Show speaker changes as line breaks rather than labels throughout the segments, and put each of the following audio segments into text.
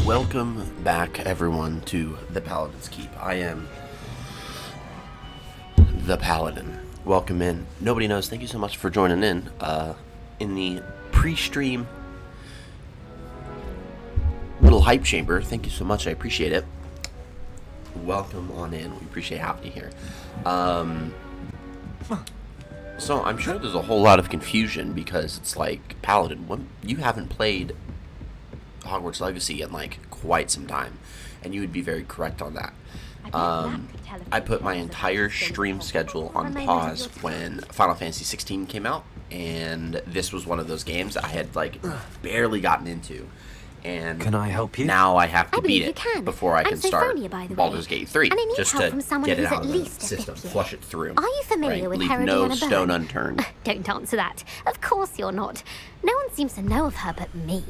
Welcome back, everyone, to the Paladin's Keep. I am the Paladin. Welcome in. Nobody knows. Thank you so much for joining in the pre-stream little hype chamber. Thank you so much. I appreciate it. Welcome on in. We appreciate having you here. So I'm sure there's a whole lot of confusion because it's like, Paladin, you haven't played Hogwarts Legacy in like quite some time, and you would be very correct on that. I put my entire stream schedule on pause when Final Fantasy 16 came out, and this was one of those games I had like barely gotten into, and
can I help you?
Now I have to beat it before I can start Baldur's Gate 3, just to get it out of the system, flush it through.
Are you familiar with
Leave
Herodiana
no
Byrne?
stone unturned.
Don't answer that. Of course you're not. No one seems to know of her but me.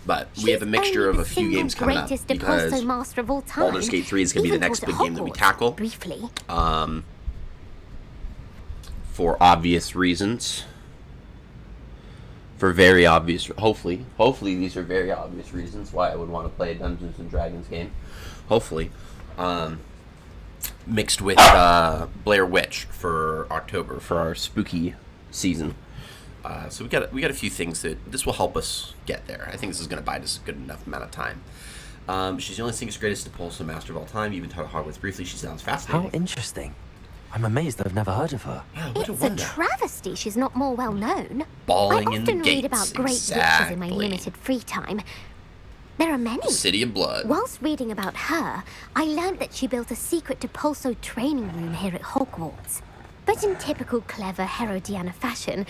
But we have a mixture of a few games coming up because
master of all time.
Baldur's Gate 3 is going to be the next big game that we tackle.
Briefly.
For obvious reasons. For very obvious, hopefully these are very obvious reasons why I would want to play a Dungeons and Dragons game. Hopefully. Mixed with Blair Witch for October, for our spooky season. So we got a few things that this will help us get there. I think this is going to buy us a good enough amount of time. She's the only single greatest Depulso master of all time. You've been taught Hogwarts briefly. She sounds fascinating.
How interesting. I'm amazed I've never heard of her.
Yeah,
it's a travesty she's not more well known.
Balling in the
I often read about great witches in my limited free time. There are many.
City of Blood.
Whilst reading about her, I learned that she built a secret Depulso training room here at Hogwarts. But in typical clever Herodiana fashion,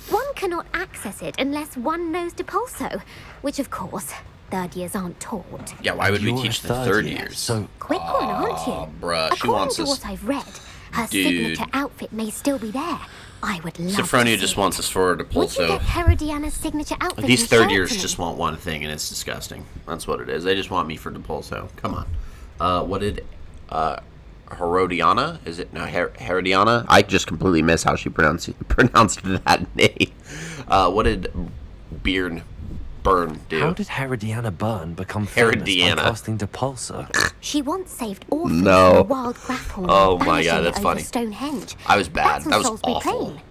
one cannot access it unless one knows Depulso, which of course, third years aren't taught.
Yeah, why would we teach the third years?
So
quick one, aren't you?
Bruh, she wants us.
According to what I've read, her signature outfit may still be there. I would love
Sophronia
to see
just wants us for Depulso.
Would you get Herodiana's signature outfit?
These third years just want one thing, and it's disgusting. That's what it is. They just want me for Depulso. Come on. What did Herodiana? Is it? No, Herodiana? I just completely missed how she pronounced that name. What did Byrne do?
How did Herodiana Byrne become famous by
Herodiana.
casting Depulso?
She once saved orphans
No.
from a wild grapple
Oh
by
my God,
banishing
that's
it
funny.
over Stonehenge.
I was bad.
That's on
That was
Salisbury
awful.
Plain.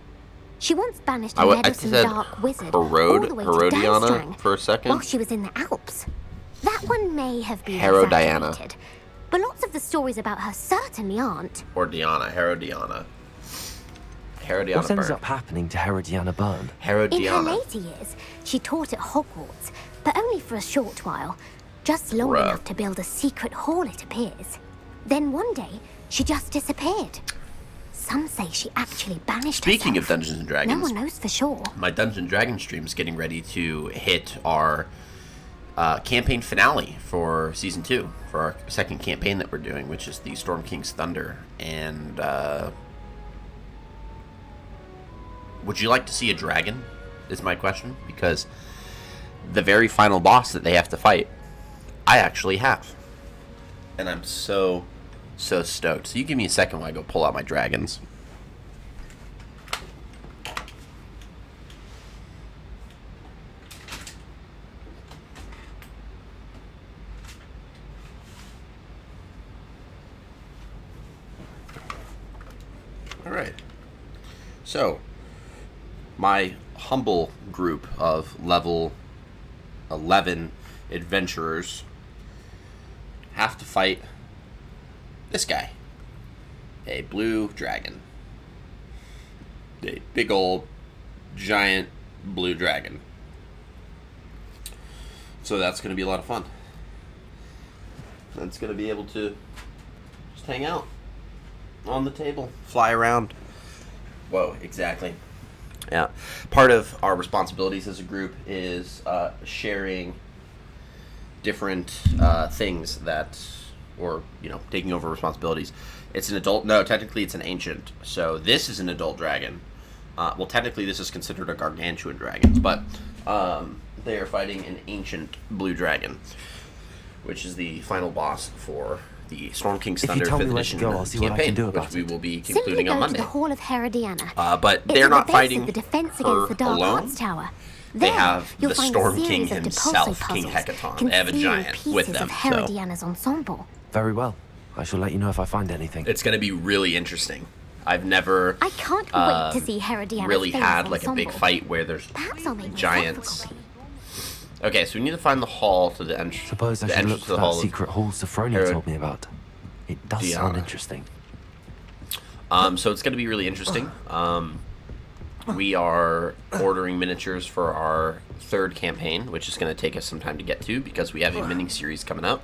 She once banished
I
a
w- I
meddlesome
said
dark wizard all the way to
Herodiana
Downstrang
for a second.
while she was in the Alps. That one may have been
Herodiana.
exaggerated, but lots of the stories about her certainly aren't.
Or Diana. Herodiana
What ends
Byrne.
up happening to Herodiana Byrne?
In her
Herodiana.
later years, she taught at Hogwarts, but only for a short while. Just long
Bruh.
enough to build a secret hall, it appears. Then one day, she just disappeared. Some say she actually banished
Speaking of
herself.
Dungeons and
No
Dragons,
one knows for sure.
my Dungeons and Dragons stream is getting ready to hit our campaign finale for season 2, for our second campaign that we're doing, which is the Storm King's Thunder. And would you like to see a dragon? Is my question, because the very final boss that they have to fight, I actually have, and I'm so stoked. So you give me a second while I go pull out my dragons. All right. So, my humble group of level 11 adventurers have to fight this guy, a blue dragon, a big old giant blue dragon. So that's going to be a lot of fun. That's going to be able to just hang out on the table, fly around. Whoa, exactly. Yeah. Part of our responsibilities as a group is sharing different things that, or, taking over responsibilities. It's an adult, no, technically it's an ancient. So this is an adult dragon. Well, technically this is considered a gargantuan dragon, but they are fighting an ancient blue dragon, which is the final boss for the Storm King's
If you
Thunder
tell me
5th
where to
edition
go, I'll see what I
campaign,
can do
which
about
we
it.
will be
Simply
concluding
go
on
to
Monday.
the Hall of Herodiana.
But
It's
they're
at
not
the base
fighting
of the defense
her
against the Dark
alone.
Arts Tower.
They
There,
have
you'll
the
find
Storm
a
King
series of
himself,
Depulso
King
puzzles,
Hecaton. They have a
concealing
giant
pieces
with them,
of
so
Herodiana's ensemble.
Very well. I shall let you know if I find anything.
it's going to be really interesting. I've never
I can't wait to see Herodiana's
really
famous
had like a big
ensemble.
fight where there's
Perhaps I'll make myself a
giants.
copy.
Okay, so we need to find the hall to the entrance.
Suppose I
the
should
entrance
look
to
for
the
that
hall.
secret hall Sophronia
Herod-
told me about. It does
Diana.
sound interesting.
So it's going to be really interesting. We are ordering miniatures for our third campaign, which is going to take us some time to get to because we have a mini series coming up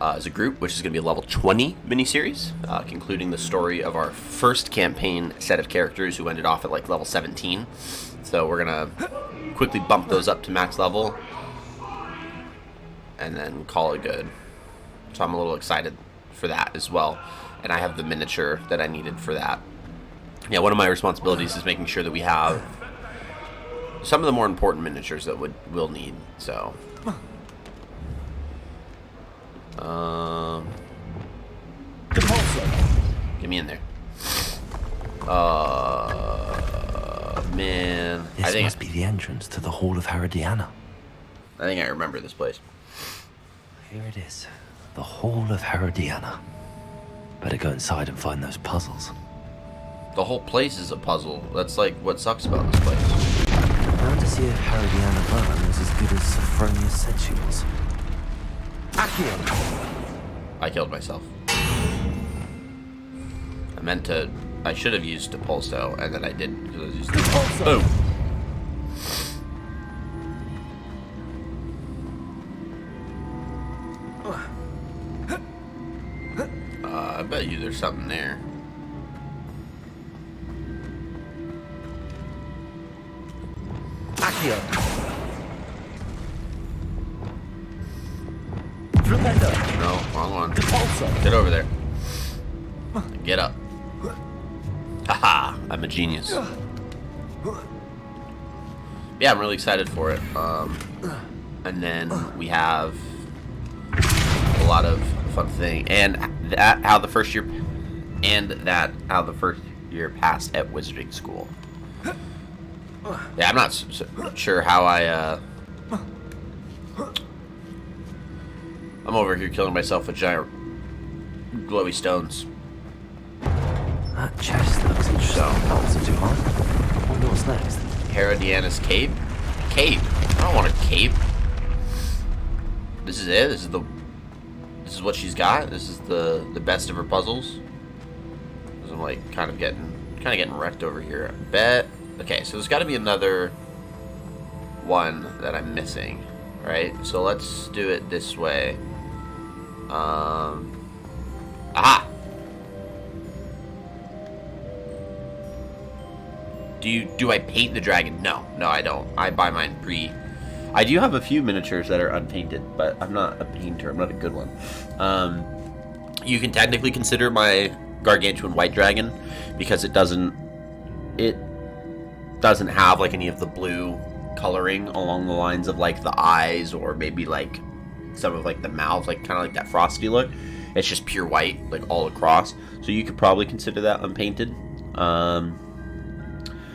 as a group, which is going to be a level 20 mini series, concluding the story of our first campaign set of characters who ended off at like level 17. So we're going to quickly bump those up to max level and then call it good. So I'm a little excited for that as well. And I have the miniature that I needed for that. Yeah, one of my responsibilities is making sure that we have some of the more important miniatures that we'll need. So, get me in there. Man,
This must be the entrance to the Hall of Herodiana.
I think I remember this place.
Here it is. The Hall of Herodiana. Better go inside and find those puzzles.
The whole place is a puzzle. That's like what sucks about this place.
I want to see if Herodiana Byrne was as good as Sophronia said she was.
I killed myself. I should have used Depulso, and then I didn't because I was using Boom. I bet you there's something there. No, wrong one. Get over there. Get up. Haha, I'm a genius. Yeah, I'm really excited for it. And then we have a lot of fun thing, and how the first year and that how the first year passed at wizarding school. Yeah, I'm not sure how I'm over here killing myself with giant glowy stones.
That chest looks interesting. That wasn't too hard. I wonder what's next.
Herodiana's cape? Cape? I don't want a cape. This is it? This is what she's got? This is the best of her puzzles? Because I'm like kind of getting wrecked over here. I bet. Okay, so there's got to be another one that I'm missing, right? So let's do it this way. Aha! Do I paint the dragon? No, I don't. I buy mine pre. I do have a few miniatures that are unpainted, but I'm not a painter. I'm not a good one. You can technically consider my gargantuan white dragon because it doesn't have like any of the blue coloring along the lines of like the eyes or maybe like some of like the mouth, like kind of like that frosty look. It's just pure white, like all across. So you could probably consider that unpainted.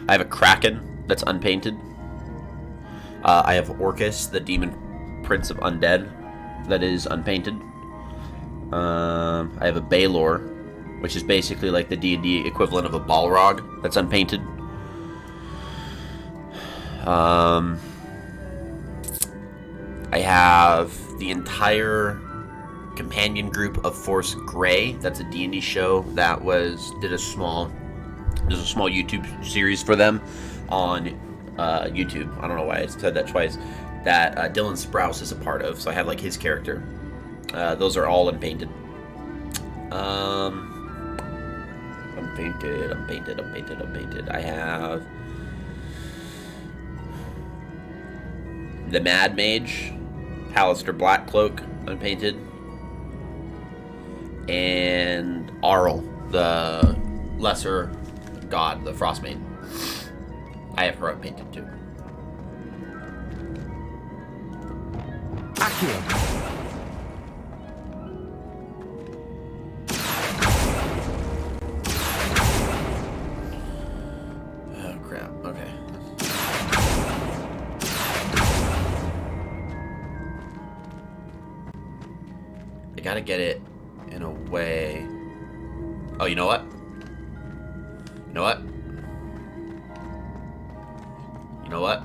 I have a Kraken that's unpainted. I have Orcus, the demon prince of undead, that is unpainted. I have a Baylor, which is basically like the D&D equivalent of a Balrog, that's unpainted. I have the entire companion group of Force Grey. That's a D&D show that did a small YouTube series for them on YouTube. I don't know why I said that twice. That Dylan Sprouse is a part of. So I have like his character. Those are all unpainted. Unpainted. I have the Mad Mage, Pallister Blackcloak, unpainted, and Arl, the lesser god, the Frost Maiden. I have her unpainted too.
Accio.
Oh crap, okay. I gotta get it in a way. Oh, you know what? You know what? You know what?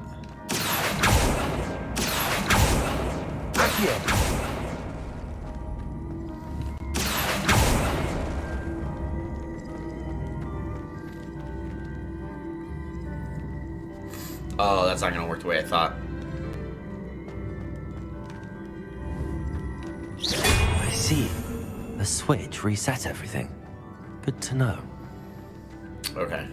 Accio.
Oh, that's not gonna work the way I thought.
I see. The switch reset everything. Good to know.
Okay.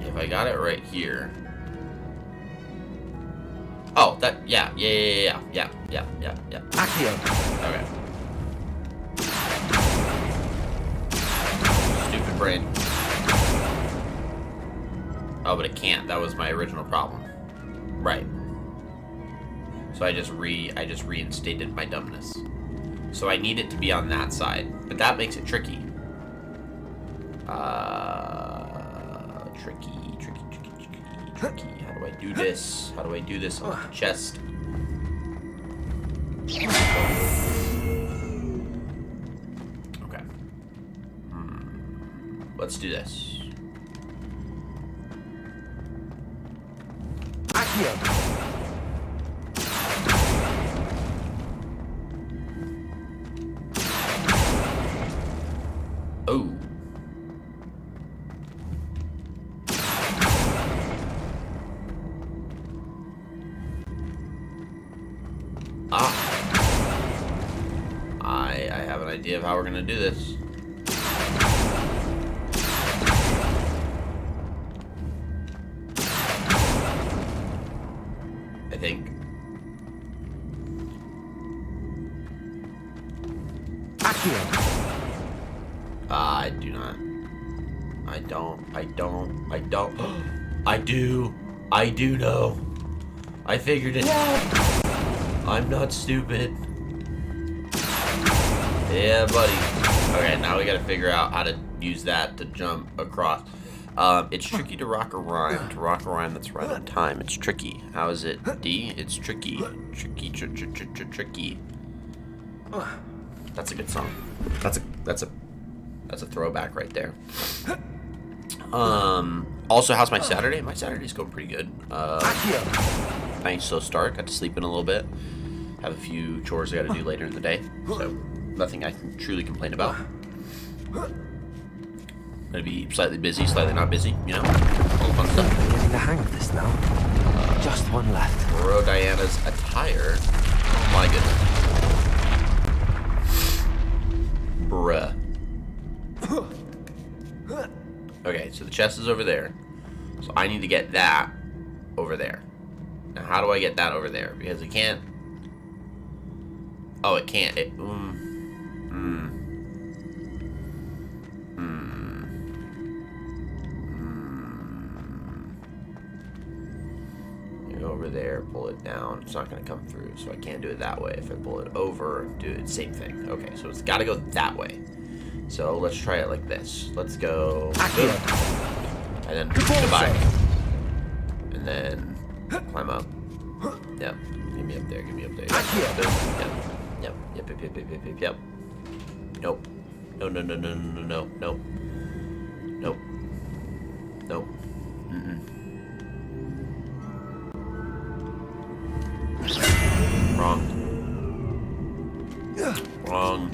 If I got it right here. Oh, that, yeah.
Accio.
Okay. Stupid brain. Oh, but it can't. That was my original problem. Right. So I just reinstated my dumbness. So I need it to be on that side, but that makes it tricky. Tricky. How do I do this? How do I do this on the chest? Okay. Let's do this.
Accio.
Oh. I have an idea of how we're gonna do this. I think.
Accio.
don't. I do. I do know. I figured it out. I'm not stupid. Yeah, buddy. Okay, now we gotta figure out how to use that to jump across. It's tricky to rock a rhyme. To rock a rhyme that's right on time. It's tricky. How is it? D? It's tricky. Tricky. That's a good song. That's a throwback right there. Also, how's my Saturday? My Saturday's going pretty good. Nice slow start. Got to sleep in a little bit. Have a few chores I got to do later in the day. So nothing I can truly complain about. Gonna be slightly busy, slightly not busy. You know, all the fun stuff.
I'm getting the hang of this now. Just one left.
Bro, Diana's attire. Oh my goodness. Bruh. Okay, so the chest is over there. So I need to get that over there. Now, how do I get that over there? Because it can't. Oh, it can't. Over there, pull it down. It's not going to come through, so I can't do it that way. If I pull it over, do it, same thing. Okay, so it's got to go that way. So let's try it like this. Let's go. And then goodbye. And then climb up. Yep. Get me up there. Get me up there. Yep. Yep. Nope. No. Nope. Wrong.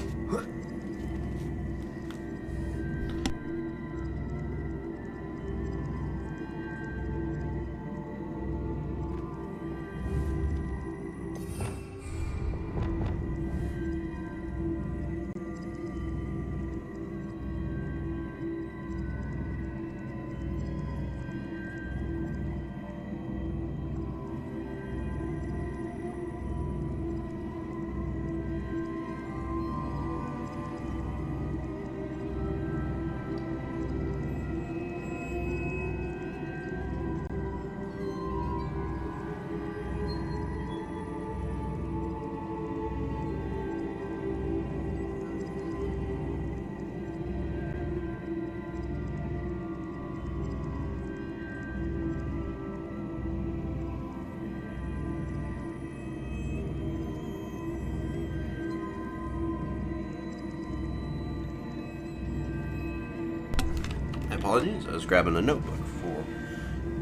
Apologies, I was grabbing a notebook for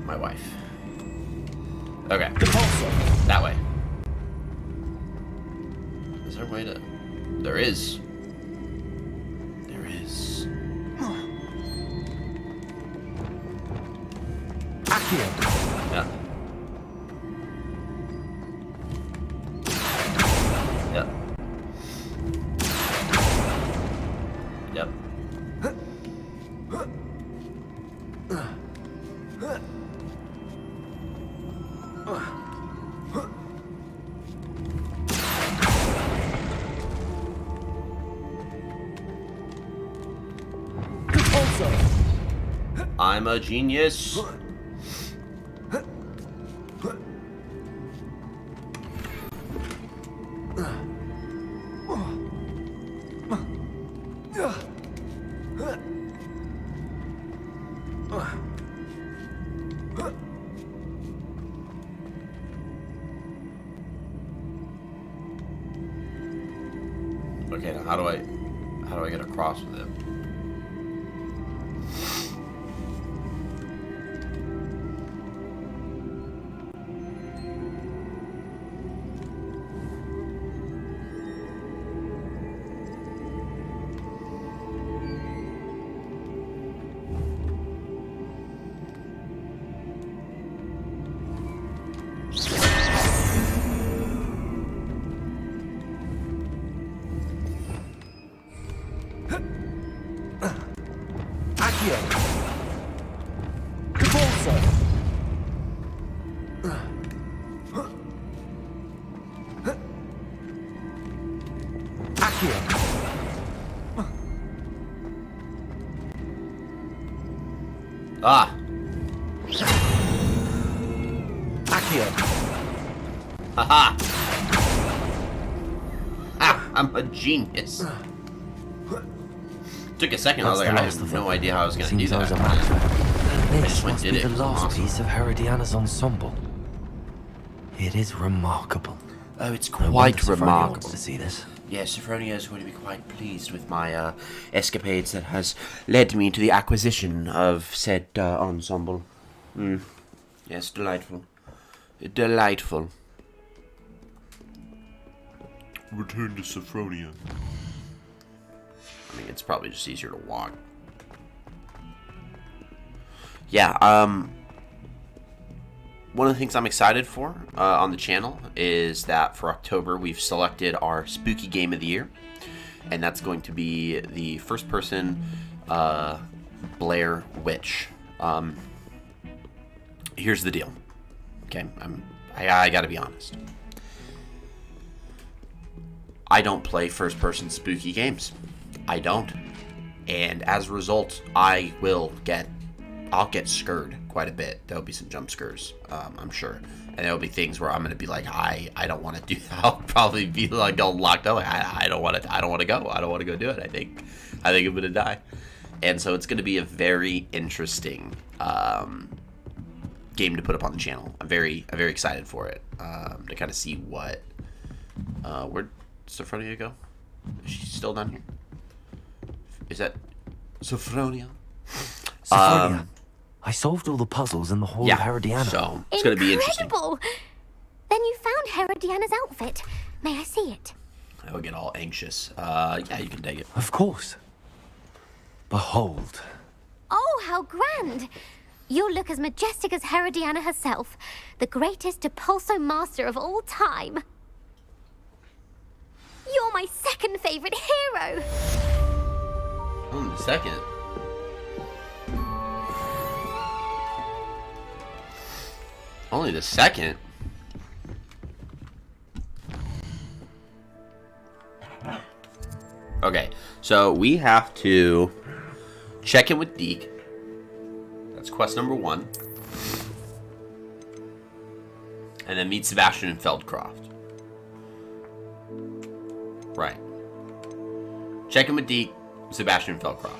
my wife. Okay. That way. Is there a way to... There is. There is. Yeah. Yep. Yep. I'm a genius. Okay, now how do I get across with it? Ah!
Accio.
Haha! Ah! I'm a genius. Took a second. I was like, I have no idea how I was going to do that.
This
just went
must
and
be
did
the
it.
last
Awesome.
piece of Herodiana's ensemble. It is remarkable.
Oh, it's
No wonder
quite
Sophronia
remarkable.
wants to see this.
Yeah, Sophronia is going to be quite pleased with my escapades that has led me to the acquisition of said ensemble. Yes, delightful. Delightful. Return to Sophronia. I mean, it's probably just easier to walk. Yeah, one of the things I'm excited for on the channel is that for October we've selected our spooky game of the year, and that's going to be the first-person Blair Witch. Here's the deal. Okay, I gotta be honest. I don't play first-person spooky games. I don't, and as a result, I'll get scared quite a bit. There'll be some jump scares, I'm sure, and there'll be things where I'm gonna be like, I don't want to do that. I'll probably be like all locked up. Like, I don't want to go. I don't want to go do it. I think I'm gonna die, and so it's gonna be a very interesting game to put up on the channel. I'm very excited for it, to kind of see what where'd Sophronia go? Is she still down here? Is that Sophronia?
Sophronia, I solved all the puzzles in the Hall of Herodiana.
So it's going to be interesting.
Incredible! Then you found Herodiana's outfit. May I see it?
I would get all anxious. Yeah, you can take it.
Of course. Behold.
Oh, how grand! You'll look as majestic as Herodiana herself, the greatest Depulso master of all time. You're my second favorite hero!
The second. Only the second? Okay, so we have to check in with Deke. That's quest number 1. And then meet Sebastian and Feldcroft. Right. Check in with Deke, Sebastian and Feldcroft.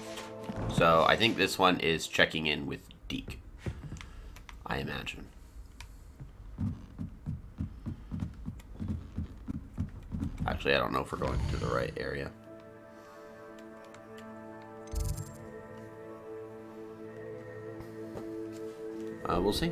So I think this one is checking in with Deke, I imagine. Actually, I don't know if we're going to the right area. We'll see.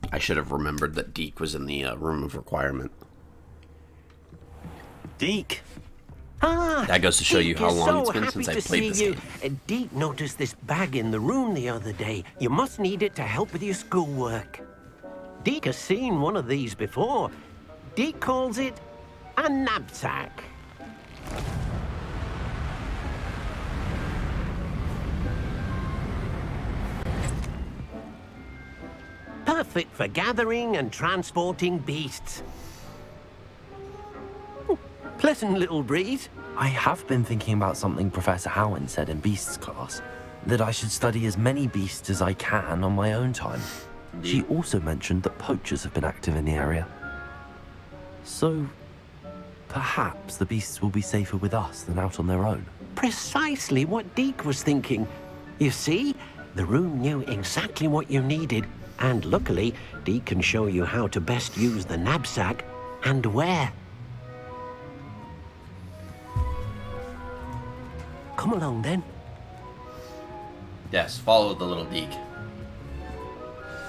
I should have remembered that Deke was in the room of requirement.
Deke. Ah,
That goes to show you
Deke
how
is
long
so
it's been
happy
since I
to
played
see
this
you.
game.
Deke noticed this bag in the room the other day. You must need it to help with your schoolwork. Deke has seen one of these before. Deke calls it a knapsack. Perfect for gathering and transporting beasts. Pleasant little breeze.
I have been thinking about something Professor Howin said in Beasts class, that I should study as many beasts as I can on my own time. She also mentioned that poachers have been active in the area. So, perhaps the beasts will be safer with us than out on their own.
Precisely what Deke was thinking. You see, the room knew exactly what you needed, and luckily, Deke can show you how to best use the knapsack and where. Come along then.
Yes, follow the little Deke.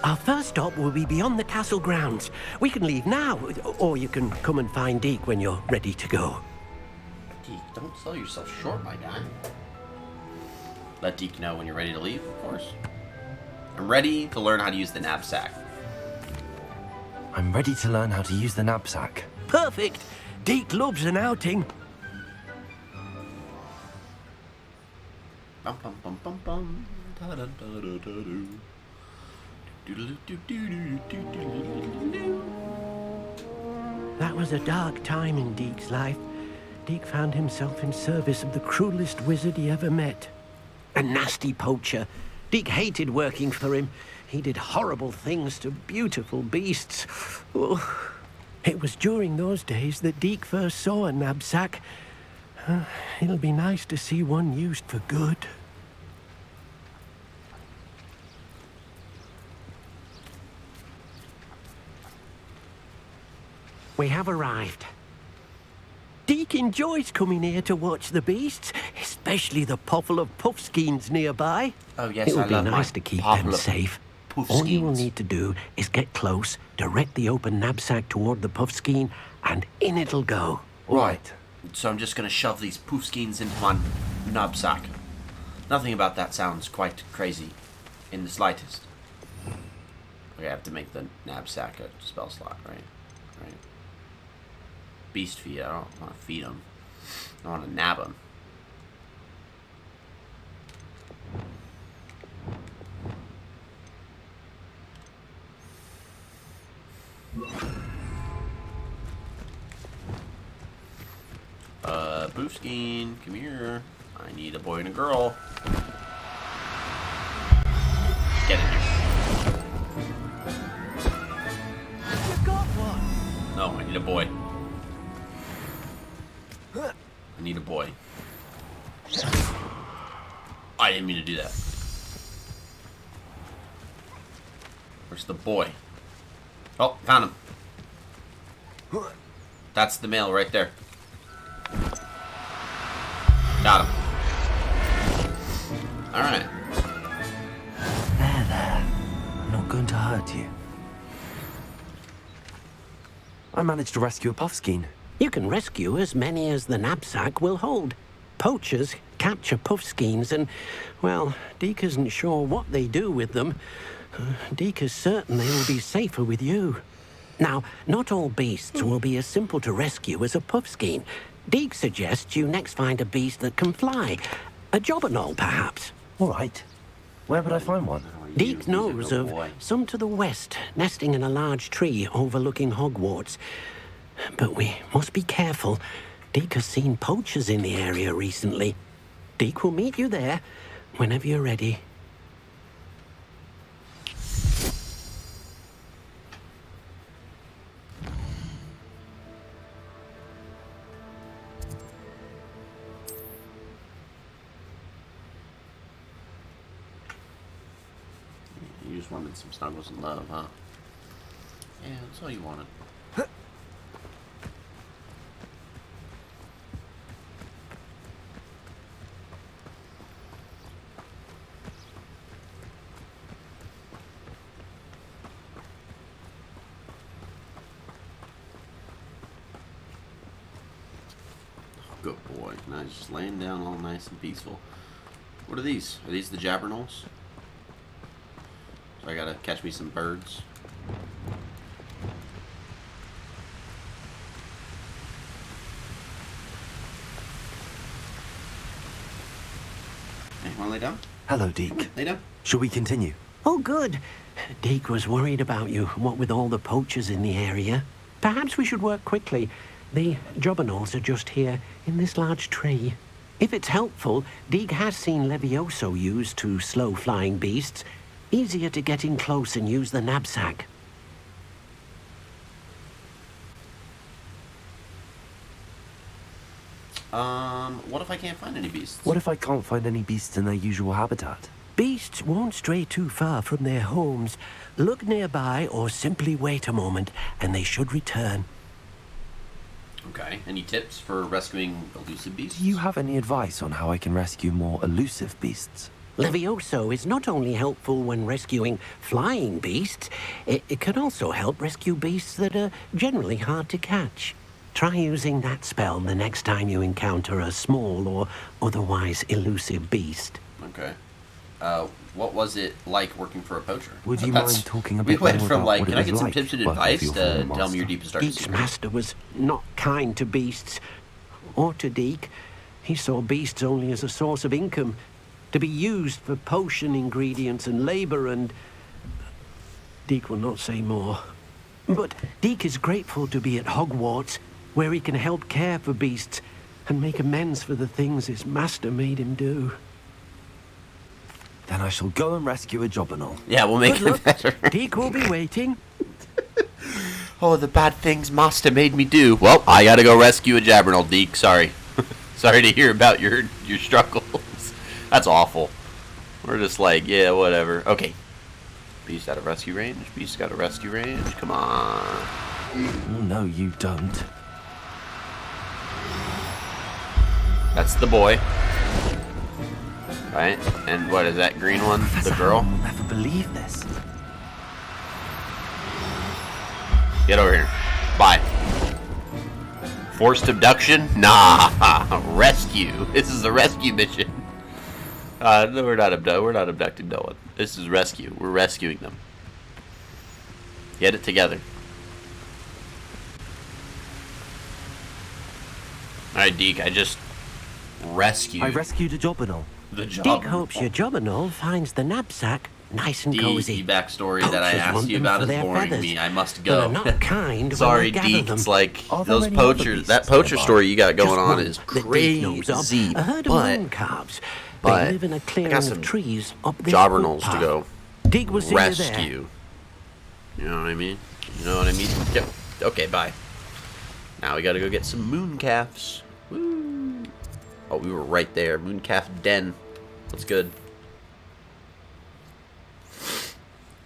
Our first stop will be beyond the castle grounds. We can leave now, or you can come and find Deke when you're ready to go.
Deke, don't sell yourself short, my guy. Let Deke know when you're ready to leave, of course. I'm ready to learn how to use the knapsack.
I'm ready to learn how to use the knapsack.
Perfect. Deke loves an outing.
Bum bum bum bum bum. Da da da da da do.
That was a dark time in Deke's life. Deke found himself in service of the cruelest wizard he ever met. A nasty poacher. Deke hated working for him. He did horrible things to beautiful beasts. Oh. It was during those days that Deke first saw a knapsack. It'll be nice to see one used for good. We have arrived. Deke enjoys coming here to watch the beasts, especially the potful of puffskeins nearby.
Oh yes,
It'll
I
be
love
nice
my
to keep
potful
them
of
safe.
puffskeins.
All you will need to do is get close, direct the open knapsack toward the puffskein, and in it'll go.
Right.
So I'm just gonna shove these poofskeins into my knapsack. Nothing about that sounds quite crazy in the slightest. Okay, I have to make the knapsack a spell slot, right? Right. Beast feed. I don't want to feed them. I want to nab them. Poofskein, come here. I need a boy and a girl. Get in here.
You got one.
No, I need a boy. I need a boy. I didn't mean to do that. Where's the boy? Oh, found him. That's the male right there. Got him. Alright.
There. I'm not going to hurt you. I managed to rescue a puffskein.
You can rescue as many as the knapsack will hold. Poachers capture puffskeins and, well, Deke isn't sure what they do with them. Deke is certain they will be safer with you. Now, not all beasts will be as simple to rescue as a puffskein. Deke suggests you next find a beast that can fly. A jobberknoll, perhaps.
All right. Where would I find one?
Deke knows of some to the west, nesting in a large tree overlooking Hogwarts. But we must be careful. Deke has seen poachers in the area recently. Deke will meet you there whenever you're ready.
You just wanted some snuggles and love, huh? Yeah, that's all you wanted. Good boy. Now he's just laying down all nice and peaceful. What are these? Are these the jabberknolls? So I gotta catch me some birds. Hey, wanna lay down?
Hello, Deke.
Lay down.
Shall we continue?
Oh, good. Deke was worried about you, what with all the poachers in the area. Perhaps we should work quickly. The jobberknolls are just here, in this large tree. If it's helpful, Deke has seen Levioso used to slow flying beasts. Easier to get in close and use the knapsack.
What if I can't find any beasts?
What if I can't find any beasts in their usual habitat?
Beasts won't stray too far from their homes. Look nearby or simply wait a moment, and they should return.
Okay. Any tips for rescuing elusive beasts?
Do you have any advice on how I can rescue more elusive beasts?
Levioso is not only helpful when rescuing flying beasts, it can also help rescue beasts that are generally hard to catch. Try using that spell the next time you encounter a small or otherwise elusive beast.
Okay. What was it like working for a poacher?
Would you mind talking a
We
bit
went
more
from
about
like,
what it
can I
was
get some
like
tips and
working for
advice
your
to
former
tell me your
master?
deepest darkest
Deek's
secret?
master was not kind to beasts, or to Deek. He saw beasts only as a source of income, to be used for potion ingredients and labor, and Deek will not say more. But Deek is grateful to be at Hogwarts, where he can help care for beasts and make amends for the things his master made him do.
Then I shall go and rescue a Jobberknoll.
Yeah, we'll make
Good
it
luck.
better.
Deek will be waiting.
Oh, the bad things Master made me do. Well, I gotta go rescue a Jabberknoll, Deke. Sorry. Sorry to hear about your struggles. That's awful. We're just like, yeah, whatever. Okay. Beast out of rescue range. Beast got a rescue range. Come on.
Oh, no, you don't.
That's the boy. Right? And what is that green one? The girl?
I'll never believe this.
Get over here. Bye. Forced abduction? Nah. Rescue. This is a rescue mission. No, we're not abducting no one. This is rescue. We're rescuing them. Get it together. Alright, Deke, I just rescued
I rescued a Jobberknoll.
the job.
Deek hopes your Jobberknoll finds the knapsack nice and cozy.
The backstory that I
Poachers
asked
want
you
them
about
for
is
their
boring
feathers,
me. I must
but
go.
are not kind
Sorry,
when they gather
Deke.
them.
It's like
Are there
those
any other
poachers.
beasts
That poacher
nearby?
story you got going
Just
on
one
is
that Deek knows of.
crazy.
A herd of
But
moon calves.
but
They live in a
I
clearing
got
of
some
trees up this
Jobberknolls to
footpath.
go
Deek will see you there.
rescue. You know what I mean? You know what I mean? Yep. Okay, bye. Now we gotta go get some moon calves. Woo! Oh, we were right there. Moon calf den. That's good.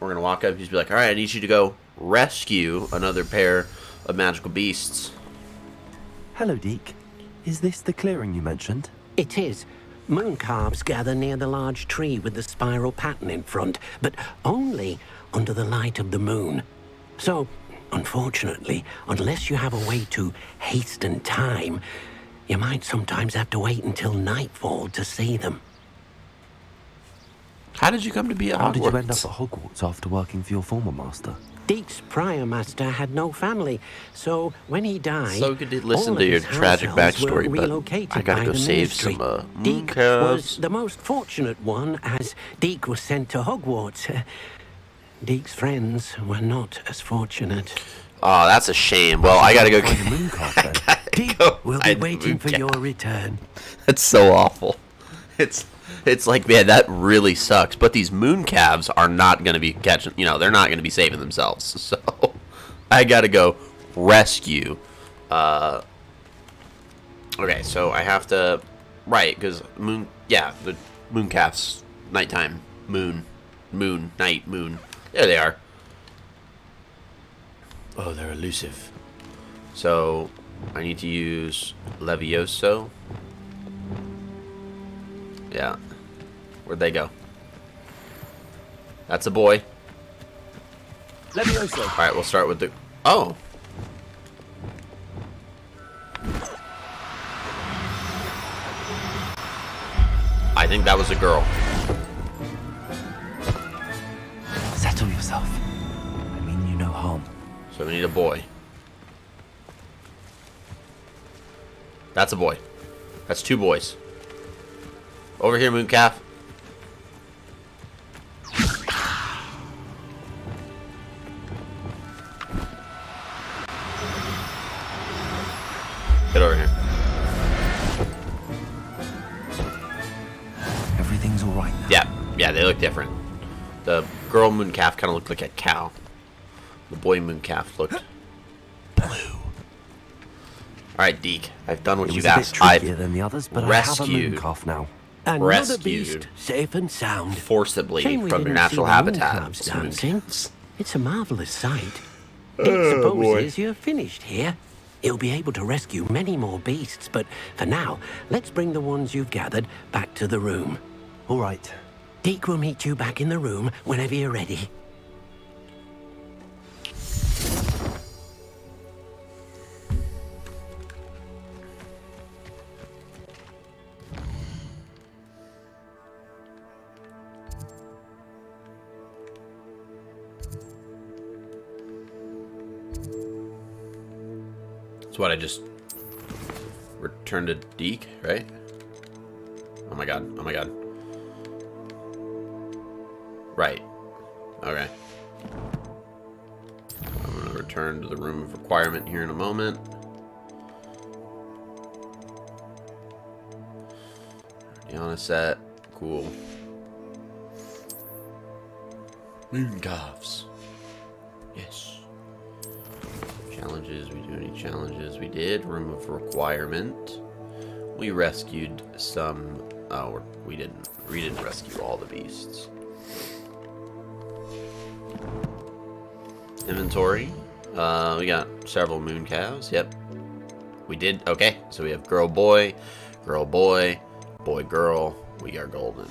We're gonna walk up. He's be like, "All right, I need you to go rescue another pair of magical beasts."
Hello, Deke. Is this the clearing you mentioned?
It is. Moon calves gather near the large tree with the spiral pattern in front, but only under the light of the moon. So, unfortunately, unless you have a way to hasten time, you might sometimes have to wait until nightfall to see them.
How did you come to be at
How
Hogwarts?
did you end up at Hogwarts after working for your former master?
Deek's prior master had no family, so when he died,
So good to listen
all
to
of
your
his
tragic
house elves were
backstory, but
relocated
I gotta
by
go
the
save
ministry.
some moon
Deek
calves.
was the most fortunate one, as Deek was sent to Hogwarts. Deek's friends were not as fortunate.
Oh, that's a shame. Well, I gotta go.
Find a moon calf then.
Deek
Go
will be
find the
waiting
moon
for
calf.
your return.
That's so awful. It's like, man, that really sucks. But these moon calves are not gonna be catching. You know, they're not gonna be saving themselves. So I gotta go rescue. Okay, so I have to. Right, because moon. Yeah, the moon calves. Nighttime. Moon. Night. Moon. There they are. Oh, they're elusive. So, I need to use Levioso. Yeah. Where'd they go? That's a boy.
Levioso.
Alright, we'll start with the... Oh! I think that was a girl.
Settle yourself. I mean you no harm.
So we need a boy. That's a boy. That's two boys. Over here, Mooncalf. Get over here.
Everything's all right now.
Yeah, they look different. The girl Mooncalf kind of looked like a cow. The boy Mooncalf looked blue. Alright, Deke. I've done what
It
you've
was a bit
asked.
trickier
I've
than the others, but I have a moon
rescued.
calf now.
Another
Rescued.
beast, safe and sound.
forcibly
Shame we
from your
didn't see
natural
the moon
habitat.
calves
Some
dancing.
mooncalves.
It's a marvelous sight. Dick supposes you're finished here. He'll be able to rescue many more beasts, but for now, let's bring the ones you've gathered back to the room.
All right.
Deke will meet you back in the room whenever you're ready.
That's what I just returned to Deke, right? Oh my god. Oh my god. Right. Okay. I'm gonna return to the room of requirement here in a moment. On a set. Cool. Moon calves. Yes. Challenges. We do any challenges? We did. Room of requirement. We rescued some. Oh, we didn't. We didn't rescue all the beasts. Inventory. We got several moon calves. Yep. We did. Okay. So we have girl, boy, boy, girl. We are golden.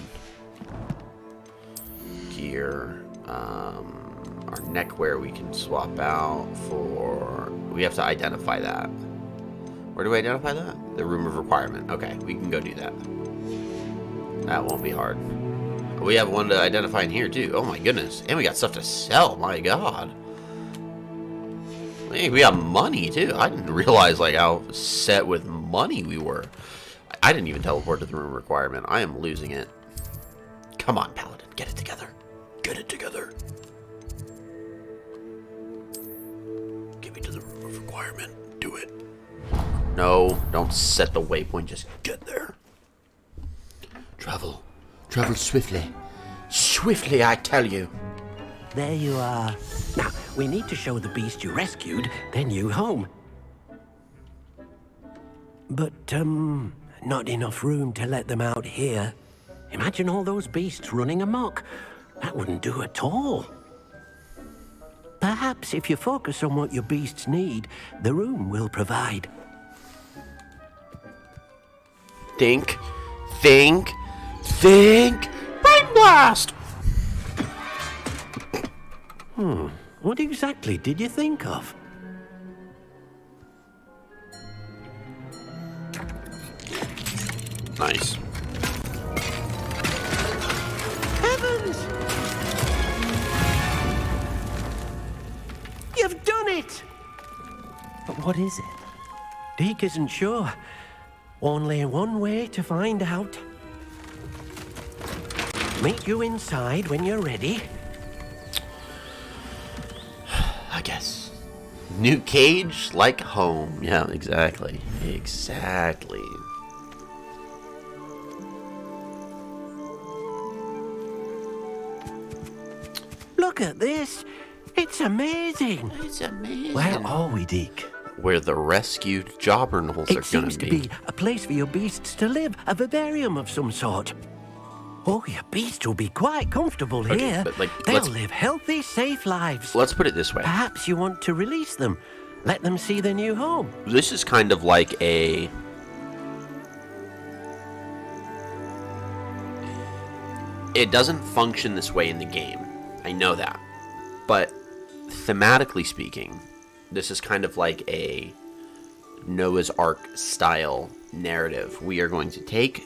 Gear. Our neckwear we can swap out for. We have to identify that. Where do we identify that? The room of requirement. Okay, we can go do that. That won't be hard. We have one to identify in here too. Oh my goodness. And we got stuff to sell. My god. Hey, we got money too. I didn't realize like how set with money we were. I didn't even teleport to the room of requirement. I am losing it. Come on, Paladin. Get it together. Get it together. Get me to the room of requirement. Do it. No, don't set the waypoint. Just get there. Travel. Travel swiftly. Swiftly, I tell you.
There you are. Now, we need to show the beast you rescued their new home. But, not enough room to let them out here. Imagine all those beasts running amok. That wouldn't do at all. Perhaps if you focus on what your beasts need, the room will provide.
Think. Brain blast!
What exactly did you think of?
Nice.
Heavens! You've done it!
But what is it?
Deke isn't sure. Only one way to find out. Meet you inside when you're ready.
I guess. New cage, like home. Yeah, exactly. Exactly.
Look at this. It's amazing.
It's amazing.
Where are we, Deke?
Where the rescued jobbernals are
It
going
seems
to
to be a place for your beasts to live, a vivarium of some sort. Oh, your beasts will be quite comfortable
Okay,
here.
but, like,
They'll
let's-
live healthy, safe lives.
Let's put it this way.
Perhaps you want to release them. Let them see their new home.
This is kind of like a... It doesn't function this way in the game. I know that. But thematically speaking, this is kind of like a Noah's Ark style narrative. We are going to take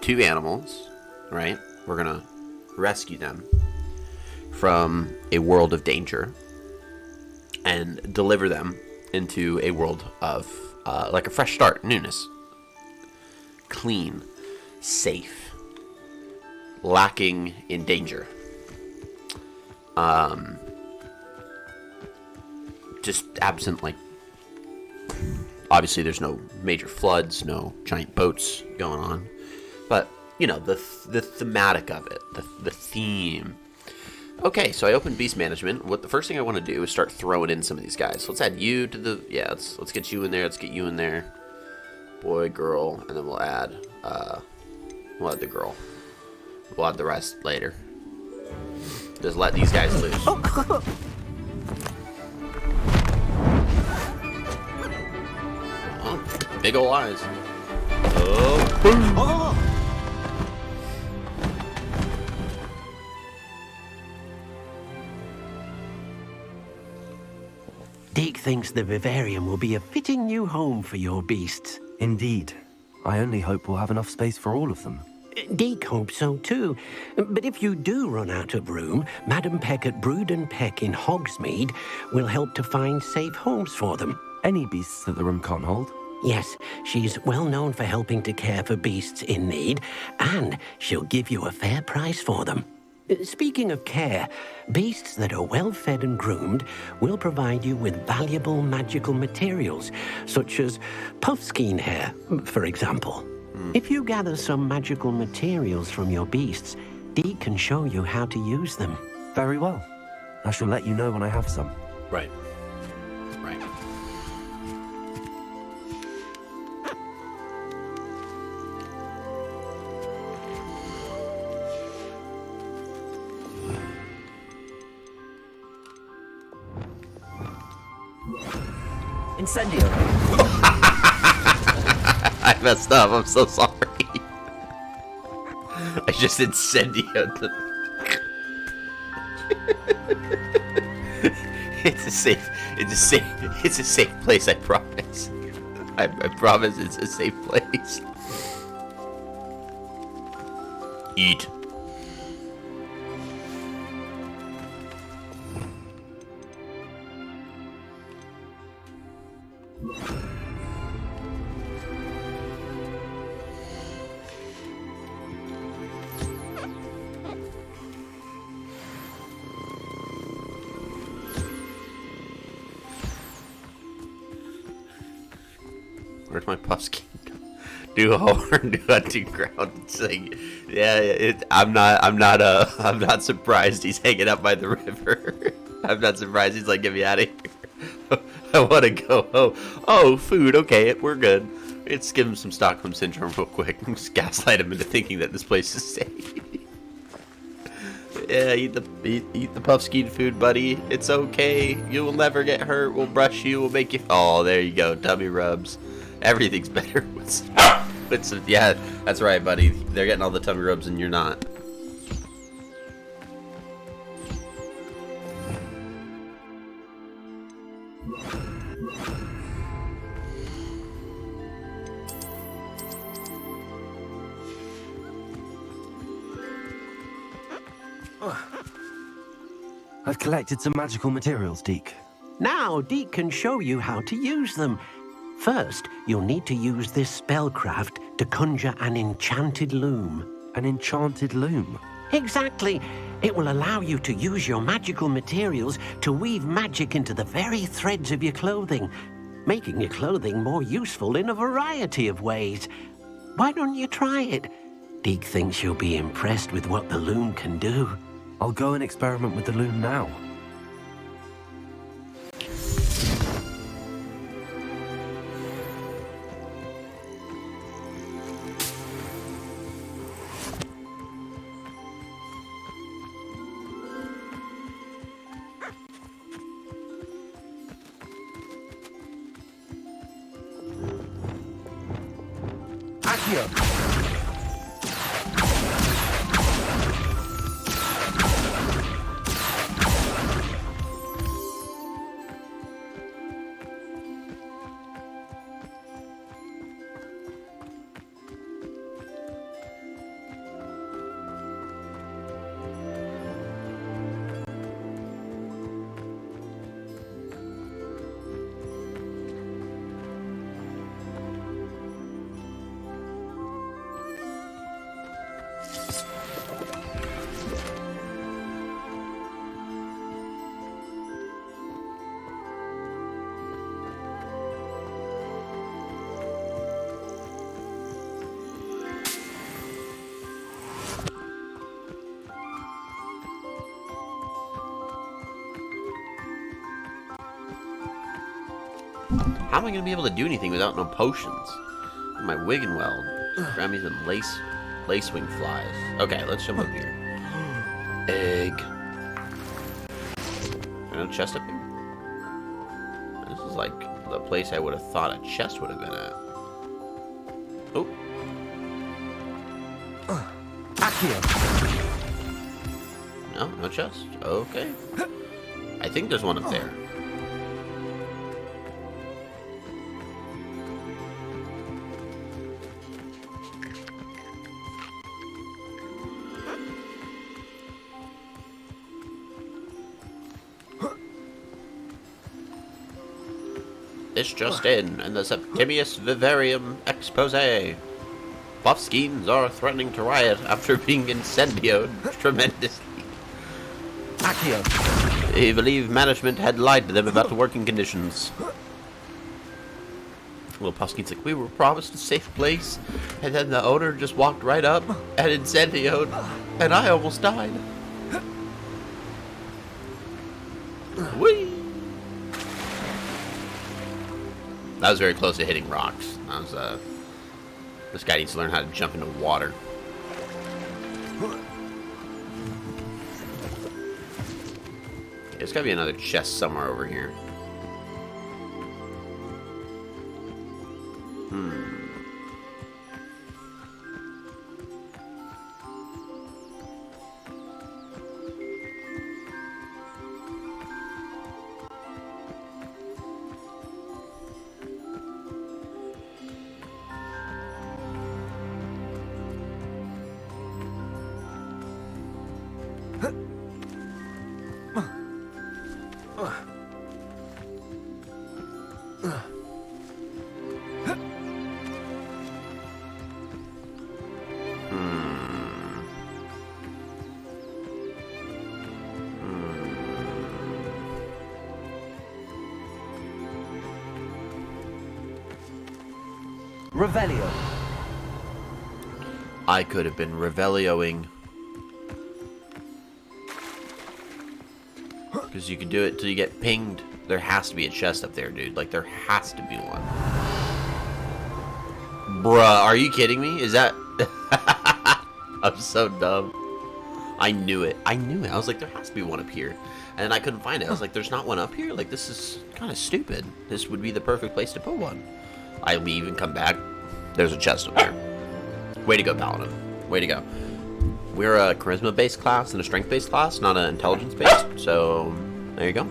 two animals, right? We're going to rescue them from a world of danger and deliver them into a world of like a fresh start, newness, clean, safe, lacking in danger. Just absent, like, obviously there's no major floods, no giant boats going on, but you know, the thematic of it, the theme. Okay, so I opened Beast Management. What the first thing I want to do is start throwing in some of these guys. So let's add you to the, yeah, let's get you in there. Let's get you in there, boy, girl, and then we'll add the girl. We'll add the rest later. Just let these guys loose. Oh, big ol' eyes. Oh, boom.
Oh! Deke thinks the vivarium will be a fitting new home for your beasts.
Indeed. I only hope we'll have enough space for all of them.
Deke hopes so too. But if you do run out of room, Madam Peck at Brood and Peck in Hogsmeade will help to find safe homes for them.
Any beasts that the room can't hold?
Yes, she's well known for helping to care for beasts in need, and she'll give you a fair price for them. Speaking of care, beasts that are well fed and groomed will provide you with valuable magical materials, such as puffskein hair, for example. If you gather some magical materials from your beasts, Dee can show you how to use them.
Very well. I shall let you know when I have some.
Right. Right.
Incendio!
I messed up. I'm so sorry. I just incendioed the... It's a safe place, I promise. I promise it's a safe place. Eat. Where's my puffskein? Do a horn, do hunting ground, sing. Yeah, I'm not surprised he's hanging out by the river. I'm not surprised he's like, get me out of here. I want to go home. Oh, food. Okay, we're good. Let's give him some Stockholm syndrome real quick. Just gaslight him into thinking that this place is safe. Yeah, eat the puffskein food, buddy. It's okay. You will never get hurt. We'll brush you. We'll make you. Oh, there you go. Tummy rubs. Everything's better with some. Yeah, that's right, buddy. They're getting all the tummy rubs and you're not.
I've collected some magical materials, Deke.
Now, Dee can show you how to use them. First, you'll need to use this spellcraft to conjure an enchanted loom.
An enchanted loom?
Exactly. It will allow you to use your magical materials to weave magic into the very threads of your clothing, making your clothing more useful in a variety of ways. Why don't you try it? Deke thinks you'll be impressed with what the loom can do.
I'll go and experiment with the loom now. Accio!
How am I gonna be able to do anything without no potions? My wig and weld. Grab me some lacewing flies. Okay, let's jump up here. Egg. No chest up here? This is like the place I would have thought a chest would have been at. Oh.
Accio!
No, no chest. Okay. I think there's one up there. This just in the Septimius Vivarium expose. Buffskeens are threatening to riot after being incendiated tremendously.
Accio.
They believe management had lied to them about the working conditions. Little Puffskeens like, we were promised a safe place, and then the owner just walked right up and incendiated, and I almost died. Whee! That was very close to hitting rocks. That was, this guy needs to learn how to jump into water. There's gotta be another chest somewhere over here.
Revelio.
I could have been Revelioing. Because you can do it till you get pinged. There has to be a chest up there, dude. Like, there has to be one. Bruh, are you kidding me? Is that... I'm so dumb. I knew it. I knew it. I was like, there has to be one up here. And I couldn't find it. I was like, there's not one up here? Like, this is kind of stupid. This would be the perfect place to put one. I leave and come back. There's a chest up there. Way to go, Paladin. Way to go. We're a charisma-based class and a strength-based class, not an intelligence-based. So, there you go.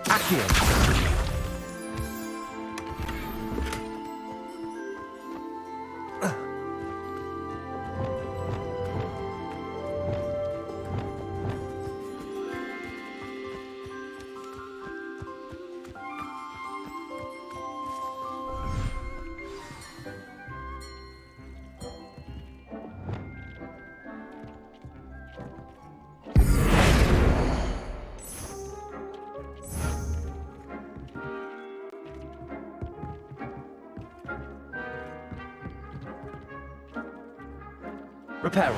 Accio. Reparo.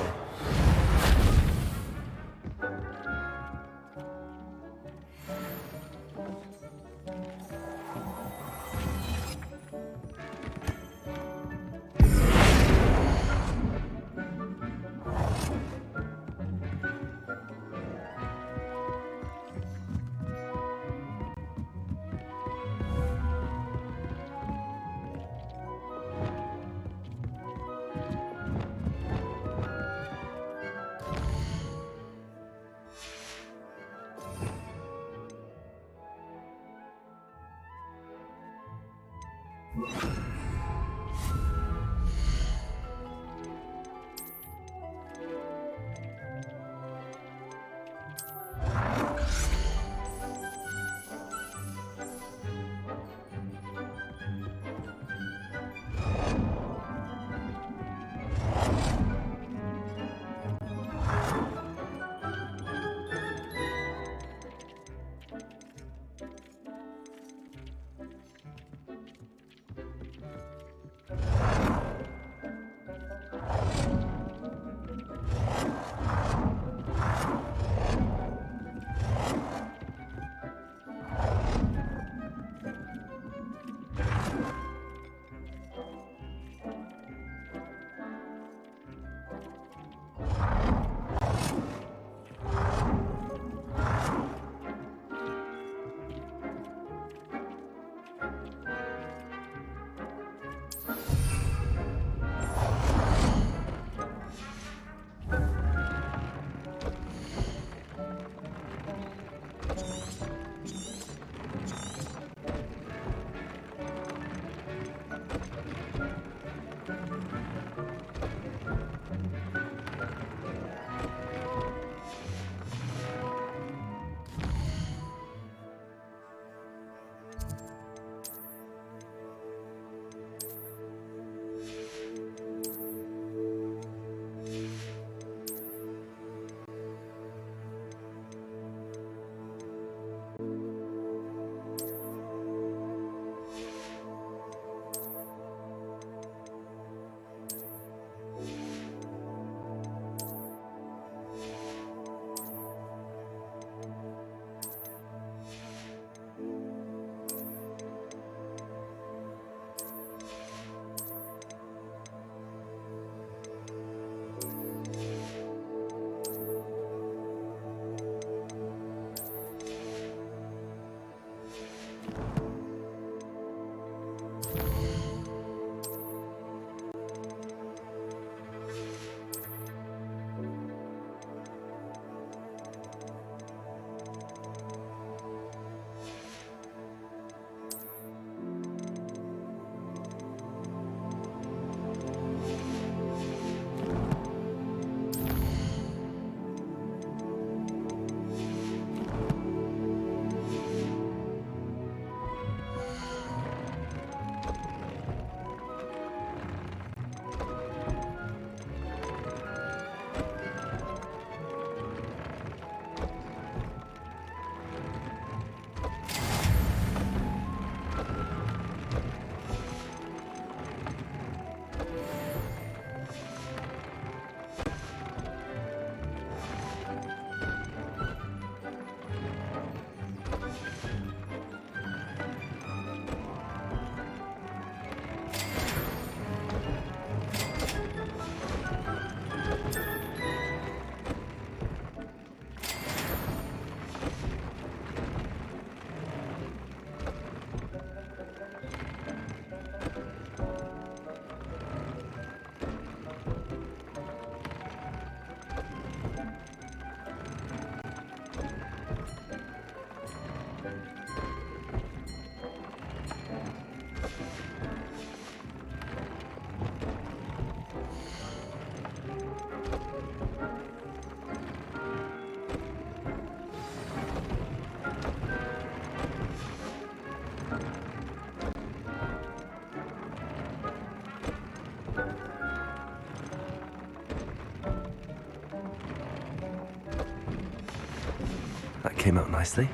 That came out nicely.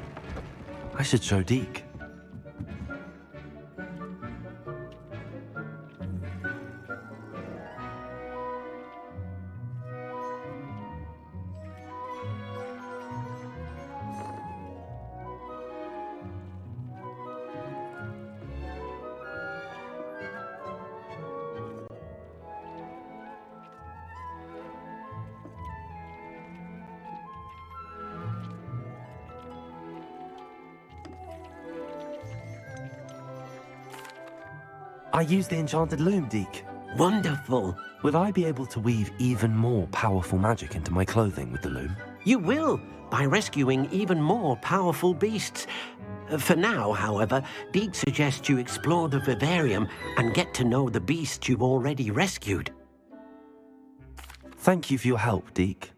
I should show Deke. I used the enchanted loom, Deke.
Wonderful.
Will I be able to weave even more powerful magic into my clothing with the loom?
You will, by rescuing even more powerful beasts. For now, however, Deke suggests you explore the vivarium and get to know the beasts you've already rescued.
Thank you for your help, Deke.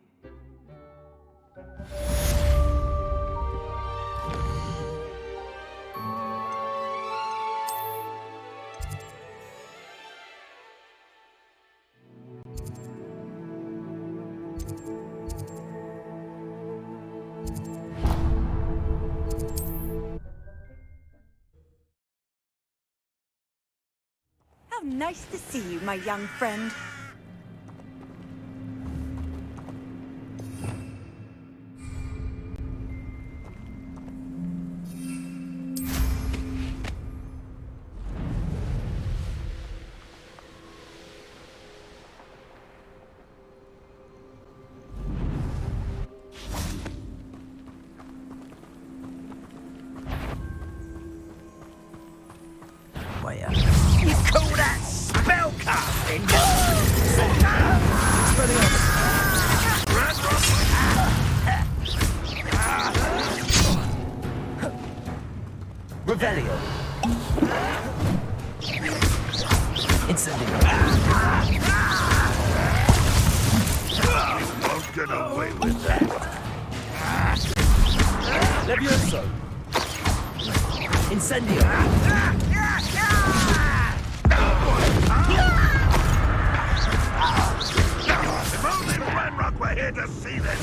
How nice to see you, my young friend.
You call that spellcasting?
Revelio. Incendio.
Won't get away with that.
Levioso. Incendio.
If only Ranrock were here to see this.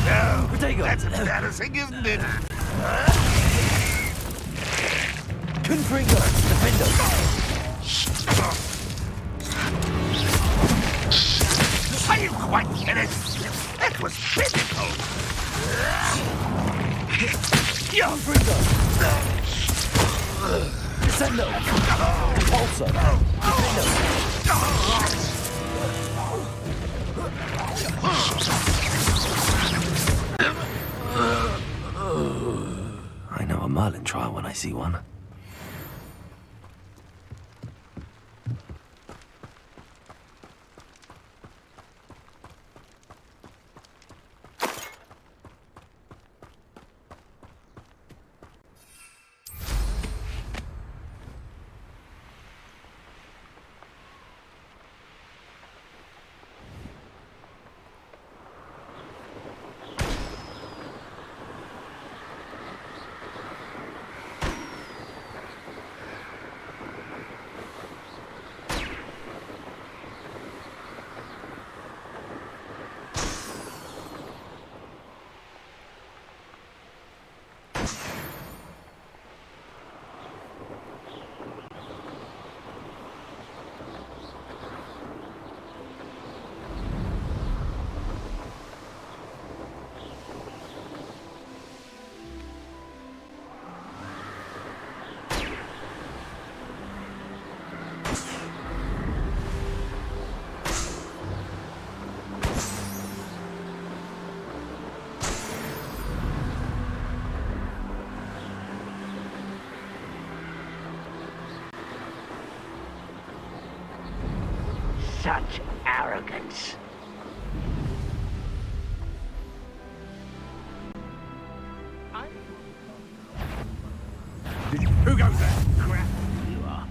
No,
Protego.
that's embarrassing, isn't it?
Confringo. Defendo.
Are you quite finished? That was physical.
Confringo. Descendo. Repulsor. Defendo. I know a Merlin trial when I see one.
Such arrogance.
Who goes there? Crap, you are.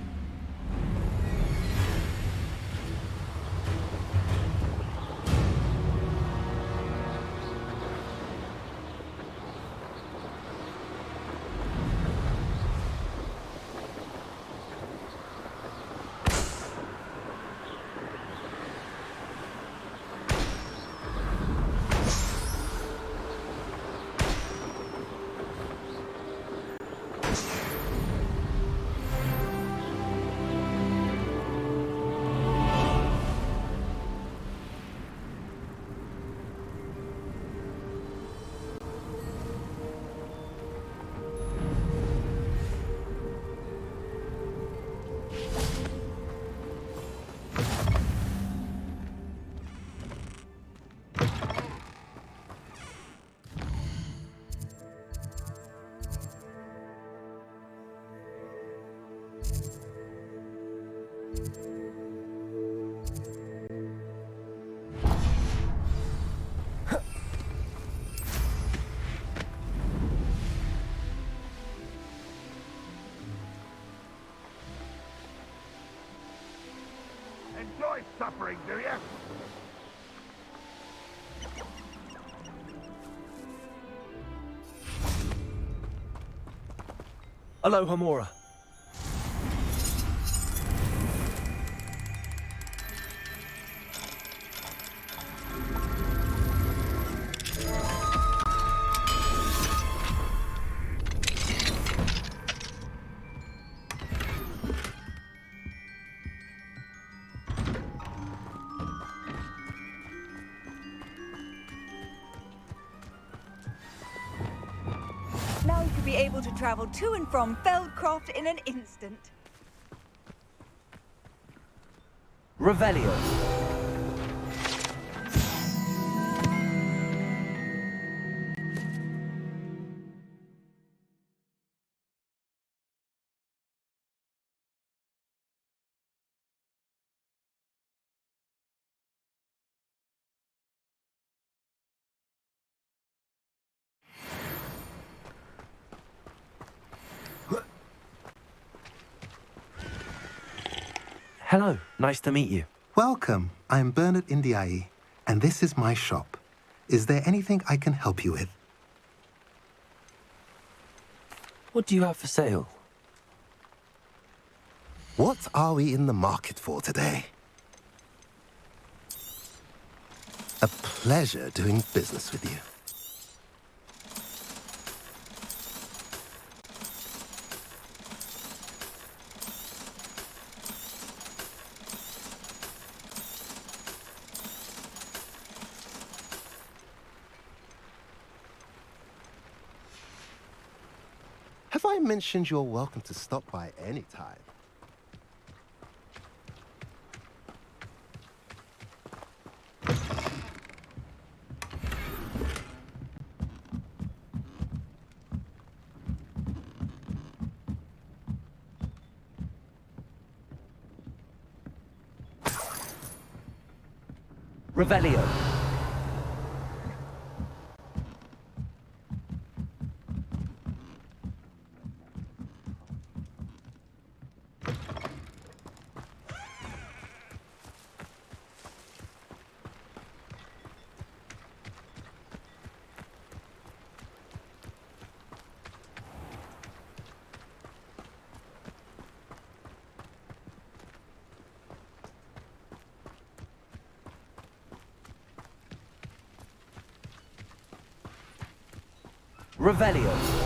Enjoy suffering, do you?
Aloha Mora.
Now you could be able to travel to and from Feldcroft in an instant.
Revelio. Hello, nice to meet you.
Welcome. I'm Bernard Indiai, and this is my shop. Is there anything I can help you with?
What do you have for sale?
What are we in the market for today? A pleasure doing business with you. Have I mentioned you're welcome to stop by any time?
Revelio. Revelio.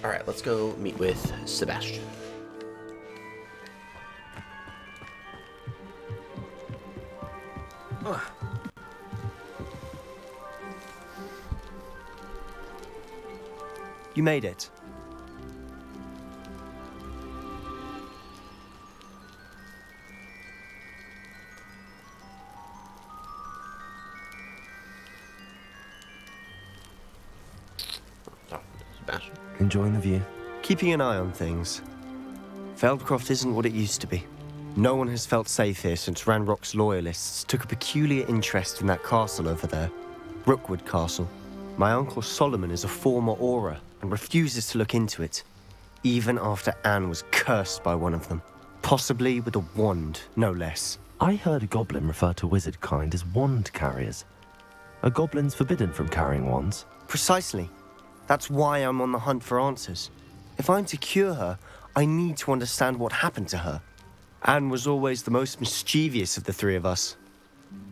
Alright, let's go meet with Sebastian.
You made it.
Sebastian.
Enjoying the view?
Keeping an eye on things. Feldcroft isn't what it used to be. No one has felt safe here since Ranrock's loyalists took a peculiar interest in that castle over there. Rookwood Castle. My uncle Solomon is a former Auror and refuses to look into it, even after Anne was cursed by one of them. Possibly with a wand, no less.
I heard a goblin refer to wizard kind as wand carriers. Are goblins forbidden from carrying wands?
Precisely. That's why I'm on the hunt for answers. If I'm to cure her, I need to understand what happened to her. Anne was always the most mischievous of the three of us.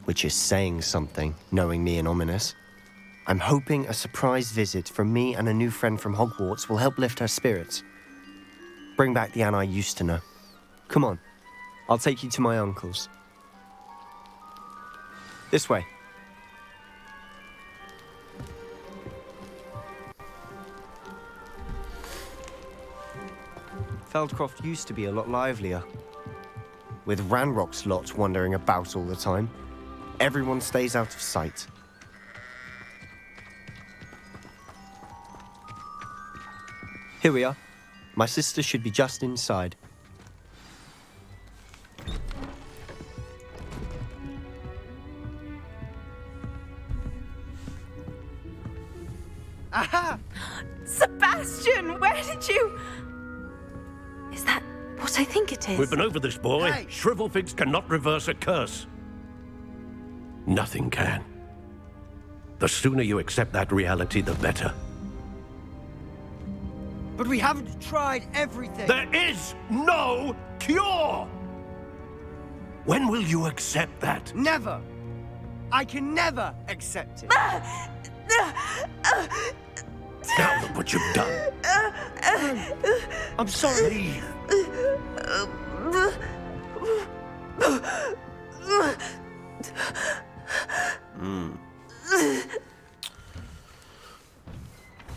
Which is saying something, knowing me and Ominous. I'm hoping a surprise visit from me and a new friend from Hogwarts will help lift her spirits. Bring back the Anne I used to know. Come on, I'll take you to my uncle's. This way. Feldcroft used to be a lot livelier. With Ranrock's lot wandering about all the time, everyone stays out of sight. Here we are. My sister should be just inside.
Aha! Sebastian, where did you...
Is that what I think it is?
We've been over this, boy.
Hey.
Shrivelfigs cannot reverse a curse. Nothing can. The sooner you accept that reality, the better.
But we haven't tried everything.
There is no cure! When will you accept that?
Never. I can never accept it.
Now look what you've done.
I'm sorry.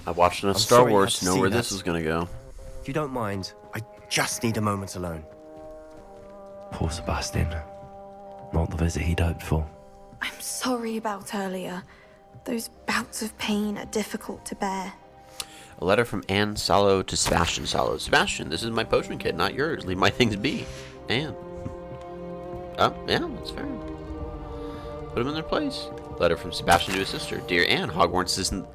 I watched enough
I'm
Star
sorry you
Wars
had
to
to
know
see
where
that.
this is gonna go.
If you don't mind, I just need a moment alone.
Poor Sebastian. Not the visit he'd hoped for.
I'm sorry about earlier. Those bouts of pain are difficult to bear.
A letter from Anne Sallow to Sebastian Sallow. Sebastian, this is my potion kit, not yours. Leave my things be. Anne. Oh, yeah, that's fair. Put them in their place. Letter from Sebastian to his sister. Dear Anne, Hogwarts isn't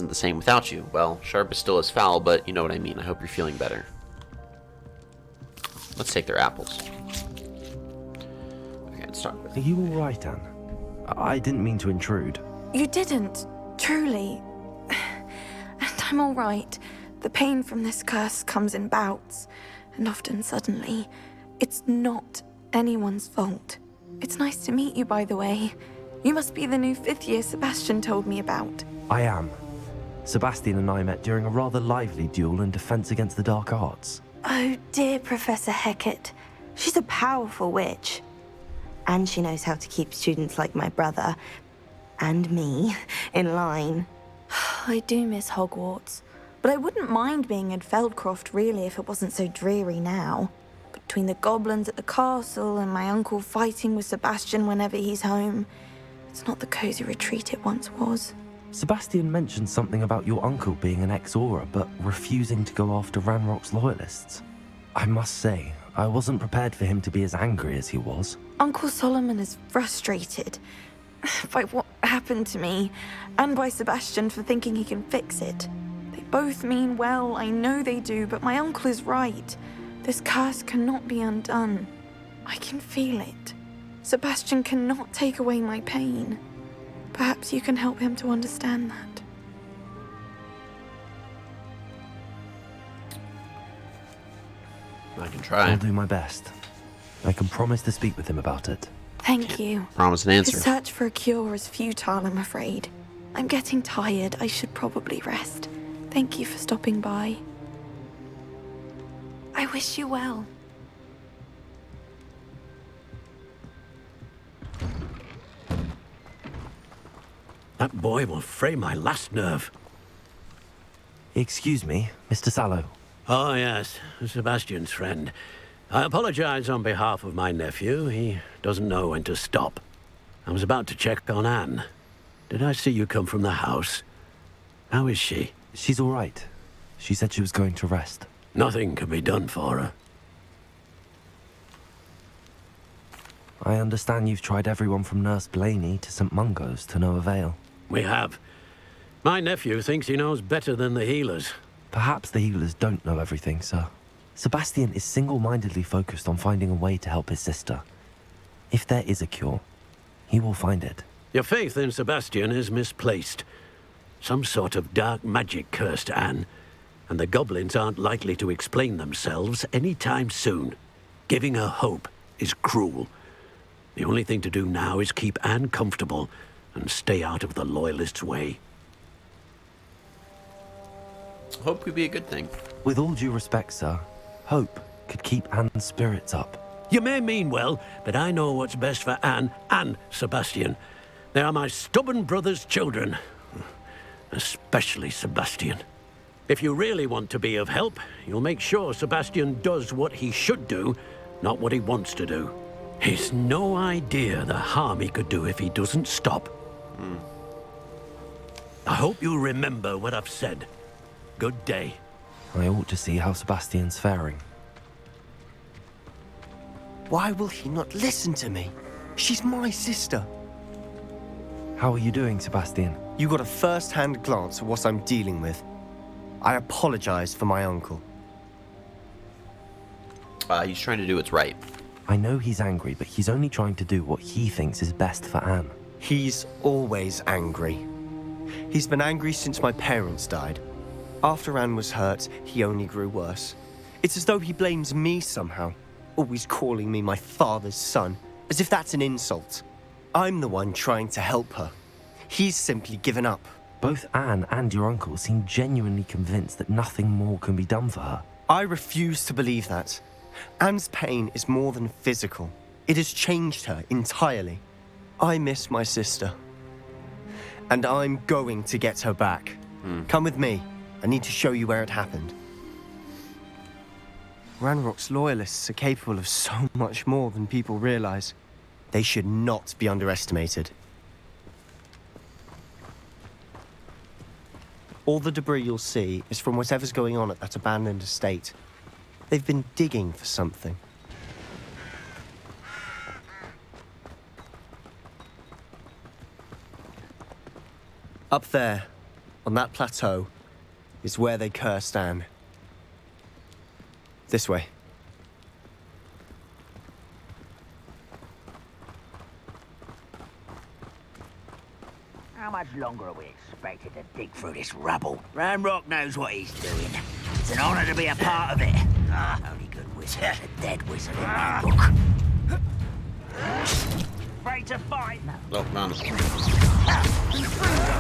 the same without you. Well, sharp is still as foul, but you know what I mean. I hope you're feeling better. Let's take their apples. Okay, let's start with.
Are you all right, Anne? I didn't mean to intrude.
You didn't, truly. And I'm all right. The pain from this curse comes in bouts, and often suddenly. It's not anyone's fault. It's nice to meet you, by the way. You must be the new 5th year Sebastian told me about.
I am. Sebastian and I met during a rather lively duel in defense against the dark arts.
Oh, dear Professor Hecat. She's a powerful witch. And she knows how to keep students like my brother, and me, in line.
I do miss Hogwarts, but I wouldn't mind being in Feldcroft, really, if it wasn't so dreary now. Between the goblins at the castle and my uncle fighting with Sebastian whenever he's home, it's not the cozy retreat it once was.
Sebastian mentioned something about your uncle being an ex-Auror, but refusing to go after Ranrock's loyalists. I must say, I wasn't prepared for him to be as angry as he was.
Uncle Solomon is frustrated by what happened to me, and by Sebastian for thinking he can fix it. They both mean well, I know they do, but my uncle is right. This curse cannot be undone. I can feel it. Sebastian cannot take away my pain. Perhaps you can help him to understand that.
I can try.
I'll do my best. I can promise to speak with him about it.
Thank you.
Promise an
The
answer.
search for a cure is futile, I'm afraid. I'm getting tired. I should probably rest. Thank you for stopping by. I wish you well.
That boy will fray my last nerve.
Excuse me, Mr. Sallow.
Oh, yes, Sebastian's friend. I apologize on behalf of my nephew. He doesn't know when to stop. I was about to check on Anne. Did I see you come from the house? How is she?
She's all right. She said she was going to rest.
Nothing can be done for her.
I understand you've tried everyone from Nurse Blaney to St. Mungo's to no avail.
We have. My nephew thinks he knows better than the healers.
Perhaps the healers don't know everything, sir. Sebastian is single-mindedly focused on finding a way to help his sister. If there is a cure, he will find it.
Your faith in Sebastian is misplaced. Some sort of dark magic cursed Anne, and the goblins aren't likely to explain themselves anytime soon. Giving her hope is cruel. The only thing to do now is keep Anne comfortable and stay out of the Loyalists' way.
Hope could be a good thing.
With all due respect, sir, hope could keep Anne's spirits up.
You may mean well, but I know what's best for Anne and Sebastian. They are my stubborn brother's children. Especially Sebastian. If you really want to be of help, you'll make sure Sebastian does what he should do, not what he wants to do. He's no idea the harm he could do if he doesn't stop. I hope you remember what I've said. Good day.
I ought to see how Sebastian's faring.
Why will he not listen to me? She's my sister.
How are you doing, Sebastian?
You got a first-hand glance at what I'm dealing with. I apologize for my uncle.
He's trying to do what's right.
I know he's angry, but he's only trying to do what he thinks is best for Anne.
He's always angry. He's been angry since my parents died. After Anne was hurt, he only grew worse. It's as though he blames me somehow, always calling me my father's son, as if that's an insult. I'm the one trying to help her. He's simply given up.
Both Anne and your uncle seem genuinely convinced that nothing more can be done for her.
I refuse to believe that. Anne's pain is more than physical. It has changed her entirely. I miss my sister. And I'm going to get her back. Come with me. I need to show you where it happened. Ranrock's loyalists are capable of so much more than people realize. They should not be underestimated. All the debris you'll see is from whatever's going on at that abandoned estate. They've been digging for something. Up there, on that plateau, is where they cursed Anne. This way.
How much longer are we expected to dig through this rubble? Ranrock knows what he's doing. It's an honor to be a part of it. Only good wizard, a dead wizard in Ranrock. Afraid to fight?
Oh, man.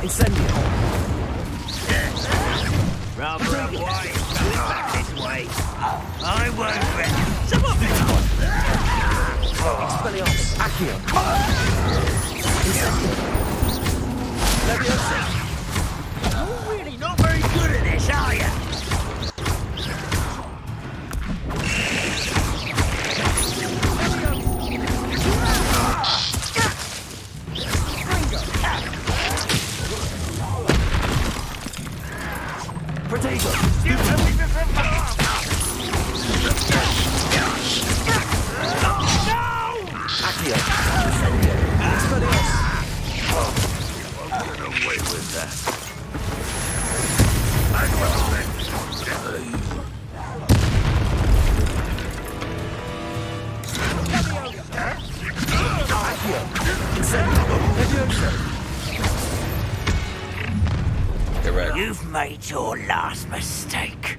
Incendio!
Rather a white back this way. I won't rest. Some of it!
Expelliarmus! Accio! Incendio!
You're really not very good at this, are you?
Protego! Accio! Expelliarmus!
Get away with that.
Correct.
You've made your last mistake.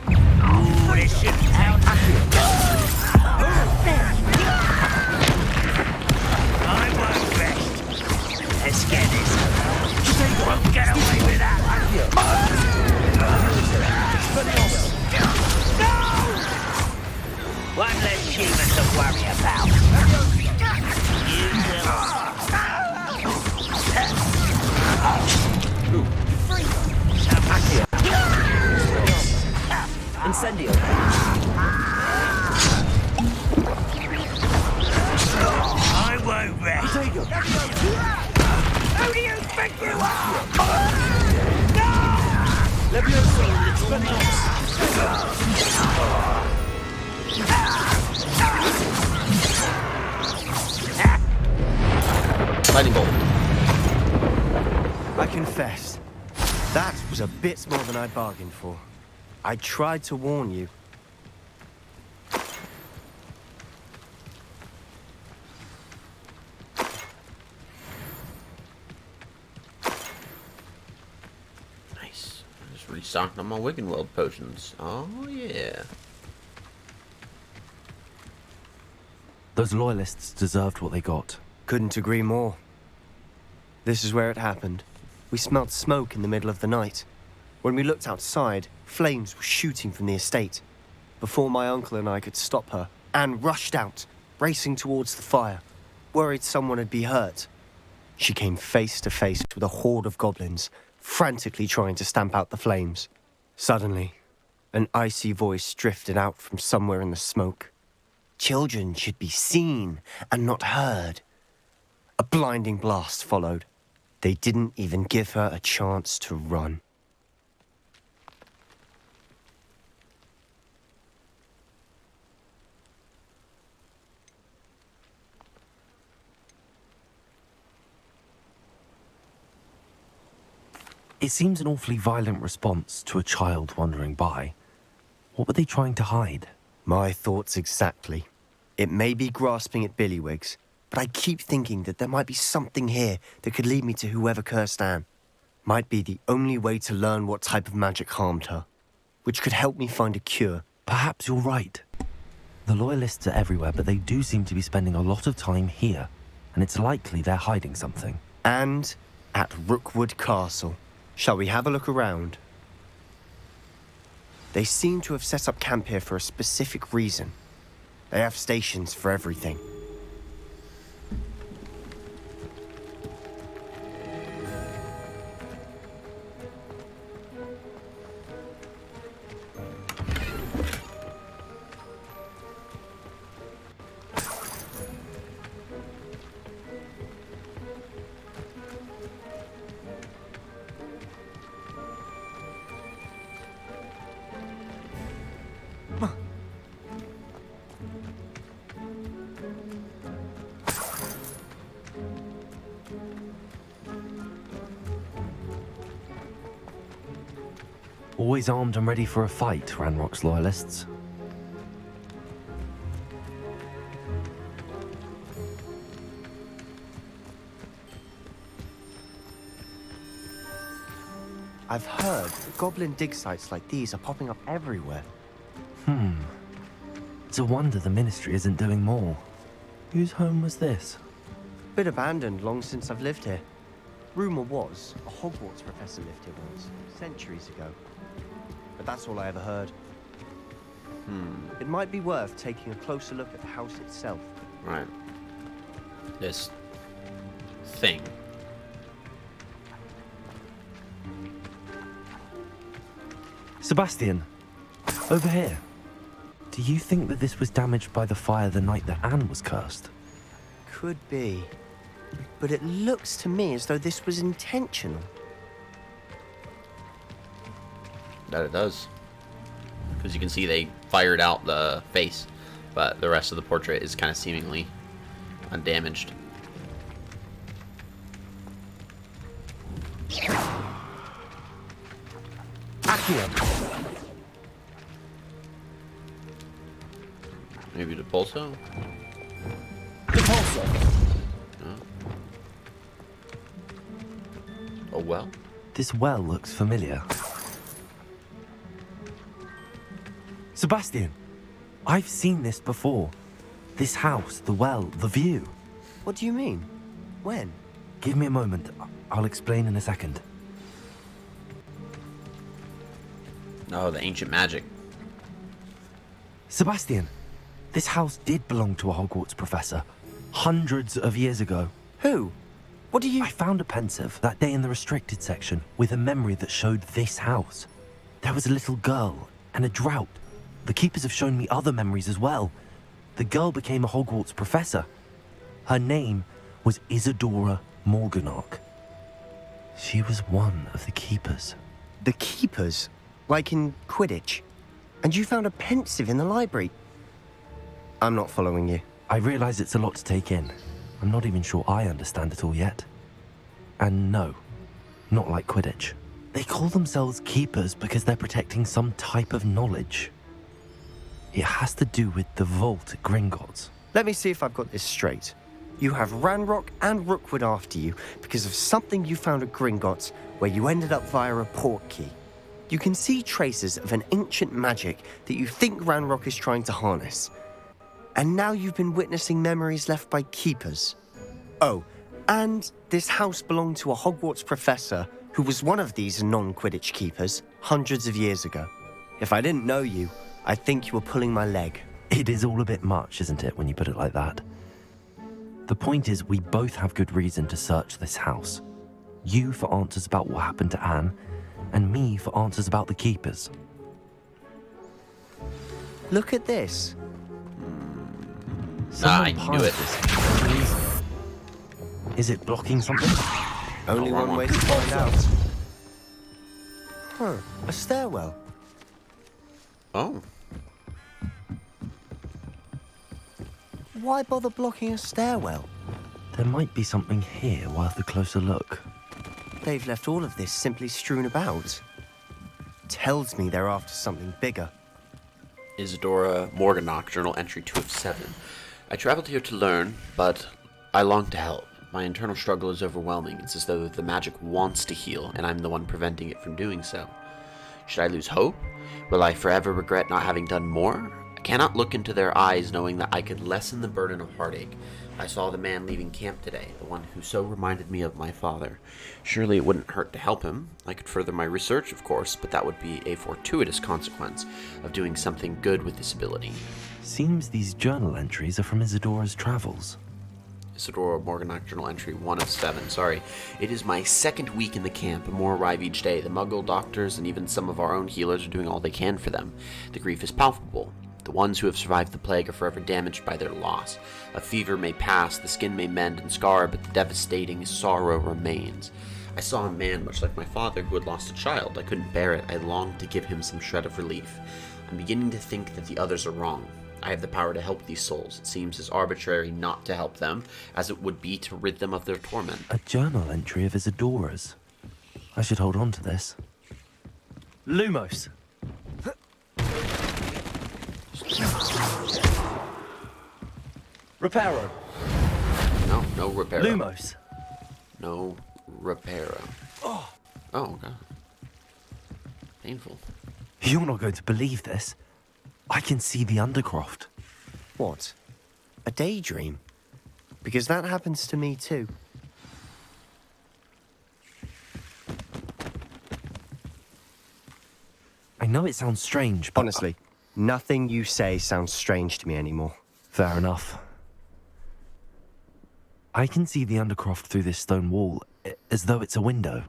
Ooh, this shit's out. I won't rest. Let's get this over. Get away with that! No! One less human to worry about. You will.
Incendio.
I won't rest. Who do you think you are? No!
Lightning bolt.
I confess, that was a bit more than I bargained for. I tried to warn you.
Nice. I just restocked on my Wiggenweld potions. Oh, yeah.
Those loyalists deserved what they got.
Couldn't agree more. This is where it happened. We smelled smoke in the middle of the night. When we looked outside, flames were shooting from the estate. Before my uncle and I could stop her, Anne rushed out, racing towards the fire, worried someone had been hurt. She came face to face with a horde of goblins, frantically trying to stamp out the flames. Suddenly, an icy voice drifted out from somewhere in the smoke. Children should be seen and not heard. A blinding blast followed. They didn't even give her a chance to run.
It seems an awfully violent response to a child wandering by. What were they trying to hide?
My thoughts exactly. It may be grasping at Billywigs, but I keep thinking that there might be something here that could lead me to whoever cursed Anne. Might be the only way to learn what type of magic harmed her, which could help me find a cure.
Perhaps you're right. The Loyalists are everywhere, but they do seem to be spending a lot of time here, and it's likely they're hiding something.
And at Rookwood Castle. Shall we have a look around? They seem to have set up camp here for a specific reason. They have stations for everything.
Always armed and ready for a fight, Ranrock's Loyalists.
I've heard that goblin dig sites like these are popping up everywhere.
It's a wonder the Ministry isn't doing more. Whose home was this?
Been abandoned long since I've lived here. Rumor was a Hogwarts professor lived here once, centuries ago. But that's all I ever heard. It might be worth taking a closer look at the house itself.
Right. This thing.
Sebastian, over here. Do you think that this was damaged by the fire the night that Anne was cursed?
Could be. But it looks to me as though this was intentional.
That it does. Because you can see they fired out the face, but the rest of the portrait is kind of seemingly undamaged. Maybe the pulso? No. Oh well.
This well looks familiar. Sebastian, I've seen this before. This house, the well, the view.
What do you mean? When?
Give me a moment. I'll explain in a second.
Oh, the ancient magic.
Sebastian, this house did belong to a Hogwarts professor. Hundreds of years ago.
Who? What do you...
I found a pensive that day in the restricted section with a memory that showed this house. There was a little girl and a drought. The keepers have shown me other memories as well. The girl became a Hogwarts professor. Her name was Isadora Morganach. She was one of the keepers.
The keepers? Like in Quidditch? And you found a pensive in the library? I'm not following you.
I realize it's a lot to take in. I'm not even sure I understand it all yet. And no, not like Quidditch. They call themselves keepers because they're protecting some type of knowledge. It has to do with the vault at Gringotts.
Let me see if I've got this straight. You have Ranrock and Rookwood after you because of something you found at Gringotts where you ended up via a portkey. You can see traces of an ancient magic that you think Ranrock is trying to harness. And now you've been witnessing memories left by keepers. Oh, and this house belonged to a Hogwarts professor who was one of these non-Quidditch keepers hundreds of years ago. If I didn't know you, I'd think you were pulling my leg.
It is all a bit much, isn't it, when you put it like that? The point is, we both have good reason to search this house. You for answers about what happened to Anne, and me for answers about the keepers.
Look at this.
I knew it.
Is it blocking something?
Only
No, wrong
one way
one.
to find out. Huh, a stairwell.
Oh.
Why bother blocking a stairwell?
There might be something here worth a closer look.
They've left all of this simply strewn about. Tells me they're after something bigger.
Isadora Morganach, journal entry 2 of 7. I traveled here to learn, but I long to help. My internal struggle is overwhelming. It's as though the magic wants to heal, and I'm the one preventing it from doing so. Should I lose hope? Will I forever regret not having done more? I cannot look into their eyes knowing that I could lessen the burden of heartache. I saw the man leaving camp today, the one who so reminded me of my father. Surely it wouldn't hurt to help him. I could further my research, of course, but that would be a fortuitous consequence of doing something good with this ability.
Seems these journal entries are from Isadora's travels.
Isadora Morganach, journal entry 1 of 7. Sorry. It is my second week in the camp, and more arrive each day. The Muggle doctors and even some of our own healers are doing all they can for them. The grief is palpable. The ones who have survived the plague are forever damaged by their loss. A fever may pass, the skin may mend and scar, but the devastating sorrow remains. I saw a man much like my father who had lost a child. I couldn't bear it. I longed to give him some shred of relief. I'm beginning to think that the others are wrong. I have the power to help these souls. It seems as arbitrary not to help them as it would be to rid them of their torment.
A journal entry of Isadora's. I should hold on to this. Lumos! Reparo!
No reparo.
Lumos!
No reparo. Oh, okay. Painful.
You're not going to believe this. I can see the Undercroft.
What? A daydream? Because that happens to me too.
I know it sounds strange, but...
Honestly, nothing you say sounds strange to me anymore.
Fair enough. I can see the Undercroft through this stone wall, as though it's a window.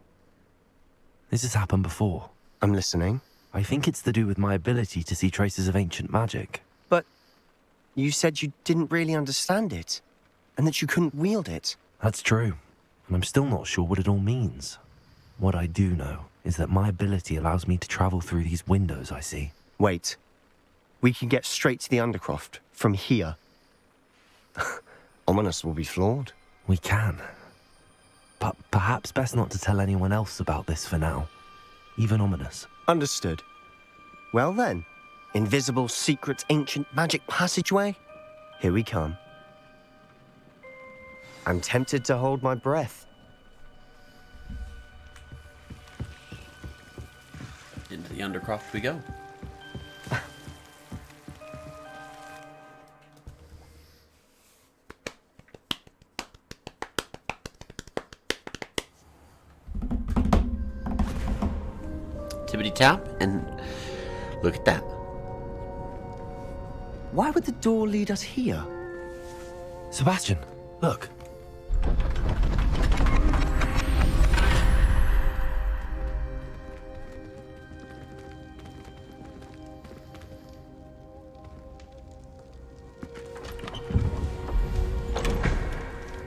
This has happened before.
I'm listening.
I think it's to do with my ability to see traces of ancient magic.
But you said you didn't really understand it, and that you couldn't wield it.
That's true, and I'm still not sure what it all means. What I do know is that my ability allows me to travel through these windows I see.
Wait. We can get straight to the Undercroft from here. Ominous will be flawed.
We can. But perhaps best not to tell anyone else about this for now. Even Ominous.
Understood. Well then, invisible, secret, ancient magic passageway? Here we come. I'm tempted to hold my breath.
Into the Undercroft we go. Tippity tap, and look at that.
Why would the door lead us here?
Sebastian, look.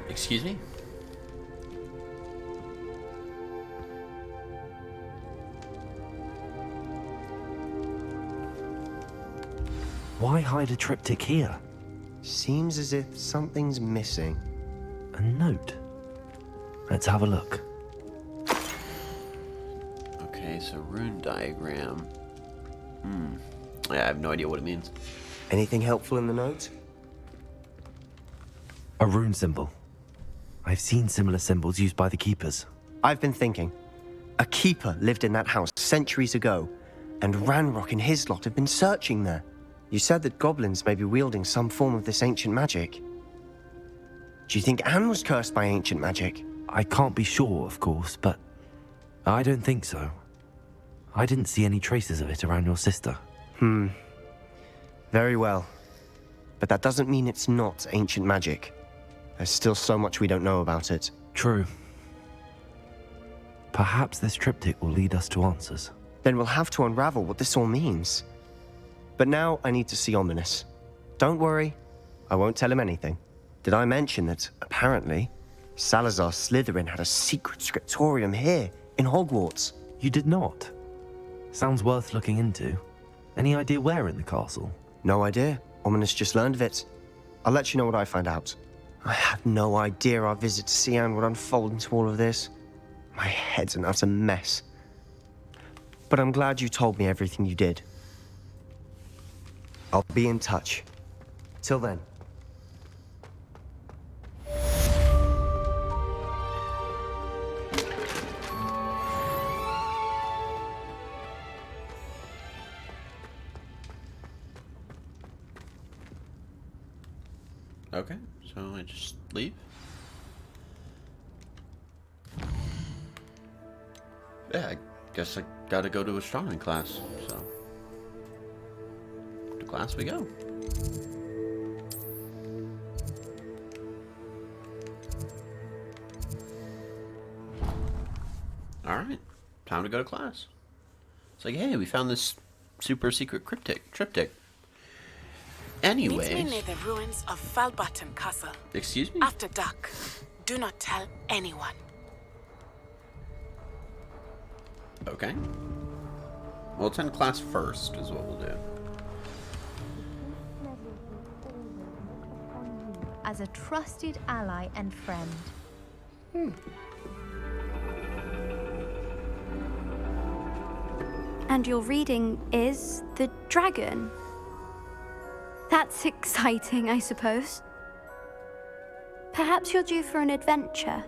Excuse me?
Why hide a triptych here?
Seems as if something's missing.
A note. Let's have a look.
Okay, so rune diagram. Yeah, I have no idea what it means.
Anything helpful in the note?
A rune symbol. I've seen similar symbols used by the keepers.
I've been thinking. A keeper lived in that house centuries ago, and Ranrock and his lot have been searching there. You said that goblins may be wielding some form of this ancient magic. Do you think Anne was cursed by ancient magic?
I can't be sure, of course, but I don't think so. I didn't see any traces of it around your sister.
Very well. But that doesn't mean it's not ancient magic. There's still so much we don't know about it.
True. Perhaps this triptych will lead us to answers.
Then we'll have to unravel what this all means. But now I need to see Ominous. Don't worry, I won't tell him anything. Did I mention that, apparently, Salazar Slytherin had a secret scriptorium here, in Hogwarts?
You did not? Sounds worth looking into. Any idea where in the castle?
No idea. Ominous just learned of it. I'll let you know what I find out. I had no idea our visit to Sian would unfold into all of this. My head's an utter mess. But I'm glad you told me everything you did. I'll be in touch. Till then.
Okay, so I just leave. Yeah, I guess I gotta go to astronomy class, so to class we go. Alright, time to go to class. It's like, hey, we found this super secret triptych. Anyways.
Meet me near the ruins of Falbutton Castle.
Excuse me?
After dark. Do not tell anyone.
Okay. We'll attend class first, is what we'll do.
As a trusted ally and friend.
And your reading is the dragon. That's exciting, I suppose. Perhaps you're due for an adventure.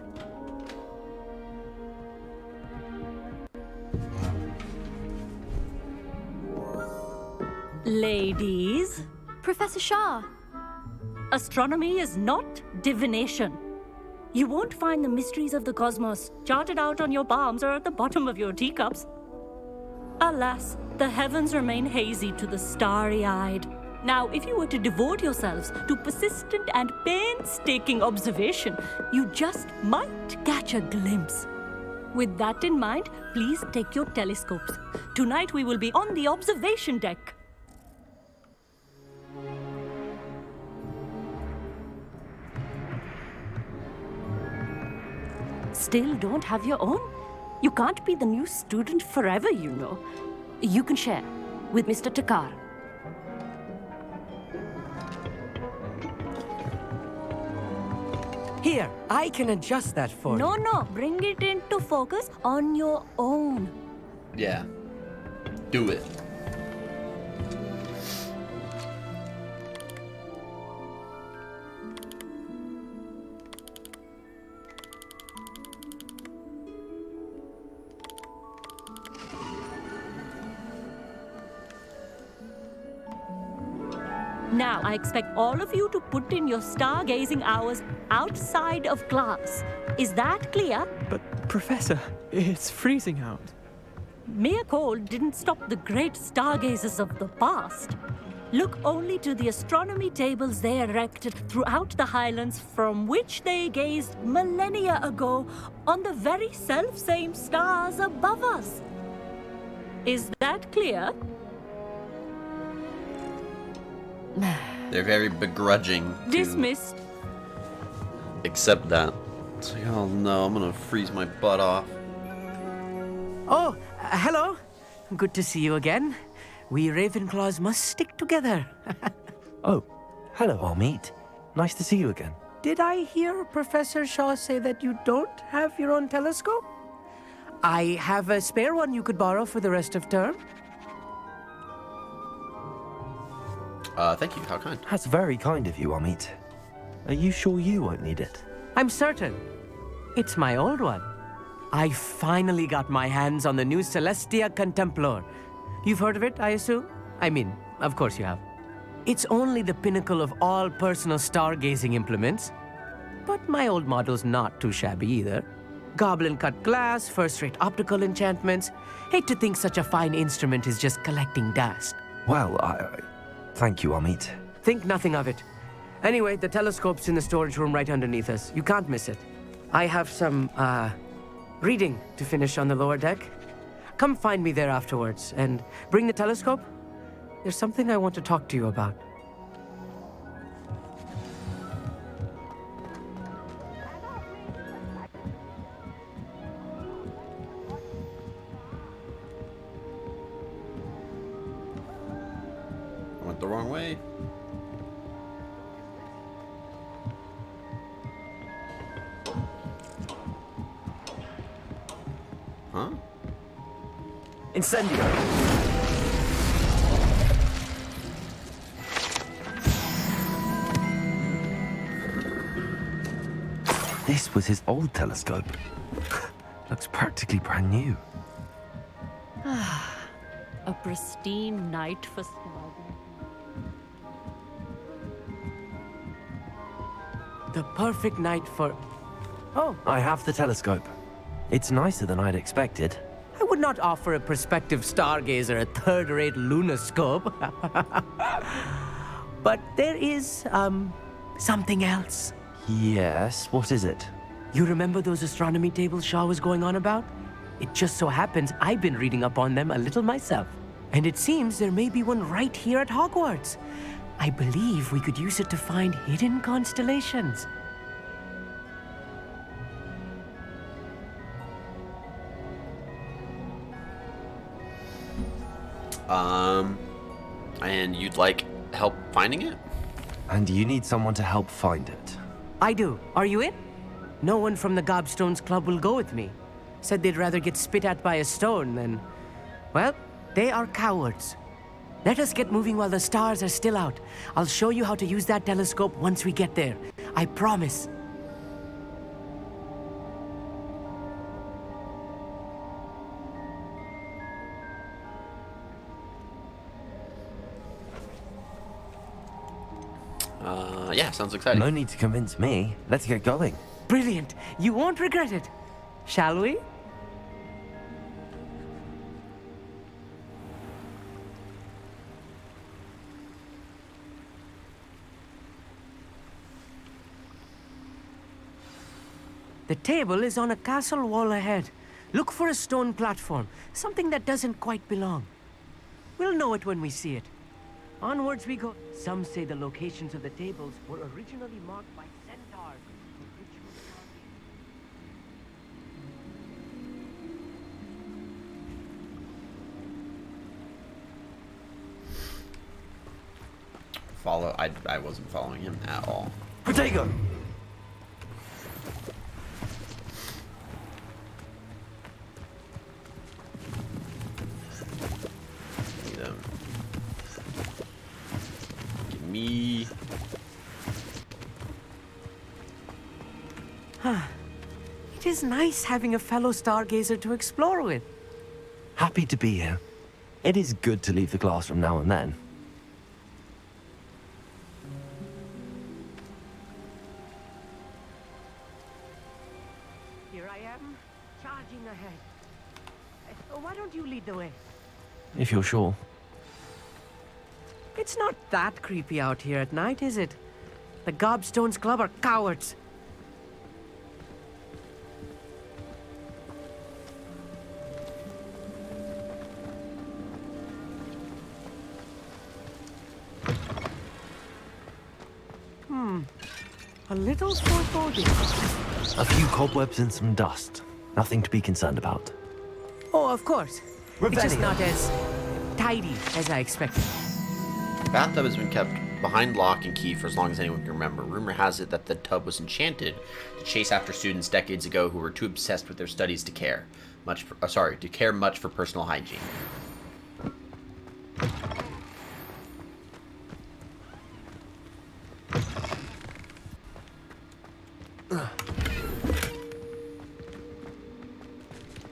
Ladies,
Professor Shah.
astronomy is not divination. You won't find the mysteries of the cosmos charted out on your palms or at the bottom of your teacups. Alas, the heavens remain hazy to the starry-eyed. Now, if you were to devote yourselves to persistent and painstaking observation, you just might catch a glimpse. With that in mind, please take your telescopes. Tonight we will be on the observation deck. Still don't have your own? You can't be the new student forever, you know. You can share with Mr. Takar.
Here, I can adjust that for you.
No, bring it into focus on your own.
Yeah. Do it.
Now, I expect all of you to put in your stargazing hours outside of class. Is that clear?
But, Professor, it's freezing out.
mere cold didn't stop the great stargazers of the past. Look only to the astronomy tables they erected throughout the Highlands from which they gazed millennia ago on the very self-same stars above us. Is that clear?
They're very begrudging to
Dismissed.
accept that. It's like, oh no, I'm gonna freeze my butt off.
Oh, hello. Good to see you again. We Ravenclaws must stick together.
Oh, hello, Amit. Nice to see you again.
Did I hear Professor Shaw say that you don't have your own telescope? I have a spare one you could borrow for the rest of term.
Thank you. How kind.
That's very kind of you, Amit. Are you sure you won't need it?
I'm certain. It's my old one. I finally got my hands on the new Celestia Contemplar. You've heard of it, I assume? I mean, of course you have. It's only the pinnacle of all personal stargazing implements. But my old model's not too shabby either. Goblin-cut glass, first-rate optical enchantments. Hate to think such a fine instrument is just collecting dust.
Well, thank you, Amit.
Think nothing of it. Anyway, the telescope's in the storage room right underneath us. You can't miss it. I have some, reading to finish on the lower deck. Come find me there afterwards, and bring the telescope. There's something I want to talk to you about.
I went the wrong way. Huh?
Incendio! This was his old telescope. Looks practically brand new.
A pristine night for stargazing.
The perfect night for... Oh,
I have the telescope. It's nicer than I'd expected.
I would not offer a prospective stargazer a third-rate lunoscope. But there is, something else.
Yes, what is it?
You remember those astronomy tables Shaw was going on about? It just so happens I've been reading up on them a little myself. And it seems there may be one right here at Hogwarts. I believe we could use it to find hidden constellations.
And you'd like help finding it?
And you need someone to help find it.
I do. Are you in? No one from the Gobstones Club will go with me. Said they'd rather get spit at by a stone than... Well, they are cowards. Let us get moving while the stars are still out. I'll show you how to use that telescope once we get there. I promise.
Yeah, sounds exciting.
No need to convince me. Let's get going.
Brilliant. You won't regret it. Shall we? The table is on a castle wall ahead. Look for a stone platform, something that doesn't quite belong. We'll know it when we see it. Onwards we go. Some say the locations of the tables were originally marked by centaurs.
Follow? I wasn't following him at all.
Protego!
Give me.
It is nice having a fellow stargazer to explore with.
Happy to be here. It is good to leave the classroom now and then.
Here I am, charging ahead. Why don't you lead the way?
If you're sure.
It's not that creepy out here at night, is it? The Gobstones Club are cowards. A little foreboding.
A few cobwebs and some dust. Nothing to be concerned about.
Oh, of course. It's just
Revelio.
not as tidy as I expected.
The bathtub has been kept behind lock and key for as long as anyone can remember. Rumor has it that the tub was enchanted to chase after students decades ago who were too obsessed with their studies to care much for personal hygiene.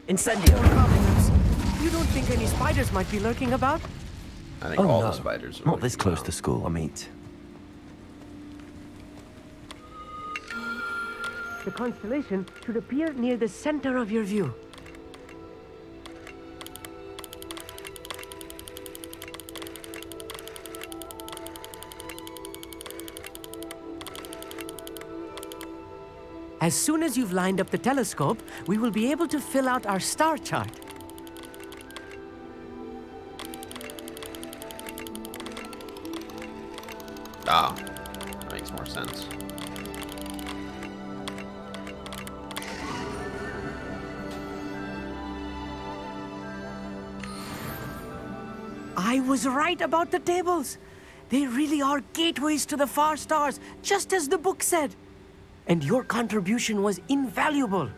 Incendio.
You don't think any spiders might be lurking about?
I think
Oh,
all
no.
the spiders are
Not this
lurking
close
around.
to school, I mean.
The constellation should appear near the center of your view. As soon as you've lined up the telescope, we will be able to fill out our star chart.
Ah, that makes more sense.
I was right about the tables. They really are gateways to the far stars, just as the book said. And your contribution was invaluable.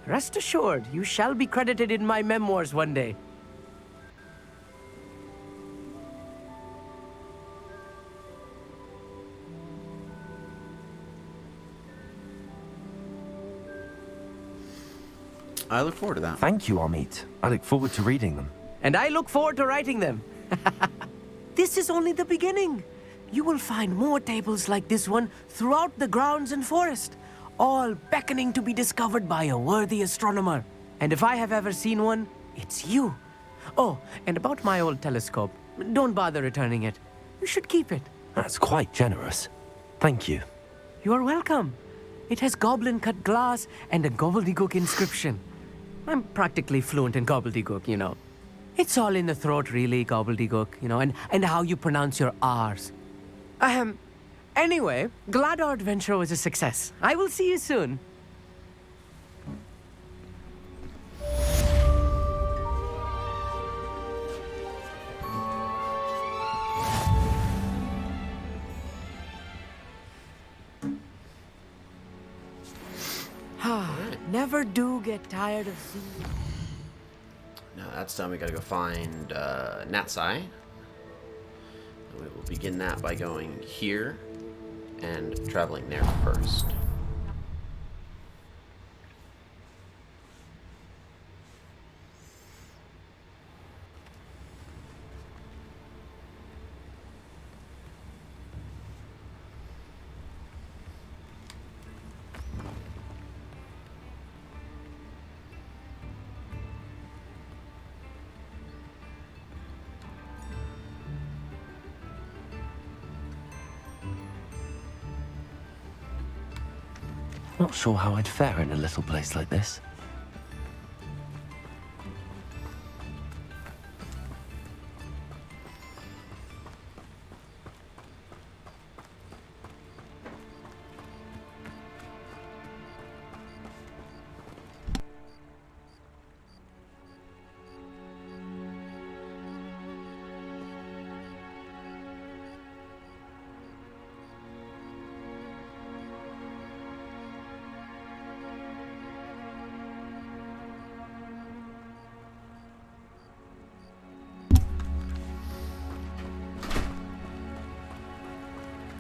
Rest assured, you shall be credited in my memoirs one day.
I look forward to that.
Thank you, Amit. I look forward to reading them.
And I look forward to writing them. This is only the beginning. You will find more tables like this one throughout the grounds and forest, all beckoning to be discovered by a worthy astronomer. And if I have ever seen one, it's you. Oh, and about my old telescope, don't bother returning it. You should keep it.
That's quite generous. Thank you.
You are welcome. It has goblin-cut glass and a gobbledygook inscription. I'm practically fluent in gobbledygook, you know. It's all in the throat, really, gobbledygook, you know, and how you pronounce your R's. Anyway, glad our adventure was a success. I will see you soon. Never do get tired of seeing.
Now that's done. We gotta go find Natsai. We will begin that by going here and traveling there first.
Not sure how I'd fare in a little place like this.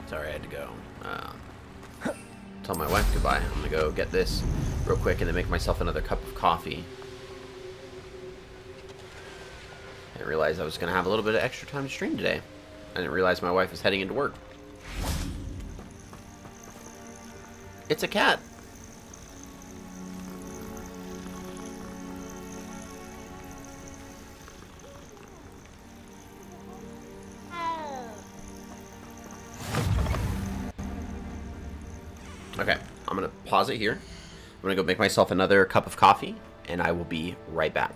Sorry, I had to go tell my wife goodbye. I'm gonna go get this real quick and then make myself another cup of coffee. I didn't realize I was gonna have a little bit of extra time to stream today. I didn't realize my wife was heading into work. It's a cat. Okay, I'm gonna pause it here. I'm gonna go make myself another cup of coffee, and I will be right back.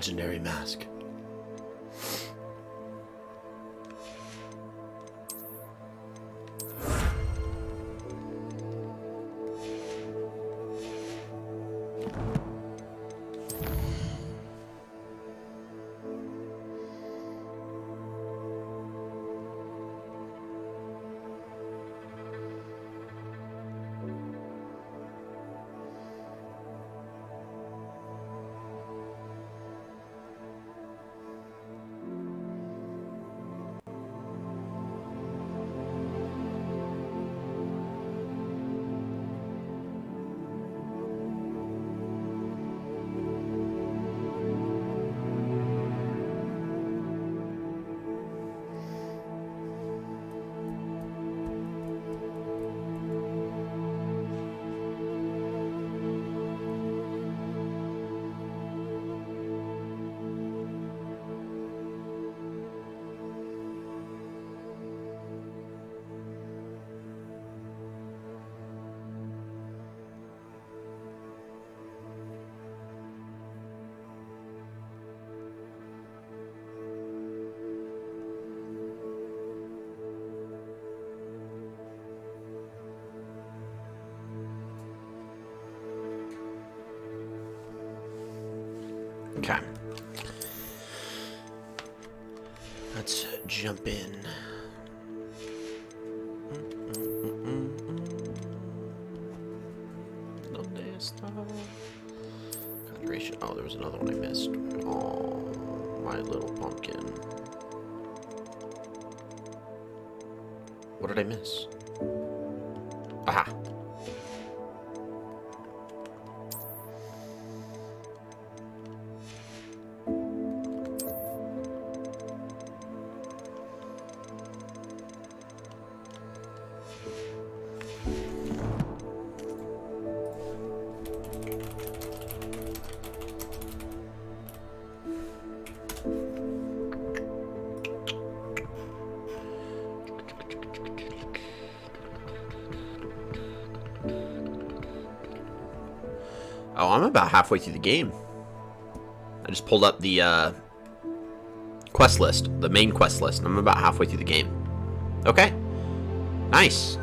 legendary mask. Okay. Let's jump in. ¿Dónde está? Concentration. Oh, there was another one I missed. Oh, my little pumpkin. What did I miss? Aha. Oh, I'm about halfway through the game. I just pulled up the quest list, the main quest list, and I'm about halfway through the game. Okay, nice.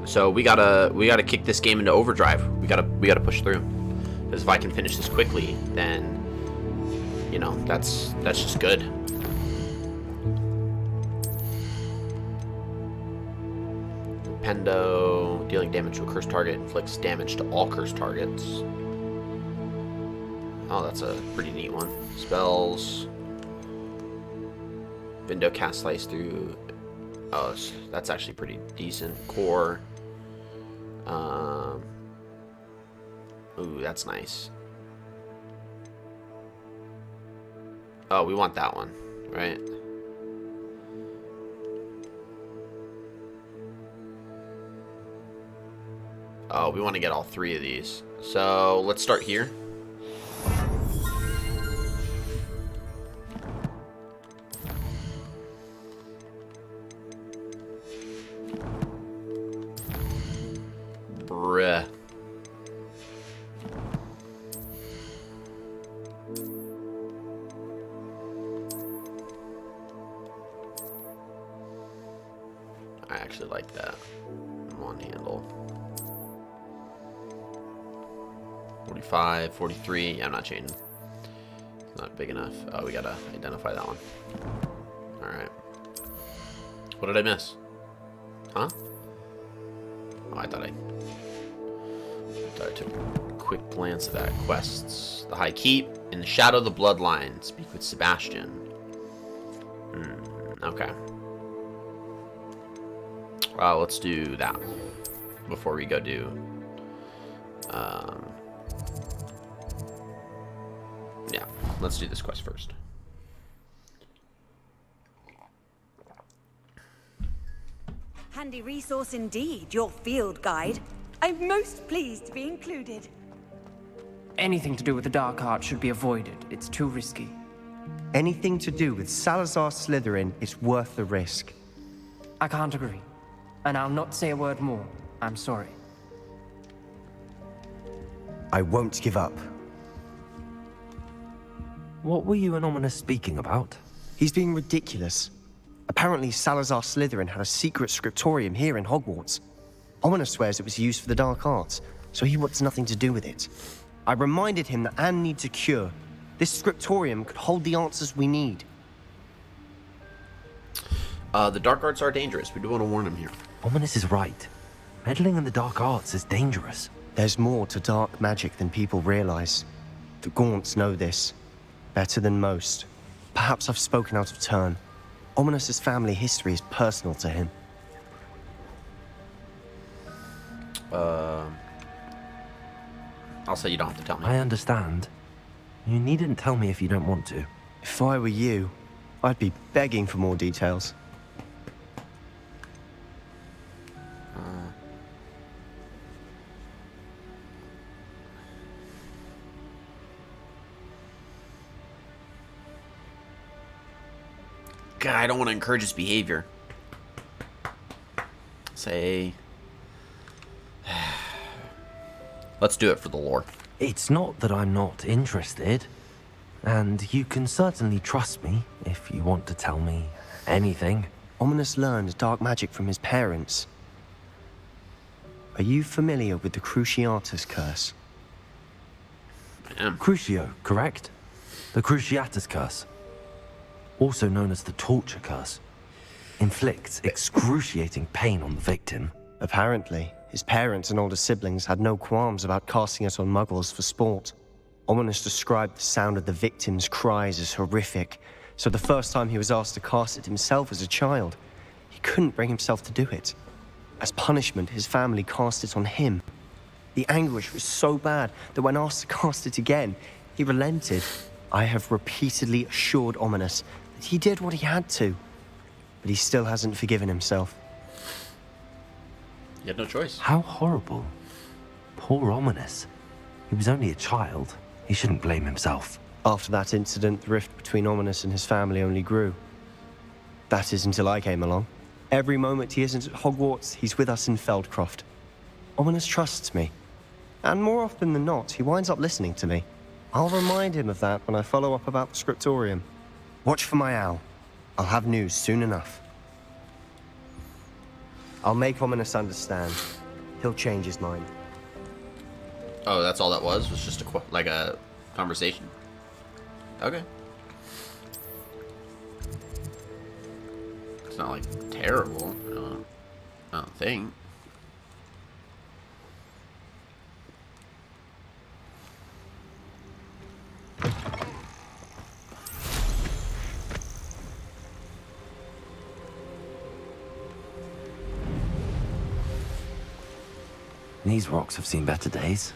So we gotta kick this game into overdrive. We gotta push through. Because if I can finish this quickly, then you know that's just good. Pendo, dealing damage to a cursed target, inflicts damage to all cursed targets. Oh, that's a pretty neat one. Spells. Window cast slice through. Oh, that's actually pretty decent. Core. Ooh, that's nice. Oh, we want that one, right? Oh, we want to get all three of these. So let's start here. Bruh. I actually like that. One handle. 45, 43. Yeah, I'm not changing. It's not big enough. Oh, we gotta identify that one. Alright. What did I miss? Huh? Oh, I thought I took a quick glance at that. Quests. The High Keep. In the Shadow of the Bloodline. Speak with Sebastian. Okay. Let's do that before we go do yeah, let's do this quest first.
Handy resource indeed, your field guide. I'm most pleased to be included.
Anything to do with the dark art should be avoided. It's too risky.
Anything to do with Salazar Slytherin is worth the risk.
I can't agree. And I'll not say a word more. I'm sorry.
I won't give up.
What were you and Ominous speaking about?
He's being ridiculous. Apparently, Salazar Slytherin had a secret scriptorium here in Hogwarts. Ominous swears it was used for the dark arts, so he wants nothing to do with it. I reminded him that Anne needs a cure. This scriptorium could hold the answers we need.
The dark arts are dangerous. We do want to warn him here.
Ominous is right. Meddling in the dark arts is dangerous.
There's more to dark magic than people realize. The Gaunts know this. Better than most. Perhaps I've spoken out of turn. Ominous's family history is personal to him.
I'll say you don't have to tell me.
I understand. You needn't tell me if you don't want to.
If I were you, I'd be begging for more details.
God, I don't want to encourage his behavior. Say... Let's do it for the lore.
It's not that I'm not interested. And you can certainly trust me if you want to tell me anything.
Ominous learned dark magic from his parents. Are you familiar with the Cruciatus Curse?
I am.
Crucio, correct? The Cruciatus Curse. Also known as the Torture Curse. Inflicts excruciating pain on the victim.
Apparently, his parents and older siblings had no qualms about casting it on muggles for sport. Ominous described the sound of the victim's cries as horrific, so the first time he was asked to cast it himself as a child, he couldn't bring himself to do it. As punishment, his family cast it on him. The anguish was so bad that when asked to cast it again, he relented. I have repeatedly assured Ominous that he did what he had to, but he still hasn't forgiven himself.
You had no choice.
How horrible. Poor Ominous. He was only a child. He shouldn't blame himself.
After that incident, the rift between Ominous and his family only grew. That is until I came along. Every moment he isn't at Hogwarts, he's with us in Feldcroft. Ominous trusts me. And more often than not, he winds up listening to me. I'll remind him of that when I follow up about the scriptorium. Watch for my owl. I'll have news soon enough. I'll make Ominous understand. He'll change his mind.
Oh, that's all that was just like a conversation. Okay. It's not like terrible. I don't think.
These rocks have seen better days.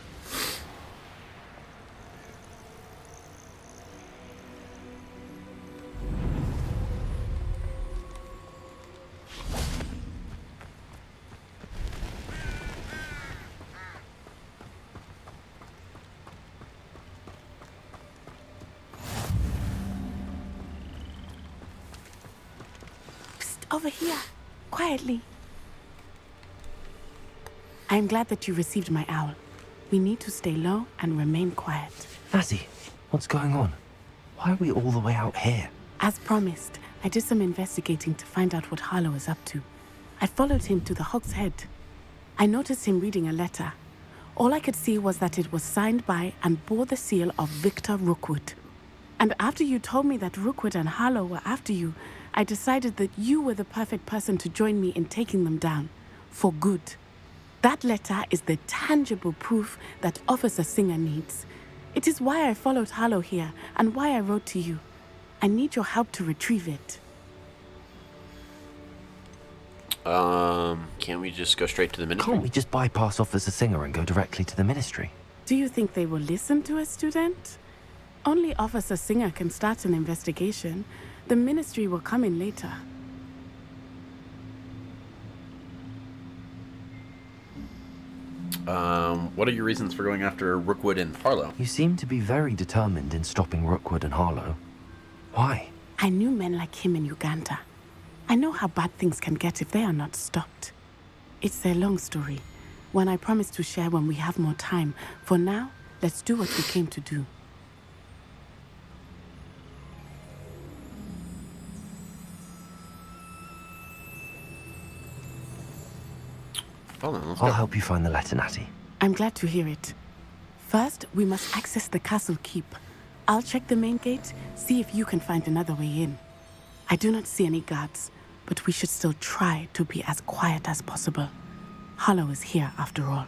Psst, over here. Quietly. I am glad that you received my owl. We need to stay low and remain quiet.
Nazzy, what's going on? Why are we all the way out here?
As promised, I did some investigating to find out what Harlow is up to. I followed him to the Hog's Head. I noticed him reading a letter. All I could see was that it was signed by and bore the seal of Victor Rookwood. And after you told me that Rookwood and Harlow were after you, I decided that you were the perfect person to join me in taking them down. For good. That letter is the tangible proof that Officer Singer needs. It is why I followed Harlow here and why I wrote to you. I need your help to retrieve it.
Can't we just go straight to the ministry?
Can't we just bypass Officer Singer and go directly to the ministry?
Do you think they will listen to a student? Only Officer Singer can start an investigation. The ministry will come in later.
What are your reasons for going after Rookwood and Harlow?
You seem to be very determined in stopping Rookwood and Harlow. Why?
I knew men like him in Uganda. I know how bad things can get if they are not stopped. It's a long story, one I promise to share when we have more time. For now, let's do what we came to do.
Hold on, let's
I'll
go.
help you find the letter, Natty.
I'm glad to hear it. First, we must access the castle keep. I'll check the main gate, see if you can find another way in. I do not see any guards, but we should still try to be as quiet as possible. Hollow is here after all.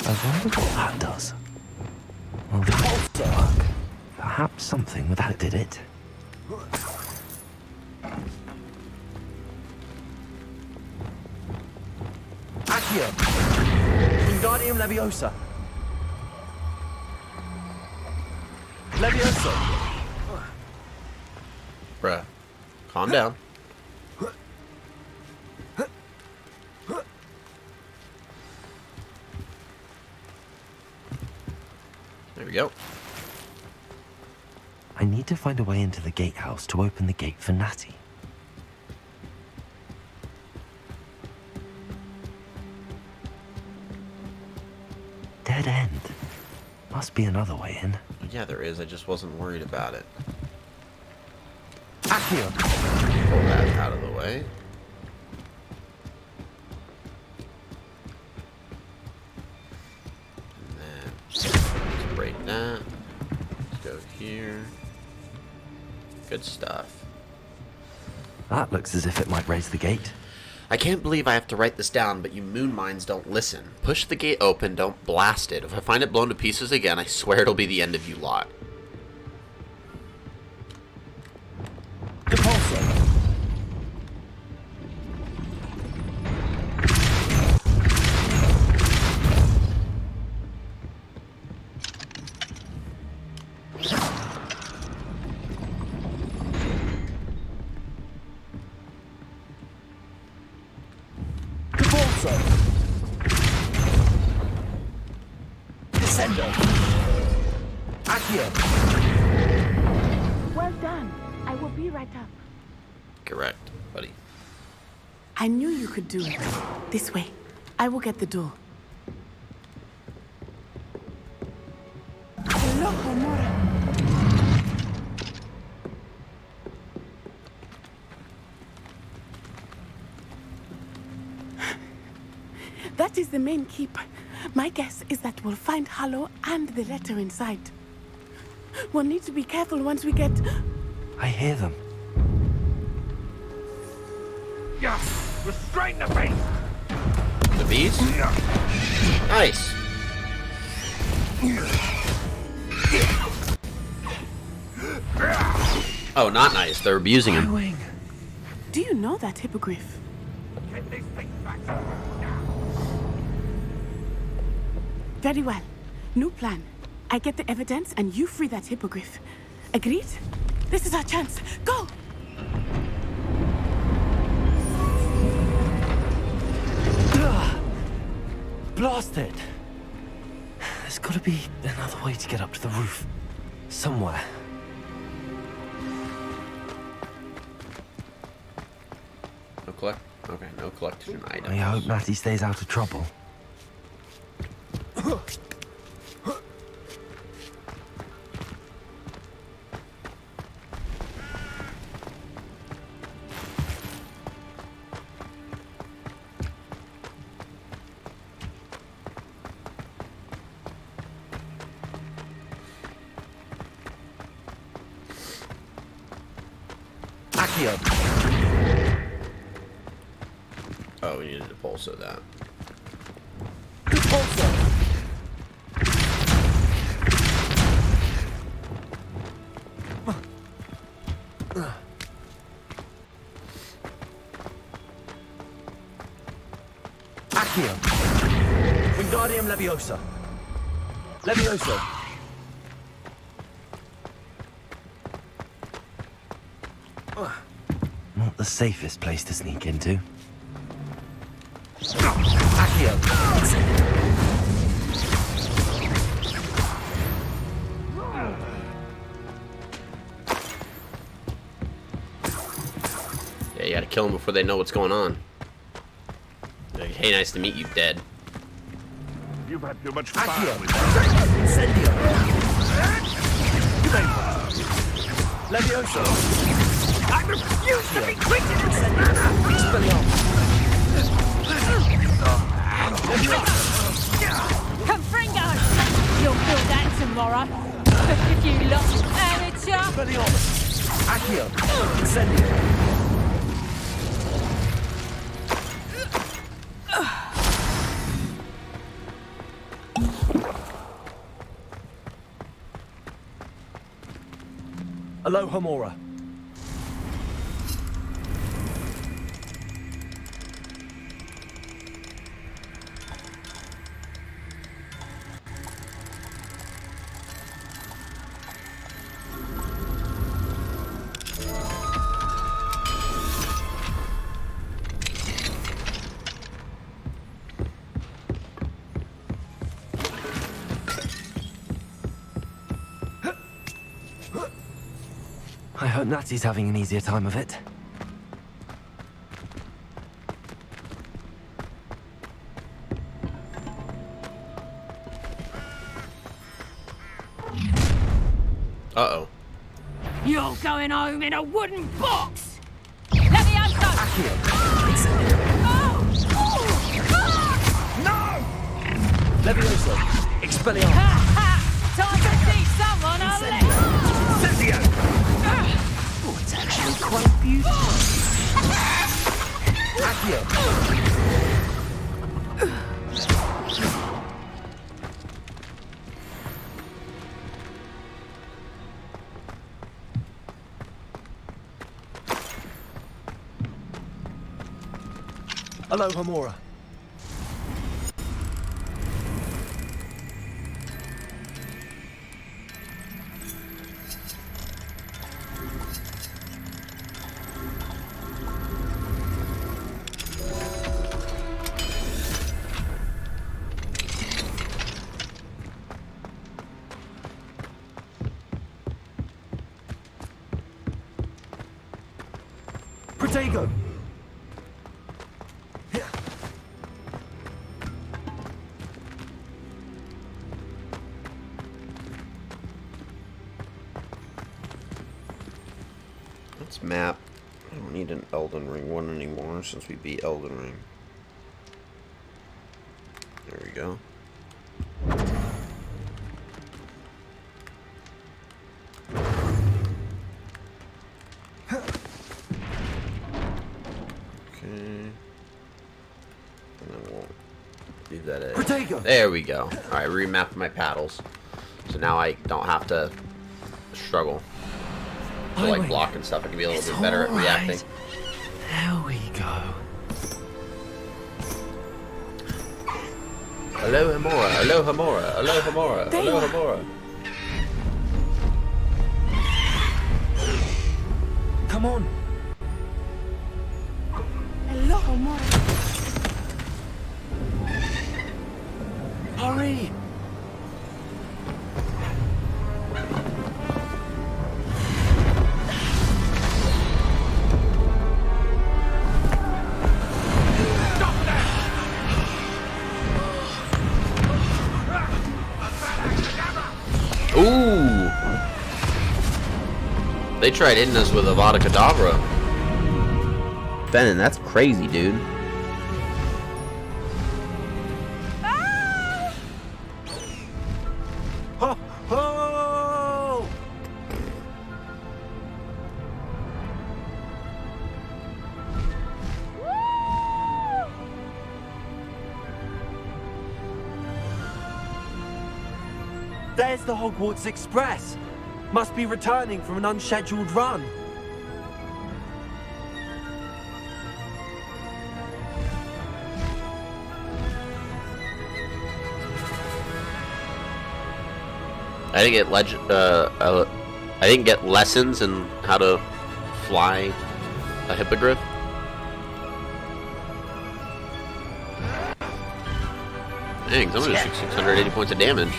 I wonder what that does. Well, that did work. Perhaps something with that did it.
Accio! Wingardium Leviosa! Leviosa!
Bruh. Calm down. There we go.
I need to find a way into the gatehouse to open the gate for Natty. Dead end. Must be another way in.
Yeah, there is. I just wasn't worried about it.
Accio!
Pull that out of the way. And then let's break that. Let's go here. Good stuff.
That looks as if it might raise the gate.
I can't believe I have to write this down, but you moon minds don't listen. Push the gate open, don't blast it. If I find it blown to pieces again, I swear it'll be the end of you lot.
Descendo! Accio!
Well done. I will be right up.
Correct, buddy.
I knew you could do it. This way. I will get the door. That is the main keep. My guess is that we'll find Hollow and the letter inside. We'll need to be careful once we get...
I hear them.
Yeah, restrain the beast!
The beast? Nice. Oh, not nice. They're abusing him.
Do you know that hippogriff?
Get this thing back.
Very well. New plan. I get the evidence and you free that hippogriff. Agreed? This is our chance. Go!
Blasted! There's got to be another way to get up to the roof. Somewhere.
No collect. Okay, no collection items.
I hope Natty stays out of trouble.
Oh, we needed to pulsar that.
Accio! Wingardium Leviosa! Leviosa!
Not the safest place to sneak into.
Accio!
you gotta kill them before they know what's going on. Like, hey, nice to meet you, dead.
You've had too much fun with
Incendio. Levioso.
I refuse to be quitted!
Confringo! You'll feel that tomorrow. If you lost amateur.
Accio. Incendio. Alohomora. I hope Natsy's having an easier time of it.
Uh-oh.
You're going home in a wooden box! Levioso!
Levioso. Expelliarmus.
Time to teach someone a lesson!
Oh, it's actually quite beautiful.
Accio. Alohomora. Protego.
Let's map. I don't need an Elden Ring one anymore since we beat Elden Ring. There we go. There we go. Alright, remapped my paddles. So now I don't have to struggle to like block and stuff. I can be a little bit better at reacting.
There we go.
Alohomora, Alohomora, Alohomora, Alohomora.
Come on.
Alohomora.
Hurry!
Ooh! They tried hitting us with Avada Kedavra. Benin, that's crazy, dude.
There's the Hogwarts Express. Must be returning from an unscheduled run.
I didn't get lessons in how to fly a hippogriff. Dang, someone just took 680 points of damage.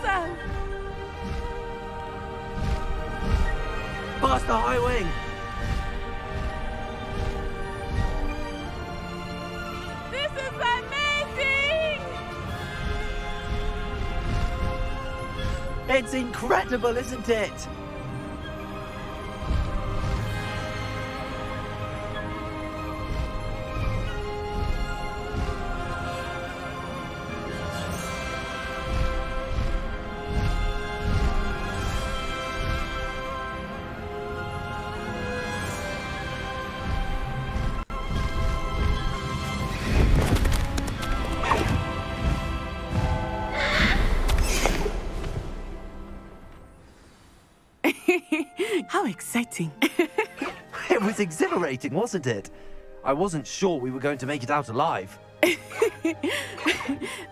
Professor!
Past the high wing!
This is amazing!
It's incredible, isn't it?
How exciting.
It was exhilarating, wasn't it? I wasn't sure we were going to make it out alive.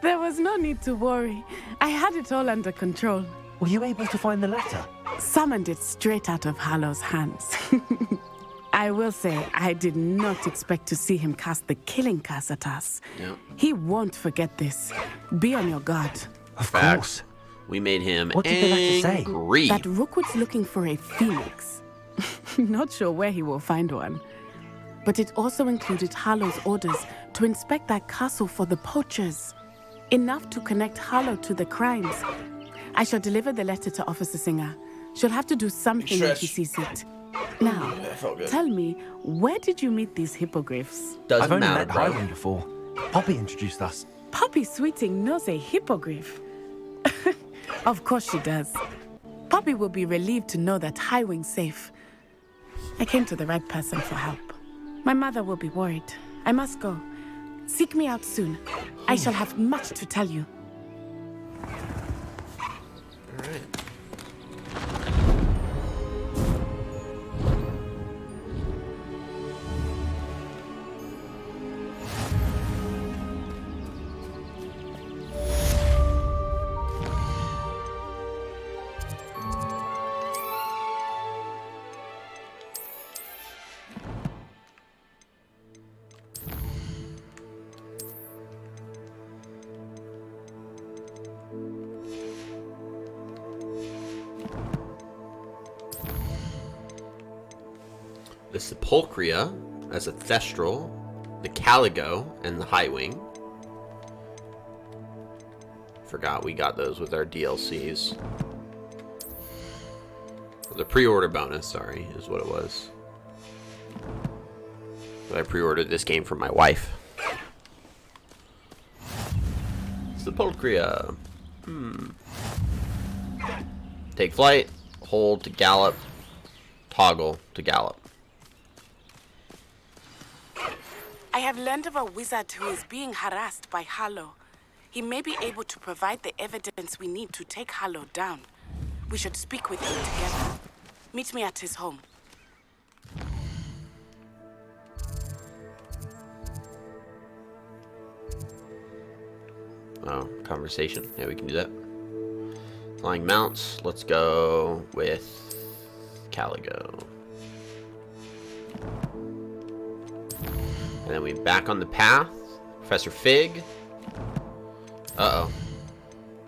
There was no need to worry. I had it all under control.
Were you able to find the letter?
Summoned it straight out of Hallow's hands. I will say, I did not expect to see him cast the killing curse at us.
Yep.
He won't forget this. Be on your guard.
Of course.
We made him
What did the letter say?
angry.
That Rookwood's looking for a phoenix. Not sure where he will find one. But it also included Harlow's orders to inspect that castle for the poachers. Enough to connect Harlow to the crimes. I shall deliver the letter to Officer Singer. She'll have to do something when she sees it. Now, tell me, where did you meet these hippogriffs?
I've only met Highwing before. Poppy introduced us.
Poppy Sweeting knows a hippogriff. Of course she does. Poppy will be relieved to know that Highwing's safe. I came to the right person for help. My mother will be worried. I must go. Seek me out soon. I shall have much to tell you.
All right. The Sepulchria as a Thestral, the Caligo, and the Highwing. Forgot we got those with our DLCs. The pre-order bonus, sorry, is what it was. But I pre-ordered this game for my wife. Sepulchria. Take flight, hold to gallop, toggle to gallop.
I have learned of a wizard who is being harassed by Harlow. He may be able to provide the evidence we need to take Harlow down. We should speak with him together. Meet me at his home.
Oh, conversation. Yeah, we can do that. Flying mounts. Let's go with Caligo. And then we back on the path. Professor Fig. Uh-oh.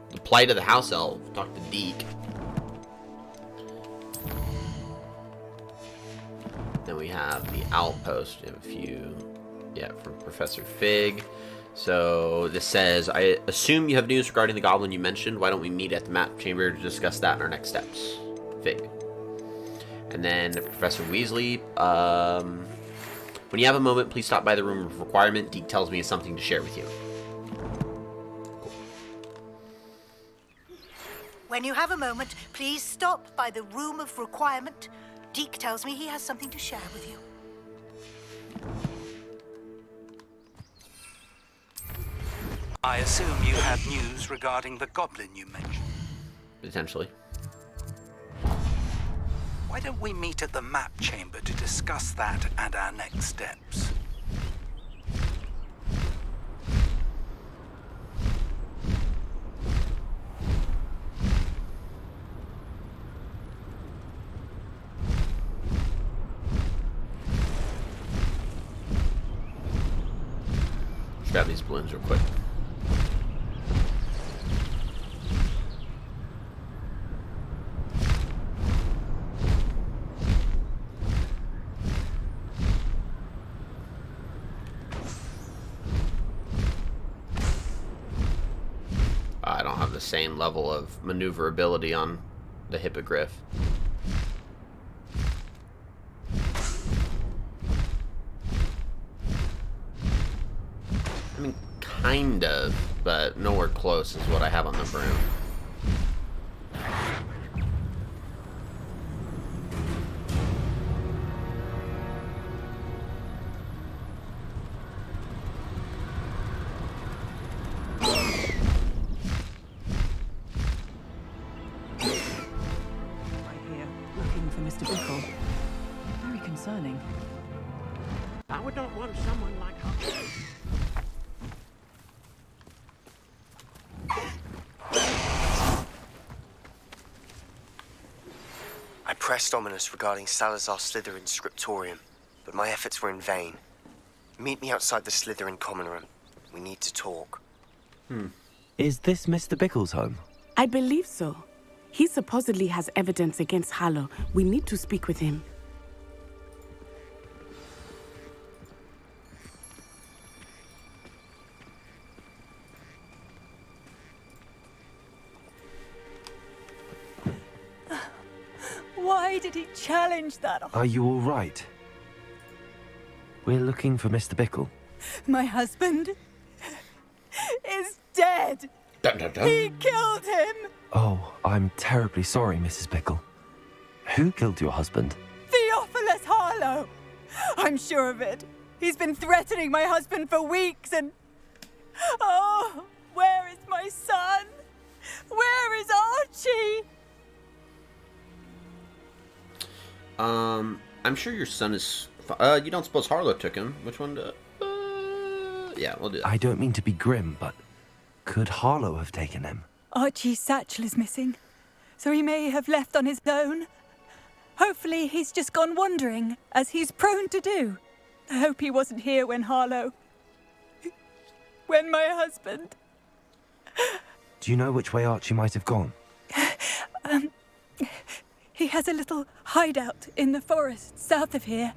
The plight of the house elf. Talk to Deke. Then we have the outpost. We have a few, yeah, from Professor Fig. So this says, I assume you have news regarding the goblin you mentioned. Why don't we meet at the map chamber to discuss that in our next steps? Fig. And then Professor Weasley. When you have a moment, please stop by the room of requirement. Deke tells me something to share with you.
When you have a moment, please stop by the room of requirement. Deke tells me he has something to share with you.
I assume you have news regarding the goblin you mentioned.
Potentially.
Why don't we meet at the map chamber to discuss that and our next steps?
Let's grab these balloons real quick. the same level of maneuverability on the hippogriff. I mean, kind of, but nowhere close is what I have on the broom.
Mr. Bickle. Very concerning.
I would not want someone like her.
I pressed Ominous regarding Salazar Slytherin's scriptorium, but my efforts were in vain. Meet me outside the Slytherin common room. We need to talk.
Is this Mr. Bickle's home?
I believe so. He supposedly has evidence against Harlow. We need to speak with him.
Why did he challenge that?
Are you all right? We're looking for Mr. Bickle.
My husband is dead.
Dun, dun, dun.
He killed him.
Oh, I'm terribly sorry, Mrs. Bickle. Who killed your husband?
Theophilus Harlow. I'm sure of it. He's been threatening my husband for weeks and... Oh, where is my son? Where is Archie?
I'm sure your son is... you don't suppose Harlow took him. Which one? Yeah, we'll do that.
I don't mean to be grim, but could Harlow have taken him?
Archie's satchel is missing, so he may have left on his own. Hopefully he's just gone wandering, as he's prone to do. I hope he wasn't here when Harlow... when my husband...
Do you know which way Archie might have gone?
He has a little hideout in the forest south of here.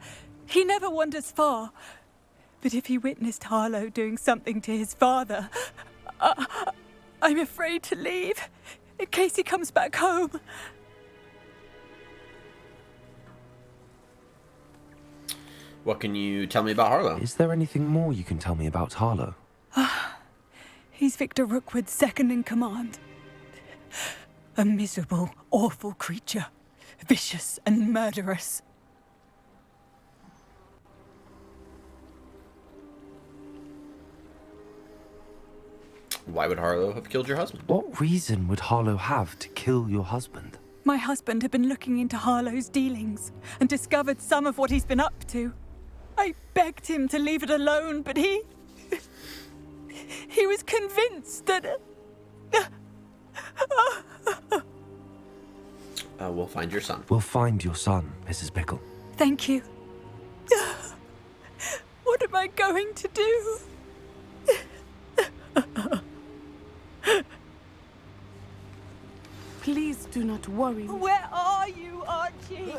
He never wanders far. But if he witnessed Harlow doing something to his father, I'm afraid to leave, in case he comes back home.
What can you tell me about Harlow?
Is there anything more you can tell me about Harlow?
He's Victor Rookwood's second in command. A miserable, awful creature. Vicious and murderous.
Why would Harlow have killed your husband?
What reason would Harlow have to kill your husband?
My husband had been looking into Harlow's dealings and discovered some of what he's been up to. I begged him to leave it alone, but he was convinced that...
We'll find your son.
We'll find your son, Mrs. Bickle.
Thank you. What am I going to do?
Please do not worry.
Where are you, Archie?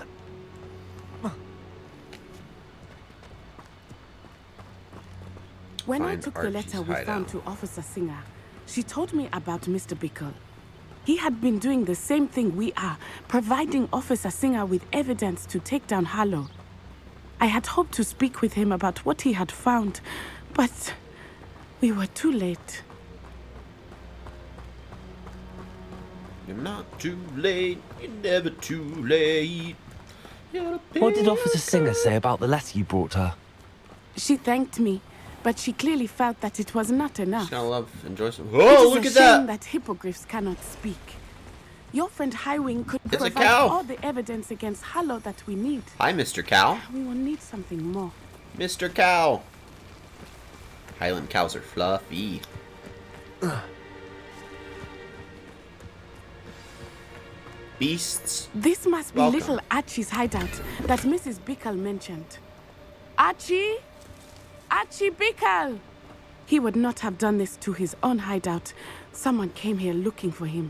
When I
Find
took
Archie's
the letter we
hideout.
found to Officer Singer, she told me about Mr. Bickle. He had been doing the same thing we are, providing Officer Singer with evidence to take down Harlow. I had hoped to speak with him about what he had found, but we were too late.
You're not too late. You're never too late.
What did Officer Singer say about the letter you brought her?
She thanked me, but she clearly felt that it was not enough.
She's gonna love, enjoy some.
It
Oh,
is
look
a
at
shame
that!
that hippogriffs cannot speak. Your friend Highwing could
It's a
provide
cow.
all the evidence against Harlow that we need.
Hi, Mr. Cow.
We will need something more.
Mr. Cow. Highland cows are fluffy. Beasts.
This must be
Welcome.
little Archie's hideout that Mrs. Bickle mentioned. Archie? Archie Bickle! He would not have done this to his own hideout. Someone came here looking for him.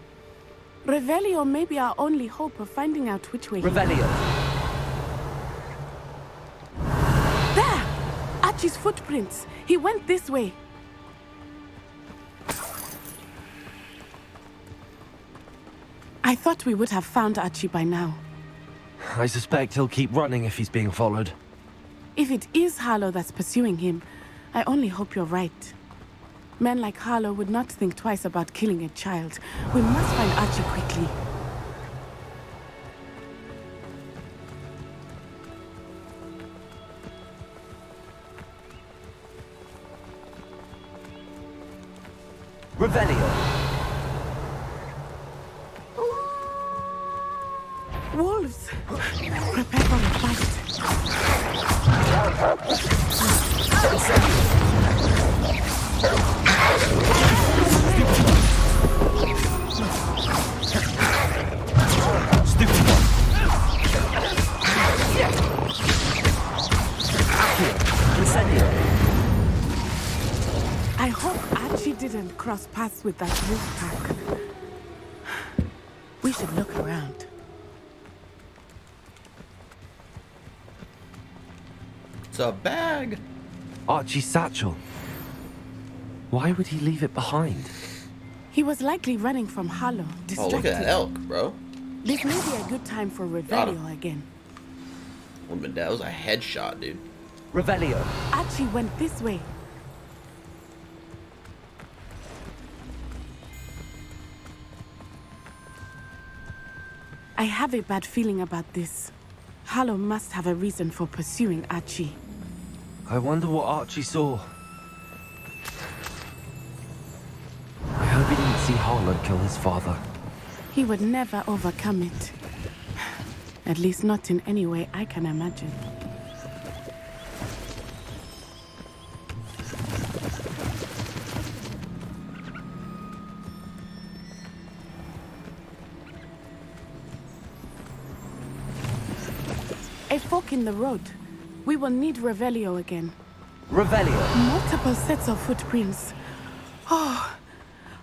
Revelio may be our only hope of finding out which way
Revelio.
There! Archie's footprints. He went this way. I thought we would have found Archie by now.
I suspect he'll keep running if he's being followed.
If it is Harlow that's pursuing him, I only hope you're right. Men like Harlow would not think twice about killing a child. We must find Archie quickly.
Revelio.
Wolves! Prepare for a fight.
Stupid one.
I hope Archie didn't cross paths with that wolf pack. We should look around.
It's a bag.
Archie's satchel. Why would he leave it behind?
He was likely running from Harlow,
Oh,
distracted.
look at that elk, bro.
This may be a good time for Revelio again.
That was a headshot, dude.
Revelio.
Archie went this way. I have a bad feeling about this. Harlow must have a reason for pursuing Archie.
I wonder what Archie saw. I hope he didn't see Harlow kill his father.
He would never overcome it. At least not in any way I can imagine. A fork in the road. We will need Revelio again.
Revelio.
Multiple sets of footprints. Oh,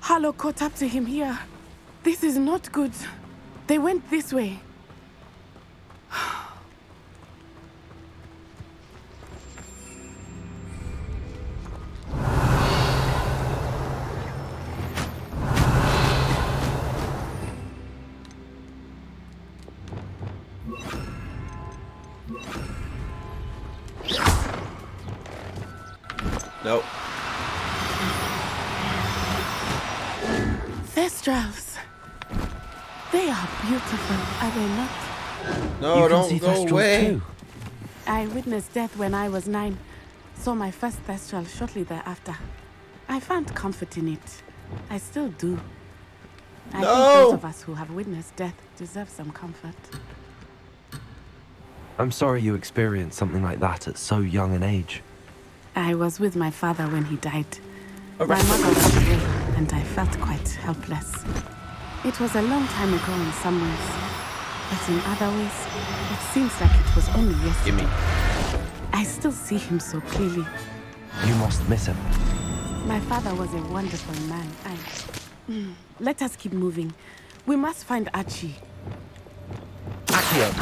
Harlow caught up to him here. This is not good. They went this way.
Nope.
Thestrals. They are beautiful, are they not?
No,
you
don't
can see
go
Thestrals
away.
too.
I witnessed death when I was 9. Saw my first Thestral shortly thereafter. I found comfort in it. I still do. I think those of us who have witnessed death deserve some comfort.
I'm sorry you experienced something like that at so young an age.
I was with my father when he died. My mother was away, and I felt quite helpless. It was a long time ago in some ways, but in other ways, it seems like it was only yesterday. I still see him so clearly.
You must miss him.
My father was a wonderful man. Let us keep moving. We must find Archie.
Accio.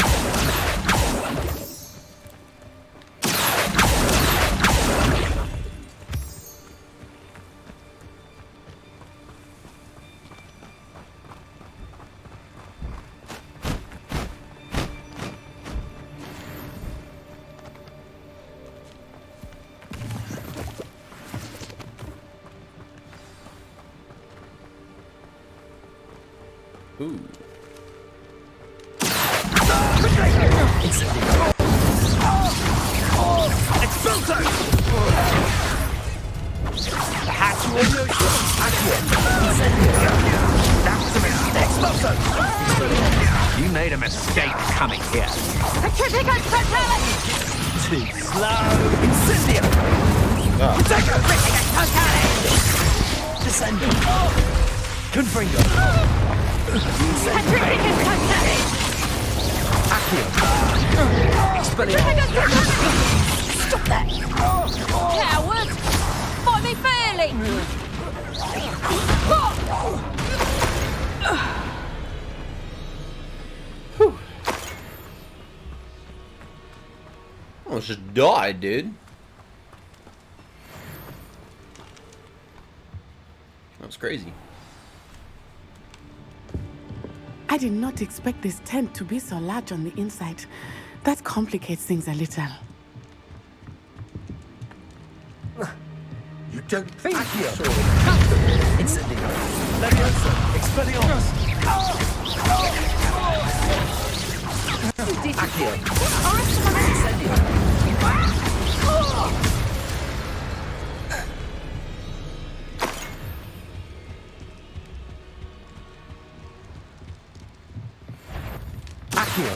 Ooh.
Expulso! The hatch will be That's a mistake. Expulso! You made a mistake coming here. Too slow. Incendio! Take a Descendo.
Confringo.
Stop that!
Coward! Fight me fairly!
Almost just died, dude. That was crazy.
I I did not expect this tent to be so large on the inside. That complicates things a little.
You don't think so? Incendio. Leviosa. Expelliarmus. Accio. Incendio. Accio.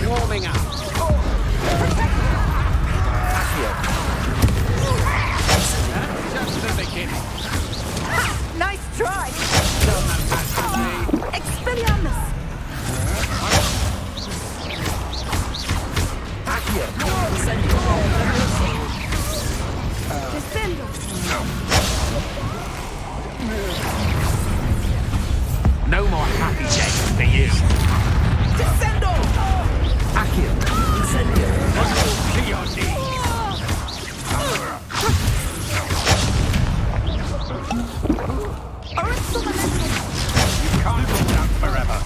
Warming up. Just the beginning.
Nice try! Expelliarmus!
No more happy days for you.
Descendo!
Accio. Incendio.
To your knees. You can't hold out forever.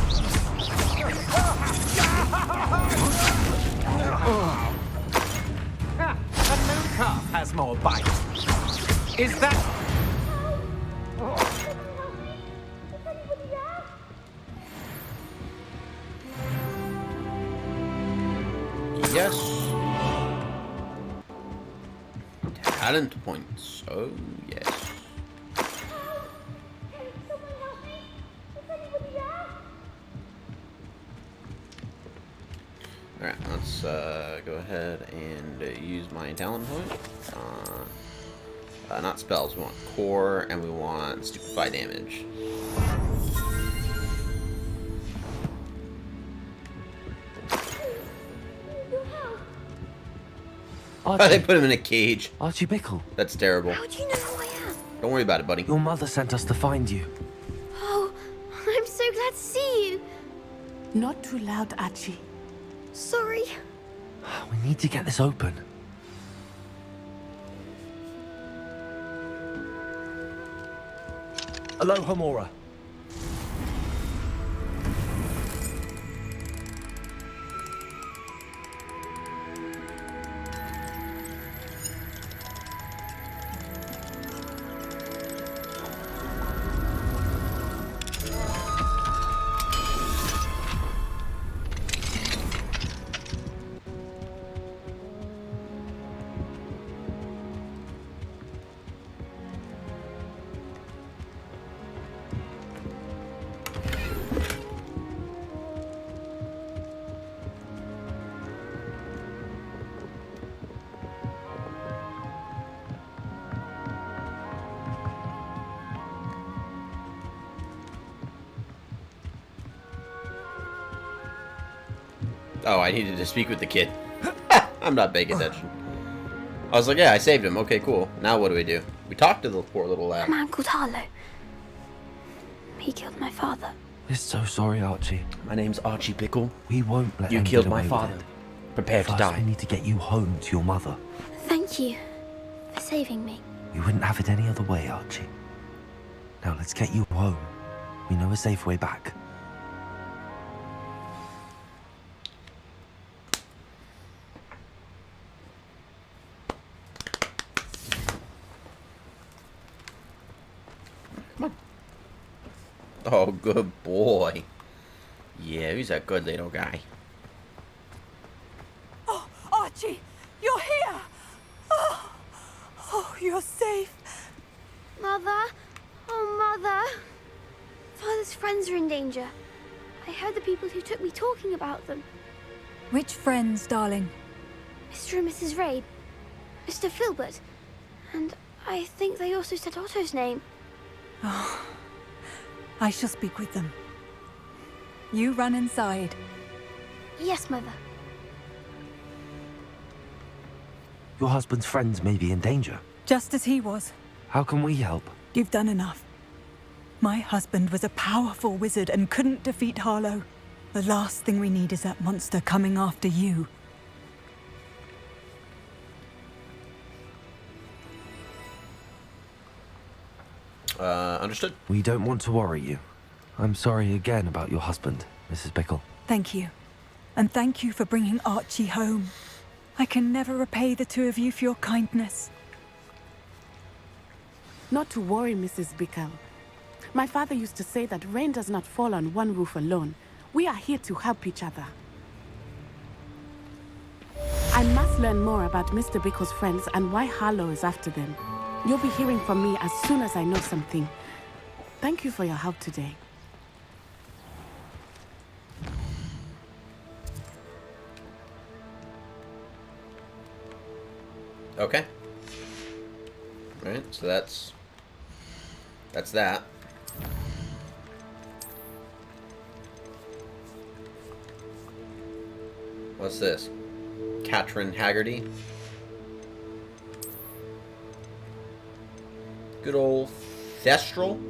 The moon calf has more bite. Is that...
Yes. Talent points. Oh, yes. Alright, let's go ahead and use my talent point. Not spells, we want core and we want stupefy damage. They put him in a cage.
Archie Bickle.
That's terrible.
How do you know who I am?
Don't worry about it, buddy.
Your mother sent us to find you.
Oh, I'm so glad to see you.
Not too loud, Archie.
Sorry.
We need to get this open. Aloha, Mora.
Oh, I needed to speak with the kid. I'm not paying attention. I was like, yeah, I saved him. Okay, cool. Now what do? We talked to the poor little lad.
A man called Harlow. He killed my father.
We're so sorry, Archie.
My name's Archie Bickle.
We won't let
You
him
killed
get
my
away with
father.
it.
Prepare to
First,
die.
we need to get you home to your mother.
Thank you for saving me.
We wouldn't have it any other way, Archie. Now let's get you home. We know a safe way back.
Oh, good boy. Yeah, he's a good little guy.
Oh, Archie, you're here! Oh, you're safe.
Mother? Oh, Mother. Father's friends are in danger. I heard the people who took me talking about them.
Which friends, darling?
Mr. and Mrs. Raid. Mr. Filbert. And I think they also said Otto's name.
Oh, I shall speak with them. You run inside.
Yes, Mother.
Your husband's friends may be in danger.
Just as he was.
How can we help?
You've done enough. My husband was a powerful wizard and couldn't defeat Harlow. The last thing we need is that monster coming after you.
Understood.
We don't want to worry you. I'm sorry again about your husband, Mrs. Bickle.
Thank you. And thank you for bringing Archie home. I can never repay the two of you for your kindness.
Not to worry, Mrs. Bickle. My father used to say that rain does not fall on one roof alone. We are here to help each other. I must learn more about Mr. Bickle's friends and why Harlow is after them. You'll be hearing from me as soon as I know something. Thank you for your help today.
Okay. Alright, so that's that. What's this? Katrin Haggerty. Good old Thestral.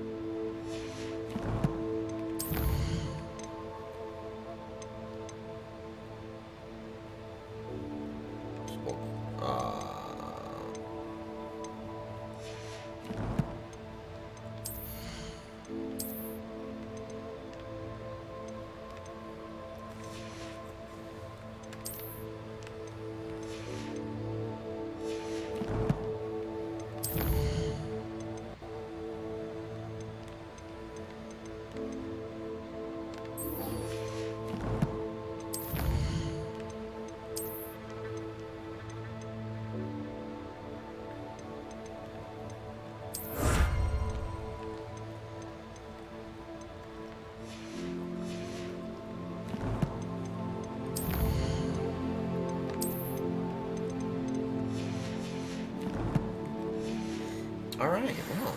All right, well.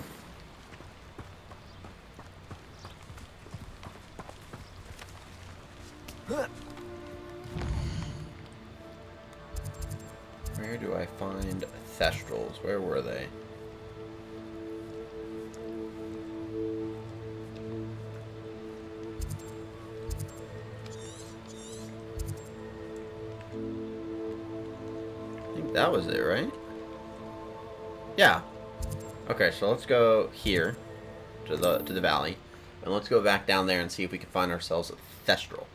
Where do I find Thestrals? Where were they? I think that was it, right? Yeah. Okay, so let's go here to the valley, and let's go back down there and see if we can find ourselves a Thestral.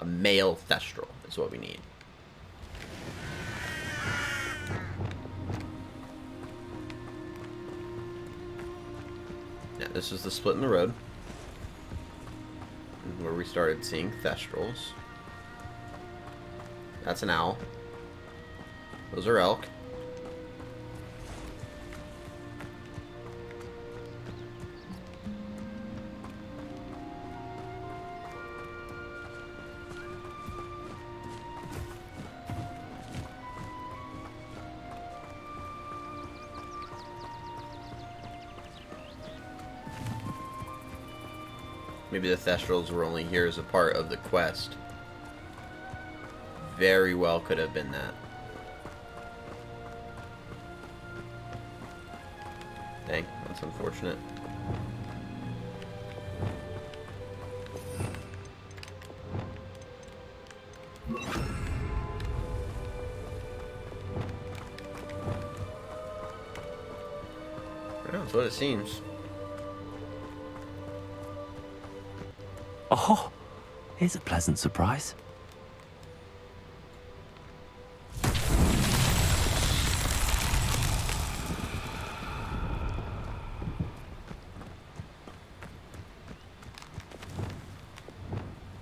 A male Thestral is what we need. Yeah, this is the split in the road where we started seeing Thestrals. That's an owl. Those are elk. Maybe the Thestrals were only here as a part of the quest. Very well could have been that. Dang, that's unfortunate. That's what it seems.
Oh, here's a pleasant surprise.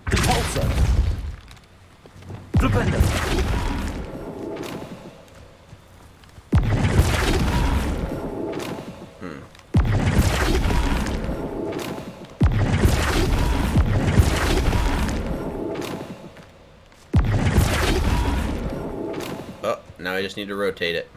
Compulsor. Flipendo.
Now I just need to rotate it.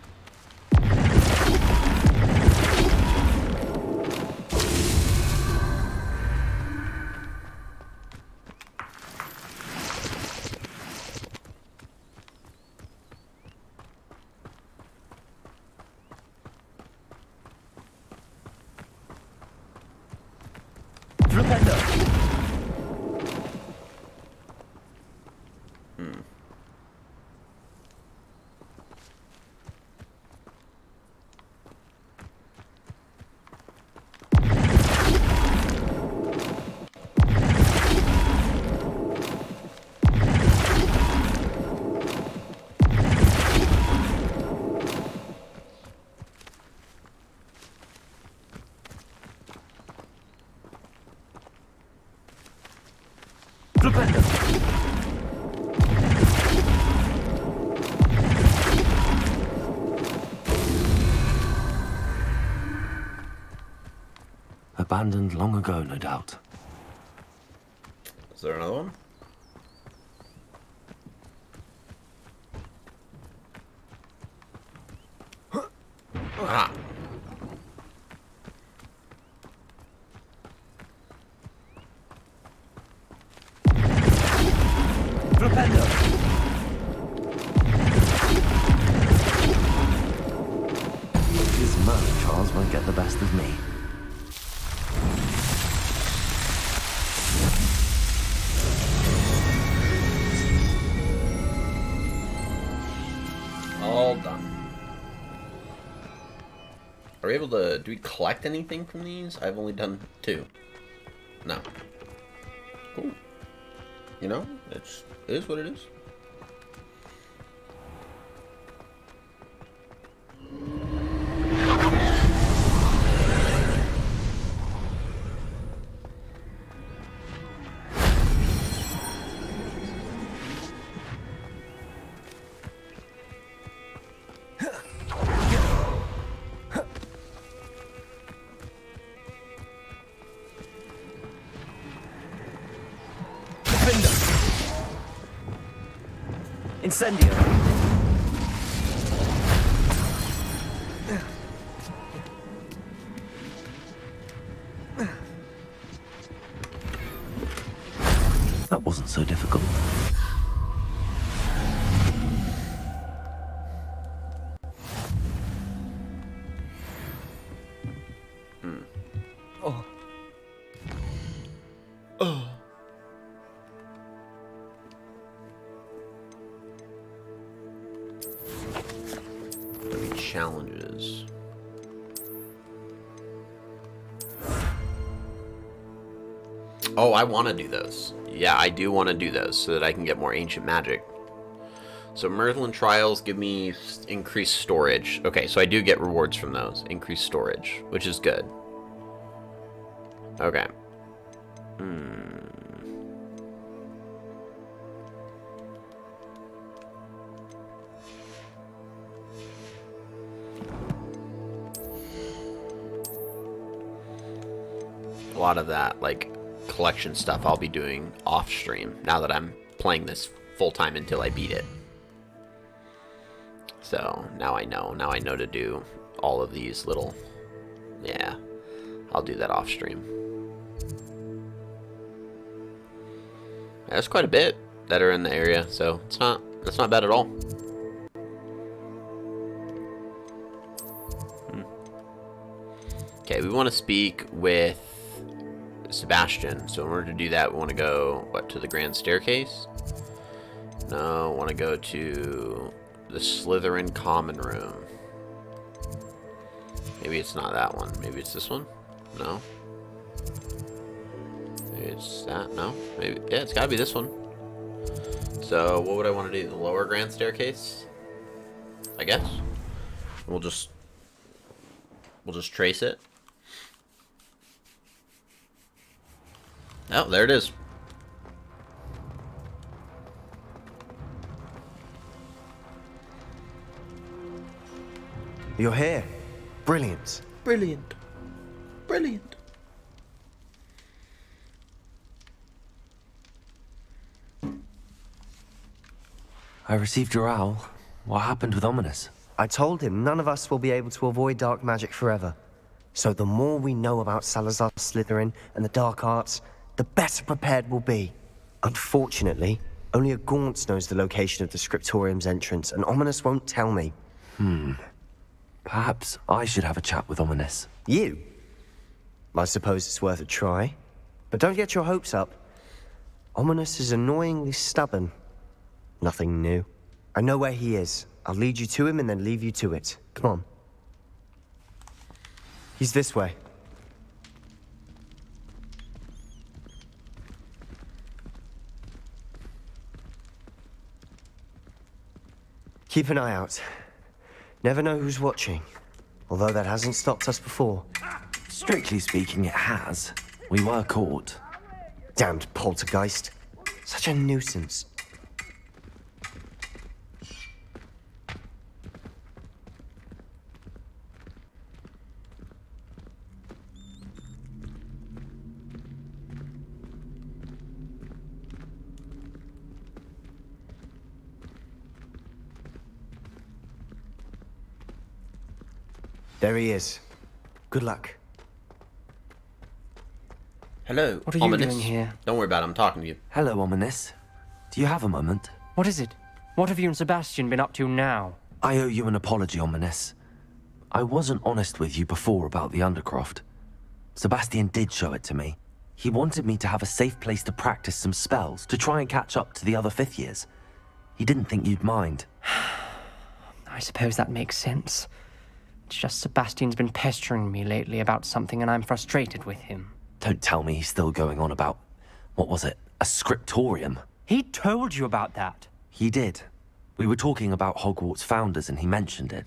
abandoned long ago, no doubt.
Is there another one? Ah.
These murder trials won't get the best of me.
All done. Are we able to... do we collect anything from these? I've only done 2. No. Cool. You know, it is what it is.
Incendio.
That wasn't so difficult.
Oh.
Oh. Challenges. Oh, I want to do those. Yeah, I do want to do those so that I can get more ancient magic. So Merlin trials give me increased storage. Okay, so I do get rewards from those. Increased storage, which is good. Okay. A lot of that, like, collection stuff I'll be doing off stream now that I'm playing this full-time until I beat it. So now I know to do all of these little, yeah, I'll do that off stream. There's quite a bit that are in the area, so that's not bad at all. Okay, we want to speak with Sebastian. So in order to do that, we want to go, what, to the grand staircase? No, I want to go to the Slytherin common room. Maybe it's not that one. Maybe it's this one? No. Maybe it's that? No. Maybe, yeah, it's got to be this one. So what would I want to do? The lower grand staircase? I guess. We'll just trace it. Oh, there it is.
You're here. Brilliant.
Brilliant. Brilliant.
I received your owl. What happened with Ominous?
I told him none of us will be able to avoid dark magic forever. So the more we know about Salazar Slytherin and the dark arts, the better prepared we'll be. Unfortunately, only a Gaunt knows the location of the Scriptorium's entrance, and Ominous won't tell me.
Perhaps I should have a chat with Ominous.
You? I suppose it's worth a try. But don't get your hopes up. Ominous is annoyingly stubborn. Nothing new. I know where he is. I'll lead you to him and then leave you to it. Come on. He's this way. Keep an eye out. Never know who's watching. Although that hasn't stopped us before.
Strictly speaking, it has. We were caught.
Damned poltergeist. Such a nuisance. There he is. Good luck.
Hello,
What are you
Ominous.
doing here?
Don't worry about it, I'm talking to you.
Hello, Ominous. Do you have a moment?
What is it? What have you and Sebastian been up to now?
I owe you an apology, Ominous. I wasn't honest with you before about the Undercroft. Sebastian did show it to me. He wanted me to have a safe place to practice some spells, to try and catch up to the other 5th years. He didn't think you'd mind.
I suppose that makes sense. It's just Sebastian's been pestering me lately about something and I'm frustrated with him.
Don't tell me he's still going on about, what was it, a scriptorium?
He told you about that?
He did. We were talking about Hogwarts founders and he mentioned it.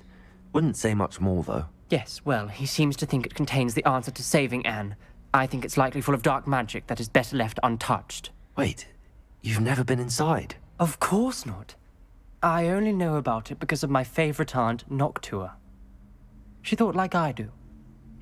Wouldn't say much more, though.
Yes, well, he seems to think it contains the answer to saving Anne. I think it's likely full of dark magic that is better left untouched.
Wait, you've never been inside?
Of course not. I only know about it because of my favorite aunt, Noctua. She thought like I do.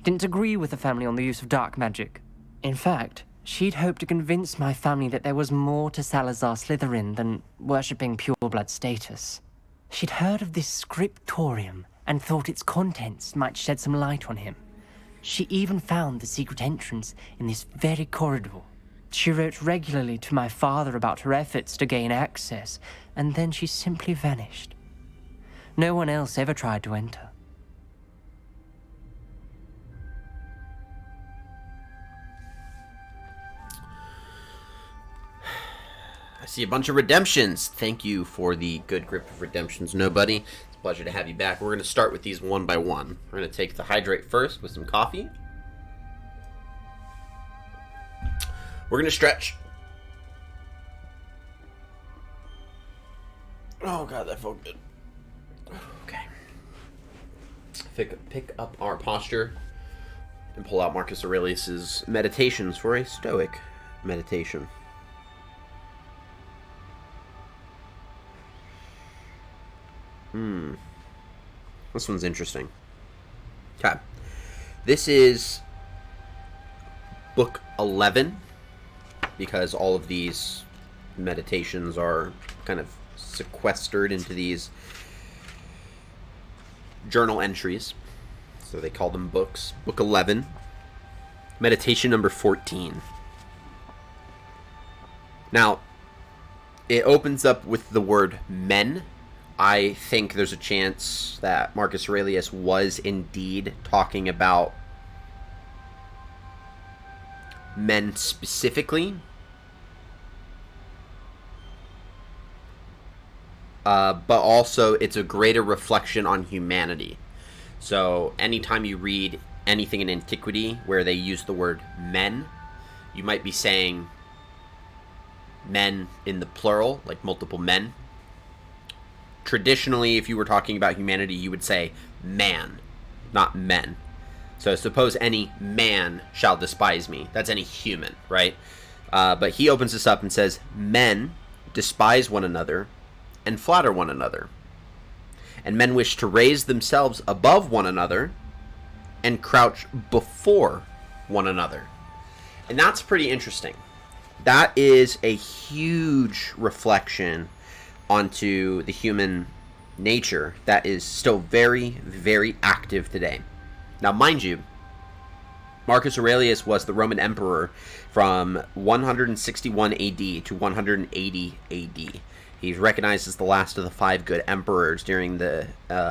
Didn't agree with the family on the use of dark magic. In fact, she'd hoped to convince my family that there was more to Salazar Slytherin than worshipping pureblood status. She'd heard of this scriptorium and thought its contents might shed some light on him. She even found the secret entrance in this very corridor. She wrote regularly to my father about her efforts to gain access, and then she simply vanished. No one else ever tried to enter.
I see a bunch of redemptions. Thank you for the good grip of redemptions, nobody. It's a pleasure to have you back. We're going to start with these one by one. We're going to take the hydrate first with some coffee. We're going to stretch. Oh god, that felt good. Okay. Pick up our posture and pull out Marcus Aurelius's Meditations for a Stoic meditation. This one's interesting. Okay. This is book 11, because all of these meditations are kind of sequestered into these journal entries. So they call them books. Book 11, meditation number 14. Now, it opens up with the word men. I think there's a chance that Marcus Aurelius was indeed talking about men specifically. But also it's a greater reflection on humanity. So anytime you read anything in antiquity where they use the word men, you might be saying men in the plural, like multiple men. Traditionally, if you were talking about humanity, you would say man, not men. So suppose any man shall despise me. That's any human, right? But he opens this up and says, men despise one another and flatter one another. And men wish to raise themselves above one another and crouch before one another. And that's pretty interesting. That is a huge reflection onto the human nature that is still very, very active today. Now, mind you, Marcus Aurelius was the Roman emperor from 161 AD to 180 AD. He's recognized as the last of the 5 good emperors during the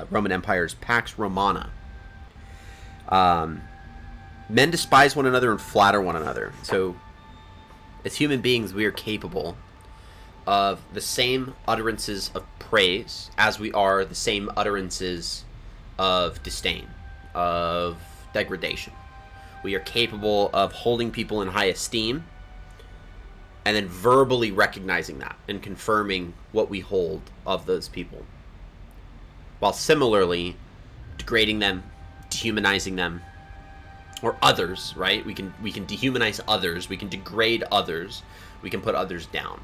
Roman Empire's Pax Romana. Men despise one another and flatter one another. So, as human beings, we are capable of the same utterances of praise as we are the same utterances of disdain, of degradation. We are capable of holding people in high esteem and then verbally recognizing that and confirming what we hold of those people, while similarly degrading them, dehumanizing them, or others, right? We can dehumanize others, we can degrade others, we can put others down.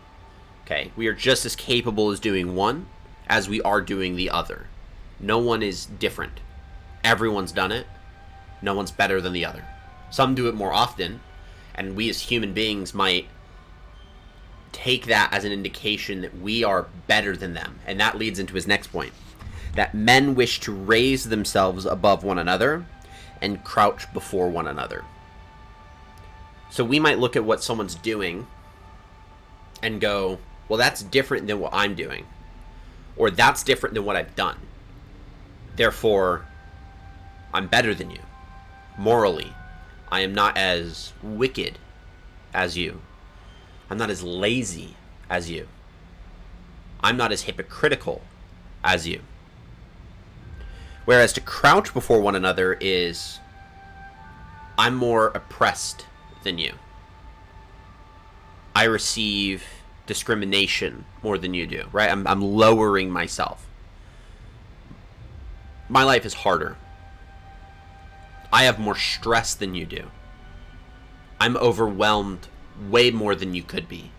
Okay, we are just as capable as doing one as we are doing the other. No one is different. Everyone's done it. No one's better than the other. Some do it more often, and we as human beings might take that as an indication that we are better than them. And that leads into his next point. that men wish to raise themselves above one another and crouch before one another. So we might look at what someone's doing and go, well, that's different than what I'm doing. Or that's different than what I've done. Therefore, I'm better than you. Morally, I am not as wicked as you. I'm not as lazy as you. I'm not as hypocritical as you. Whereas to crouch before one another is, I'm more oppressed than you. I receive discrimination more than you do, right? I'm lowering myself. My life is harder. I have more stress than you do. I'm overwhelmed way more than you could be.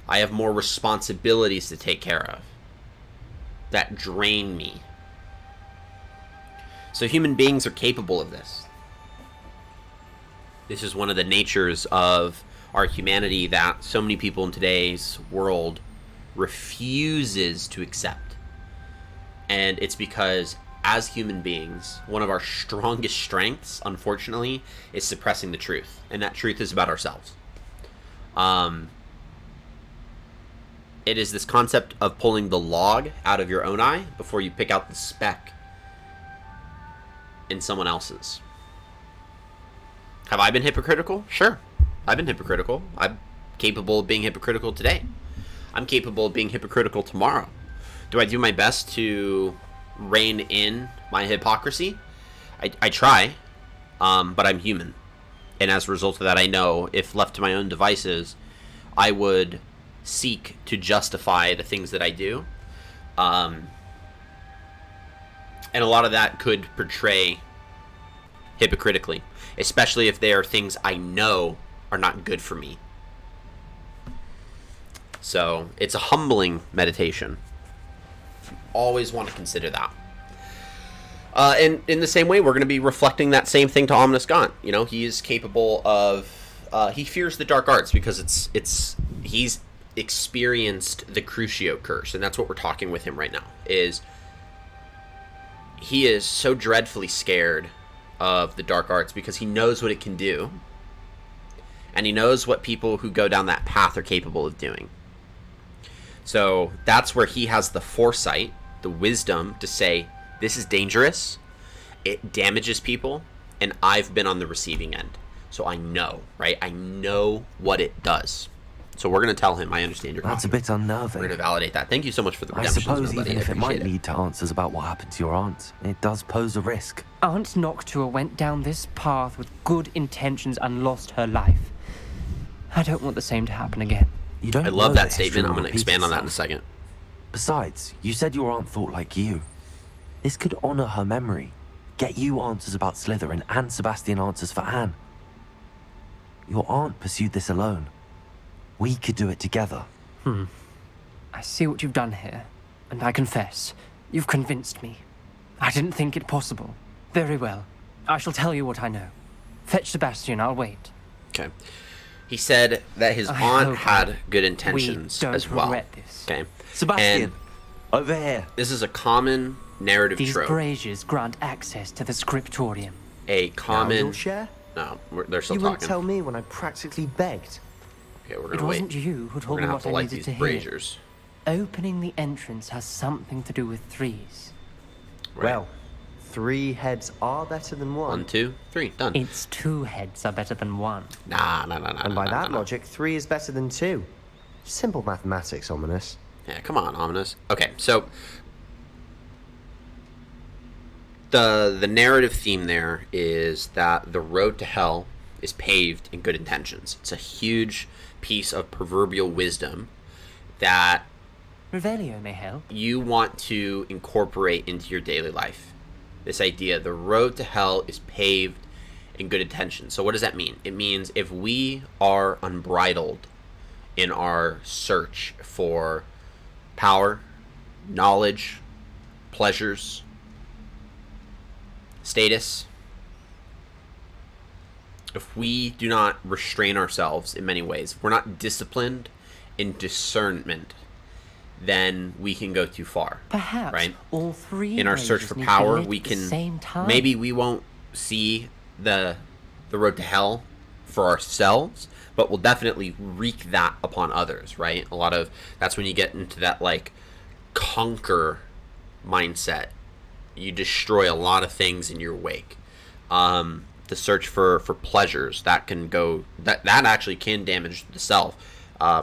I have more responsibilities to take care of that drain me. So human beings are capable of this. This is one of the natures of our humanity that so many people in today's world refuses to accept. And it's because as human beings, one of our strongest strengths, unfortunately, is suppressing the truth. And that truth is about ourselves. It is this concept of pulling the log out of your own eye before you pick out the speck in someone else's. Have I been hypocritical? Sure. I've been hypocritical. I'm capable of being hypocritical today. I'm capable of being hypocritical tomorrow. Do I do my best to rein in my hypocrisy? I try, but I'm human. And as a result of that, I know if left to my own devices, I would seek to justify the things that I do. And a lot of that could portray hypocritically, especially if they are things I know are not good for me. So it's a humbling meditation. Always want to consider that. And in the same way, we're going to be reflecting that same thing to Ominous Gaunt. You know, he is capable of. He fears the dark arts because he's experienced the Crucio curse, and that's what we're talking with him right now. He is so dreadfully scared of the dark arts because he knows what it can do, and he knows what people who go down that path are capable of doing. So that's where he has the foresight, the wisdom to say, this is dangerous, it damages people, and I've been on the receiving end. So I know, right? I know what it does. So we're going to tell him, I understand your
That's a bit unnerving.
We're going to validate that. Thank you so much for the
I
redemption.
suppose even if it might lead to answers about what happened to your aunt, it does pose a risk.
Aunt Noctua went down this path with good intentions and lost her life. I don't want the same to happen again.
You don't
I love
know
that
the history
statement. I'm
will
going to
repeat
expand on that in a
itself.
second.
Besides, you said your aunt thought like you. This could honor her memory, get you answers about Slytherin and Sebastian answers for Anne. Your aunt pursued this alone. We could do it together.
I see what you've done here, and I confess, you've convinced me. I didn't think it possible. Very well. I shall tell you what I know. Fetch Sebastian, I'll wait.
Okay. He said that his
I
aunt
hope
had good intentions
we don't
as well.
regret this.
Okay.
Sebastian,
And
over here.
this is a common narrative
These
trope.
braziers grant access to the scriptorium.
A common.
Now you'll share?
No, they're still
You
talking.
wouldn't tell me when I practically begged.
Okay, we're
It
gonna wait.
wasn't you who
We're
told
gonna
me
have
what
to
I
light
needed
these
to hear.
braziers.
Opening the entrance has something to do with threes.
Right.
Well, 3 heads are better than 1.
1, 2, 3, done.
It's 2 heads are better than 1.
Nah.
And by that logic, 3 is better than 2. Simple mathematics, Ominous.
Yeah, come on, Ominous. Okay, so the narrative theme there is that the road to hell is paved in good intentions. It's a huge piece of proverbial wisdom that
Revelio may help.
you want to incorporate into your daily life. This idea, the road to hell is paved in good intentions. So what does that mean? It means if we are unbridled in our search for power, knowledge, pleasures, status, if we do not restrain ourselves in many ways, if we're not disciplined in discernment, then we can go too far.
Perhaps
right?
all three
In our search
braziers
for
need to
power,
lit
we
at the
can
same time.
maybe we won't see the road to hell for ourselves, but we'll definitely wreak that upon others, right? That's when you get into that like conquer mindset. You destroy a lot of things in your wake. The search for pleasures that can go that actually can damage the self,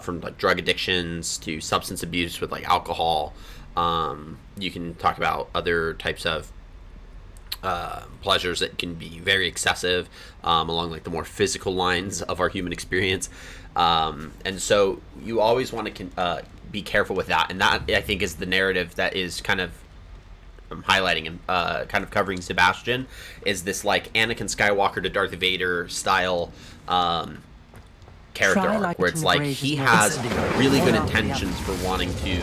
from like drug addictions to substance abuse with like alcohol. You can talk about other types of pleasures that can be very excessive, along like the more physical lines of our human experience. And so you always want to be careful with that, and that I think is the narrative that is kind of highlighting and kind of covering Sebastian, is this like Anakin Skywalker to Darth Vader style character arc, where it's like he has really good intentions for wanting to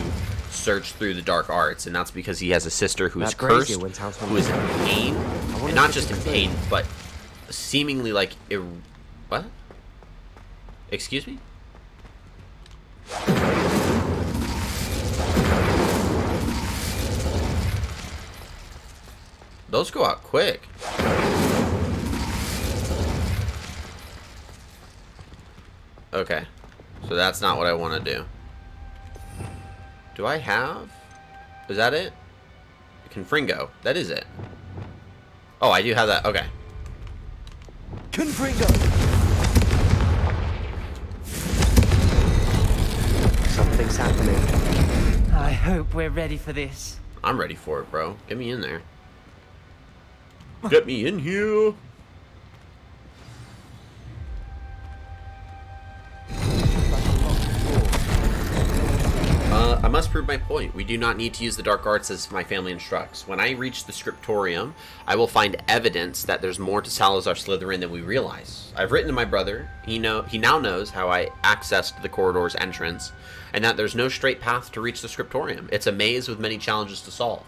search through the dark arts, and that's because he has a sister who is cursed, who is in pain, and not just in pain, but seemingly like what? Excuse me? Those go out quick. Okay. So that's not what I want to do. Do I have? Is that it? Confringo. That is it. Oh, I do have that. Okay.
Confringo! Something's happening.
I hope we're ready for this.
I'm ready for it, bro. Get me in there. Get me in here. I must prove my point. We do not need to use the dark arts as my family instructs. When I reach the scriptorium, I will find evidence that there's more to Salazar Slytherin than we realize. I've written to my brother. He now knows how I accessed the corridor's entrance, and that there's no straight path to reach the scriptorium. It's a maze with many challenges to solve.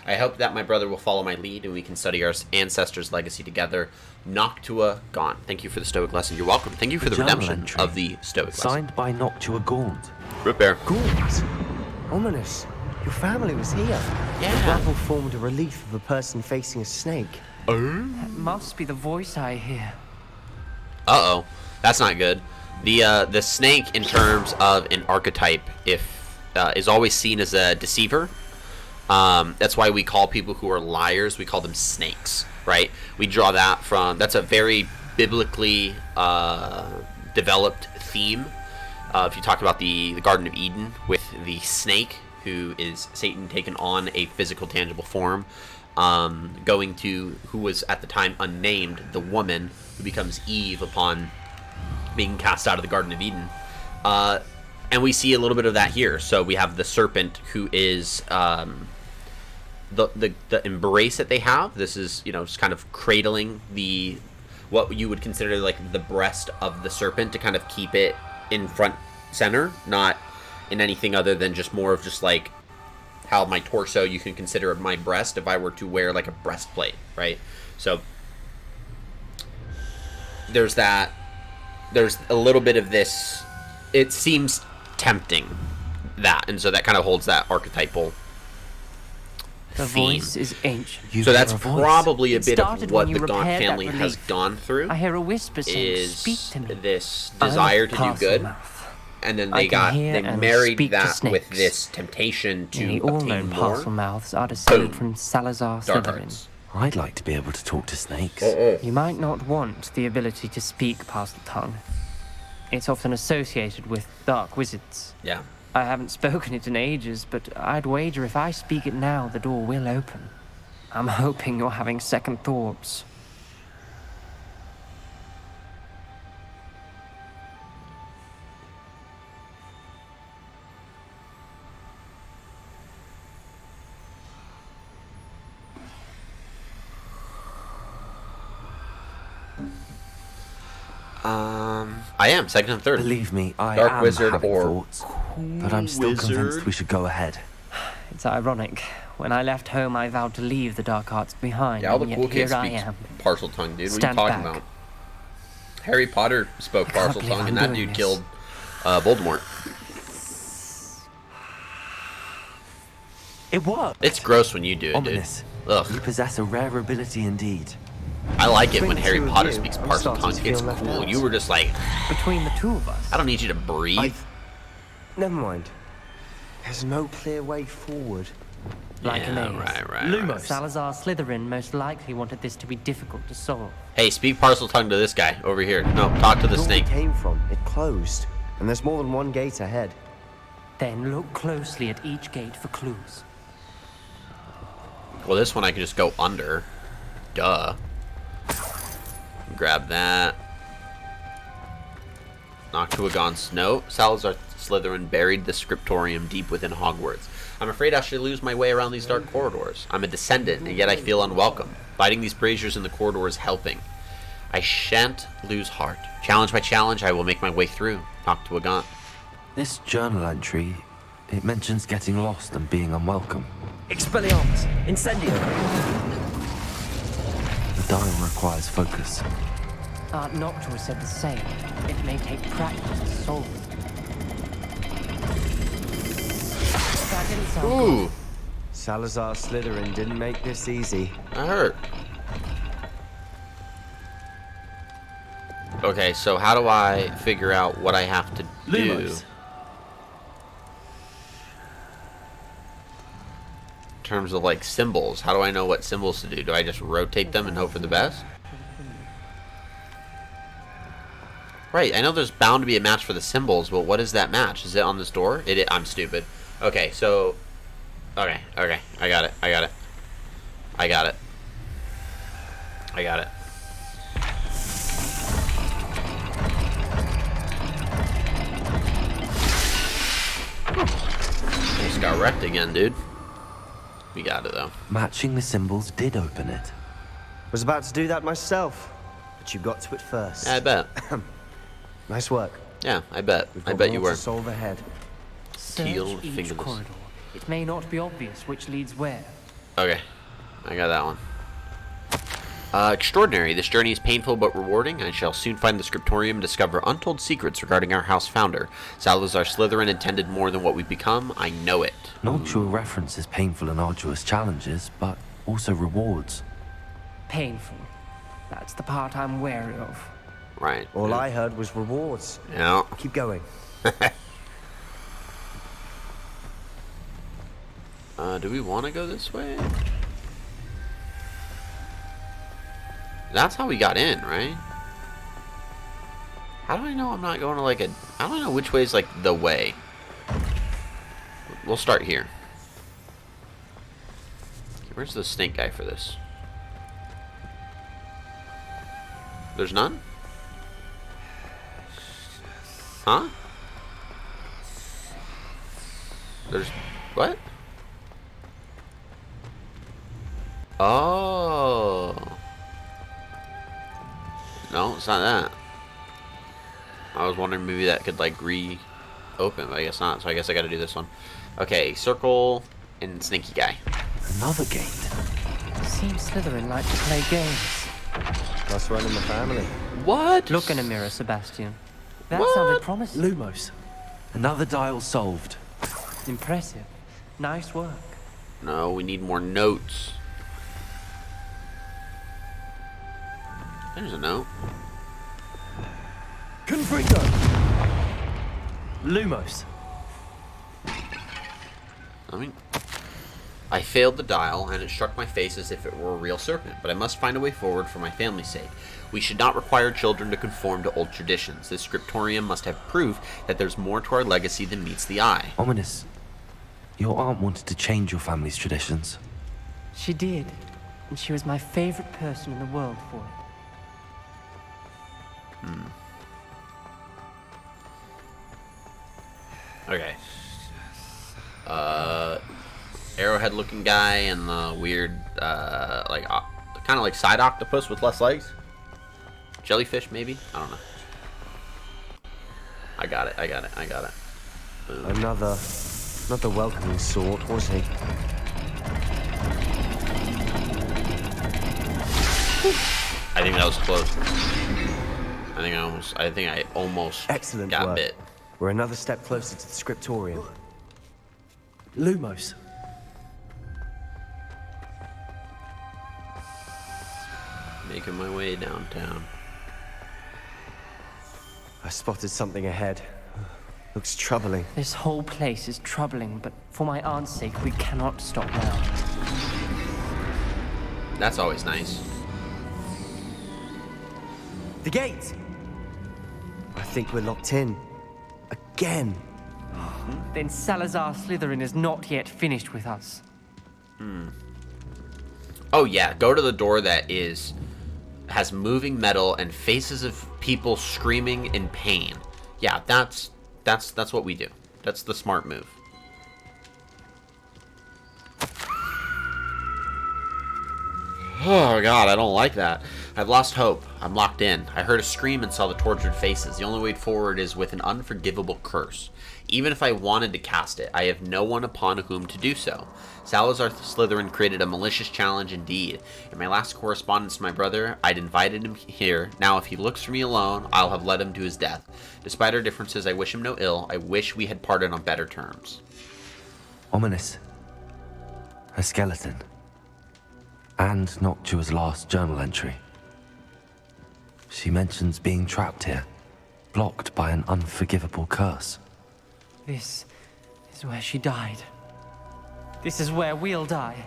I hope that my brother will follow my lead and we can study our ancestors' legacy together. Noctua Gaunt. Thank you for the Stoic lesson. You're welcome. Thank you for the redemption of the Stoic lesson.
Signed by Noctua Gaunt.
Rip Bear.
Gaunt? Ominous. Your family was here.
Yeah.
The gravel formed a relief of a person facing a snake.
That must be the voice I hear.
Uh-oh. That's not good. The snake, in terms of an archetype, is always seen as a deceiver. That's why we call people who are liars, we call them snakes, right? We draw that from, that's a very biblically developed theme. If you talk about the Garden of Eden with the snake, who is Satan taken on a physical, tangible form, going to, who was at the time unnamed, the woman who becomes Eve upon being cast out of the Garden of Eden. And we see a little bit of that here. So we have the serpent, who is the embrace that they have. This is, just kind of cradling what you would consider like the breast of the serpent, to kind of keep it in front center, not in anything other than just more of just like how my torso you can consider my breast if I were to wear like a breastplate, right? So there's that. There's a little bit of this. It seems tempting, that, and so that kind of holds that archetypal
The
theme.
voice is ancient.
So that's probably a
It
bit of
started
what
when you
the Gaunt
repaired that
family has
relief.
gone through.
I hear a whisper saying,
is
"Speak to me."
this
I'm a
desire to do
parcel
good,
mouth.
and then
I
they
can hear
they
and
married
speak to
that with
snakes.
this temptation to
Nearly all
obtain
known
more.
parcel mouths are descended
Boom.
from Salazar
Dark
Slytherin.
arts.
I'd like to be able to talk to snakes.
You might not want the ability to speak parcel tongue. It's often associated with dark wizards.
Yeah.
I haven't spoken it in ages, but I'd wager if I speak it now, the door will open. I'm hoping you're having second thoughts.
I am second and third.
Believe me, I
Dark
am
Wizard
having
or
thoughts, but I'm still convinced we should go ahead.
It's ironic. When I left home, I vowed to leave the dark arts behind.
Yeah, all the
and
cool
yet here
kids
I
speak
am.
partial tongue, dude.
Stand
what are you talking
back.
about? Harry Potter spoke
I can't
partial
believe
tongue,
I'm
and that
doing
dude
this.
killed Voldemort.
It worked.
It's gross when you do it,
Ominous.
dude. Ugh.
You possess a rare ability indeed.
I like it when
Between the
Harry
two of
Potter
you,
speaks
I'm
parcel
starting
tongue.
to feel
It's
left
cool.
out.
You were just like,
Between the two of us.
I don't need you to breathe.
Never mind. There's no clear way forward.
Like a maze.
right.
Lumos. Salazar Slytherin most likely wanted this to be difficult to solve.
Hey, speak parcel tongue to this guy over here. No, talk to the
Where
snake.
it came from, it closed. And there's more than one gate ahead.
Then look closely at each gate for clues.
Well, this one I can just go under. Duh. Grab that. Noctuagon's note. Salazar Slytherin buried the scriptorium deep within Hogwarts. I'm afraid I should lose my way around these dark corridors. I'm a descendant, and yet I feel unwelcome. Fighting these braziers in the corridor is helping. I shan't lose heart. Challenge by challenge, I will make my way through. Noctuagon.
This journal entry, it mentions getting lost and being unwelcome.
Expelliarmus! Incendio!
The dial requires focus.
Aunt Noctua said the same. It may take practice to solve it. That didn't sound
Ooh.
good.
Salazar Slytherin didn't make this easy.
I hurt. Okay, so how do I figure out what I have to do?
Lumos.
In terms of like symbols, how do I know what symbols to do? Do I just rotate them and hope for the best? Right, I know there's bound to be a match for the symbols, but what is that match? Is it on this door? I'm stupid. Okay, so... Okay, I got it. I got it. Almost got wrecked again, dude. We got it, though.
Matching the symbols did open it.
Was about to do that myself, but you got to it first.
Yeah, I bet.
Nice work.
Yeah, I bet.
We've
I
got
bet
more
you
to
were.
solve ahead.
Teal
Search each
fingerless.
corridor. It may not be obvious which leads where.
Okay, I got that one. Extraordinary. This journey is painful but rewarding. I shall soon find the scriptorium and discover untold secrets regarding our house founder. Salazar Slytherin intended more than what we've become. I know it.
Noctua references painful and arduous challenges, but also rewards.
Painful. That's the part I'm wary of.
Right.
All I heard was rewards.
Yeah.
Keep going.
Do we want to go this way? That's how we got in, right? How do I know I'm not going to like a... I don't know which way is like the way. We'll start here. Where's the snake guy for this? There's none? Huh? There's... What? Oh. No, it's not that. I was wondering maybe that could like reopen, but I guess not. So I guess I gotta do this one. Okay, circle and sneaky guy.
Another gate.
Seems Slytherin like to play games.
Must run in the family.
What?
Look in a mirror, Sebastian. That
What?
sounded promising.
Lumos. Another dial solved.
Impressive. Nice work.
No, we need more notes. There's a note.
Confringo. Lumos.
I failed the dial, and it struck my face as if it were a real serpent, but I must find a way forward for my family's sake. We should not require children to conform to old traditions. This scriptorium must have proof that there's more to our legacy than meets the eye.
Ominous. Your aunt wanted to change your family's traditions.
She did. And she was my favorite person in the world for it.
Okay. Arrowhead looking guy and the weird, like, kind of like side octopus with less legs. Jellyfish, maybe? I don't know. I got it. Boom.
Another not the welcoming sort, was he?
I think that was close. I think I almost
Excellent
got
work.
bit.
We're another step closer to the scriptorium.
Lumos.
Making my way downtown.
I spotted something ahead. Looks troubling.
This whole place is troubling, but for my aunt's sake, we cannot stop now.
That's always nice.
The gate! I think we're locked in. Again.
Then Salazar Slytherin is not yet finished with us.
Oh yeah, go to the door that has moving metal and faces of people screaming in pain. Yeah, that's what we do. That's the smart move. Oh god, I don't like that. I've lost hope. I'm locked in. I heard a scream and saw the tortured faces. The only way forward is with an unforgivable curse. Even if I wanted to cast it, I have no one upon whom to do so. Salazar Slytherin created a malicious challenge indeed. In my last correspondence to my brother, I'd invited him here. Now if he looks for me alone, I'll have led him to his death. Despite our differences, I wish him no ill. I wish we had parted on better terms.
Ominous. A skeleton. And Noctua's last journal entry. She mentions being trapped here, blocked by an unforgivable curse.
This is where she died. This is where we'll die.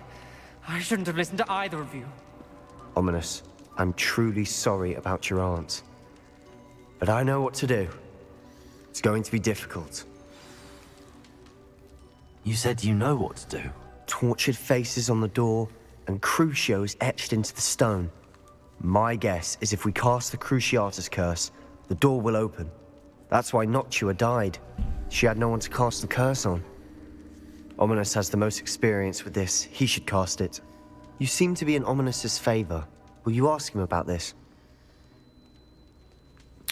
I shouldn't have listened to either of you.
Ominous, I'm truly sorry about your aunt. But I know what to do. It's going to be difficult.
You said you know what to do.
Tortured faces on the door, and Crucios etched into the stone. My guess is if we cast the Cruciatus curse, the door will open. That's why Noctua died. She had no one to cast the curse on. Ominous has the most experience with this. He should cast it. You seem to be in Ominous's favor. Will you ask him about this?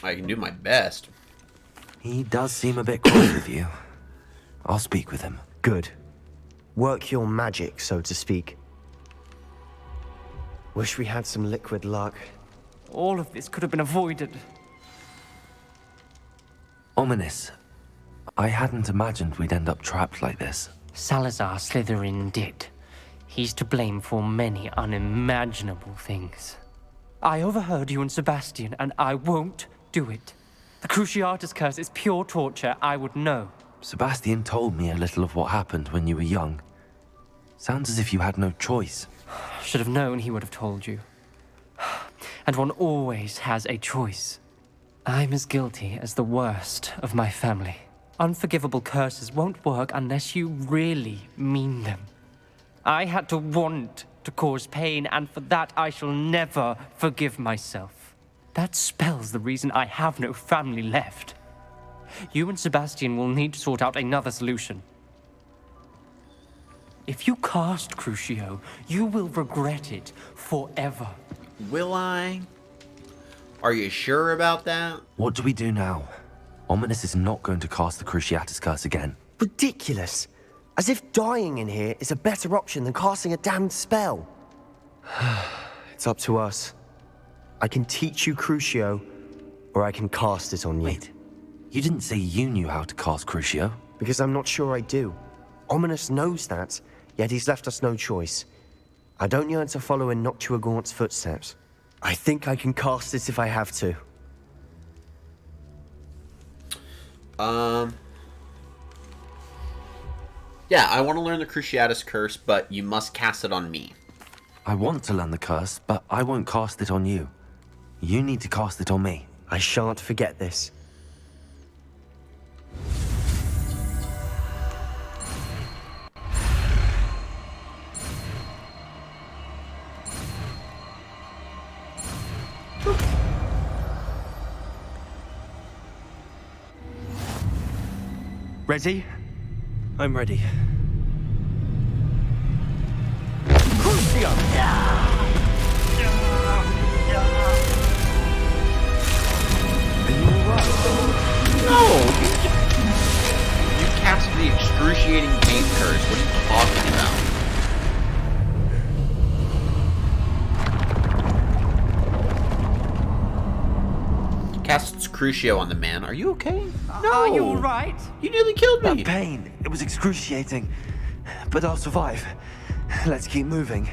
I can do my best.
He does seem a bit cross with you. I'll speak with him.
Good. Work your magic, so to speak. Wish we had some liquid luck.
All of this could have been avoided.
Ominous. I hadn't imagined we'd end up trapped like this.
Salazar Slytherin did. He's to blame for many unimaginable things. I overheard you and Sebastian, and I won't do it. The Cruciatus curse is pure torture, I would know.
Sebastian told me a little of what happened when you were young. Sounds as if you had no choice.
Should have known he would have told you. And one always has a choice. I'm as guilty as the worst of my family. Unforgivable curses won't work unless you really mean them. I had to want to cause pain, and for that I shall never forgive myself. That spells the reason I have no family left. You and Sebastian will need to sort out another solution. If you cast Crucio, you will regret it forever.
Will I? Are you sure about that?
What do we do now? Ominous is not going to cast the Cruciatus curse again.
Ridiculous. As if dying in here is a better option than casting a damned spell. It's up to us. I can teach you Crucio, or I can cast it on you.
Wait, you didn't say you knew how to cast Crucio?
Because I'm not sure I do. Ominous knows that, yet he's left us no choice. I don't yearn to follow in Noctua Gaunt's footsteps. I think I can cast it if I have to.
Yeah, I want to learn the Cruciatus curse, but you must cast it on me.
I want to learn the curse, but I won't cast it on you. You need to cast it on me.
I shan't forget this.
Ready? I'm ready.
No! You cast the excruciating pain curse. What are you talking about? Casts Crucio on the man. Are you okay? No!
Are you alright?
You nearly killed me!
That pain, it was excruciating. But I'll survive. Let's keep moving.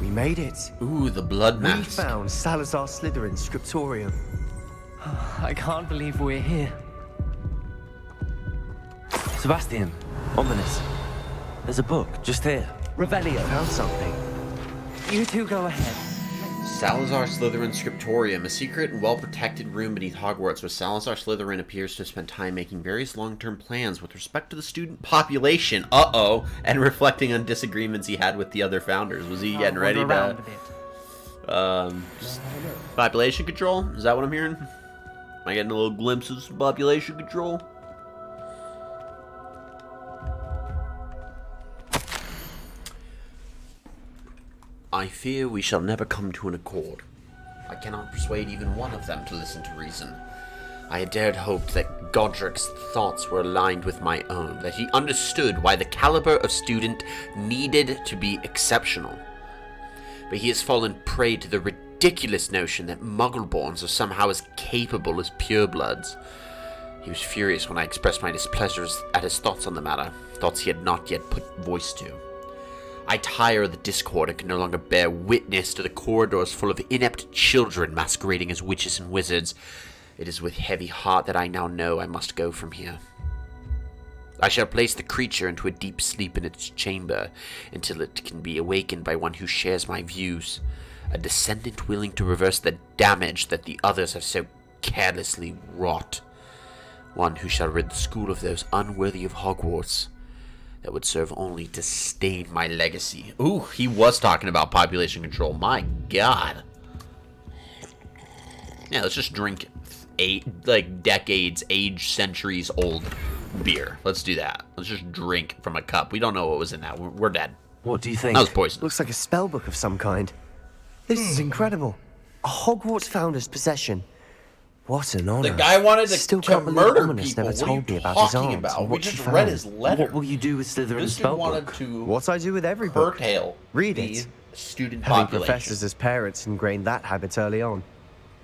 We made it.
Ooh, the blood
We
mask.
found Salazar Slytherin's scriptorium.
I can't believe we're here.
Sebastian, ominous. There's a book just here.
Revelio.
Found something.
You two go ahead.
Salazar Slytherin Scriptorium, a secret and well-protected room beneath Hogwarts where Salazar Slytherin appears to have spent time making various long-term plans with respect to the student population. Uh-oh. And reflecting on disagreements he had with the other founders. Was he getting ready to... population control? Is that what I'm hearing? Am I getting a little glimpse of some population control? I fear we shall never come to an accord. I cannot persuade even one of them to listen to reason. I had dared hoped that Godric's thoughts were aligned with my own, that he understood why the caliber of student needed to be exceptional. But he has fallen prey to the ridiculous notion that Muggleborns are somehow as capable as purebloods. He was furious when I expressed my displeasure at his thoughts on the matter, thoughts he had not yet put voice to. I tire of the discord and can no longer bear witness to the corridors full of inept children masquerading as witches and wizards. It is with heavy heart that I now know I must go from here. I shall place the creature into a deep sleep in its chamber until it can be awakened by one who shares my views, a descendant willing to reverse the damage that the others have so carelessly wrought, one who shall rid the school of those unworthy of Hogwarts that would serve only to stain my legacy. Ooh, he was talking about population control. My God. Yeah, let's just drink decades, centuries old beer. Let's do that. Let's just drink from a cup. We don't know what was in that. We're dead.
What do you think?
That was poison.
Looks like a spell book of some kind. This is incredible. A Hogwarts founder's possession. What an honor.
The guy wanted to,
Still
to
can't believe
murder
Ominous
people.
never
What are
told
you
me about his
talking
aunt
about?
and
We
what she
just read
found.
his letter.
What will you do with Slytherin's
This dude
spell
wanted
book?
to
What I do with every book.
curtail
Read
the
it.
student
Having
population.
professors as parents ingrained that habit early on.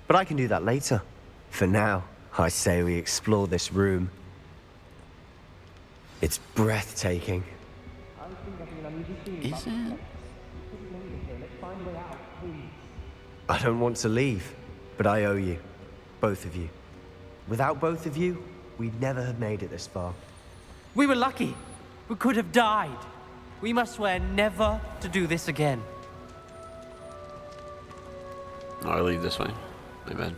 But I can do that later. For now, I say we explore this room. It's breathtaking.
Is it?
I don't want to leave, but I owe you. Both of you. Without both of you, we'd never have made it this far.
We were lucky. We could have died. We must swear never to do this again.
Oh, I leave this way. My bad.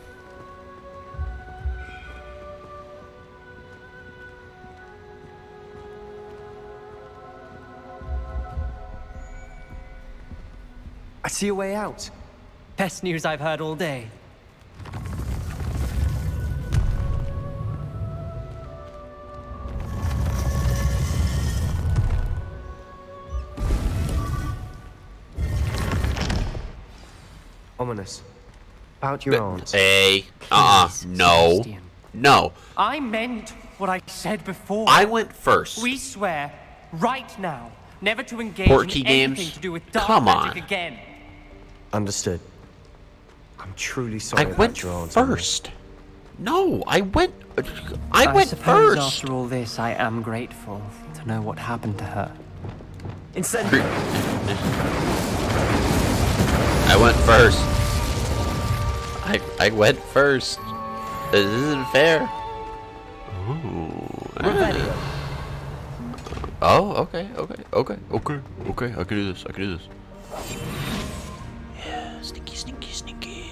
I see a way out.
Best news I've heard all day.
Ominous. About your aunt.
Hey. No. No.
I meant what I said before.
I went first.
We swear, right now, never to engage
Portkey
in anything
games?
to do with dark
Come
magic
on.
again.
Understood. I'm truly sorry
I
about
went
your aunt.
first. No, I went
I suppose
first.
after all this, I am grateful to know what happened to her.
Incendiary.
I went first. I went first. This isn't fair. Ooh. Oh, okay. I can do this. Yeah, sneaky.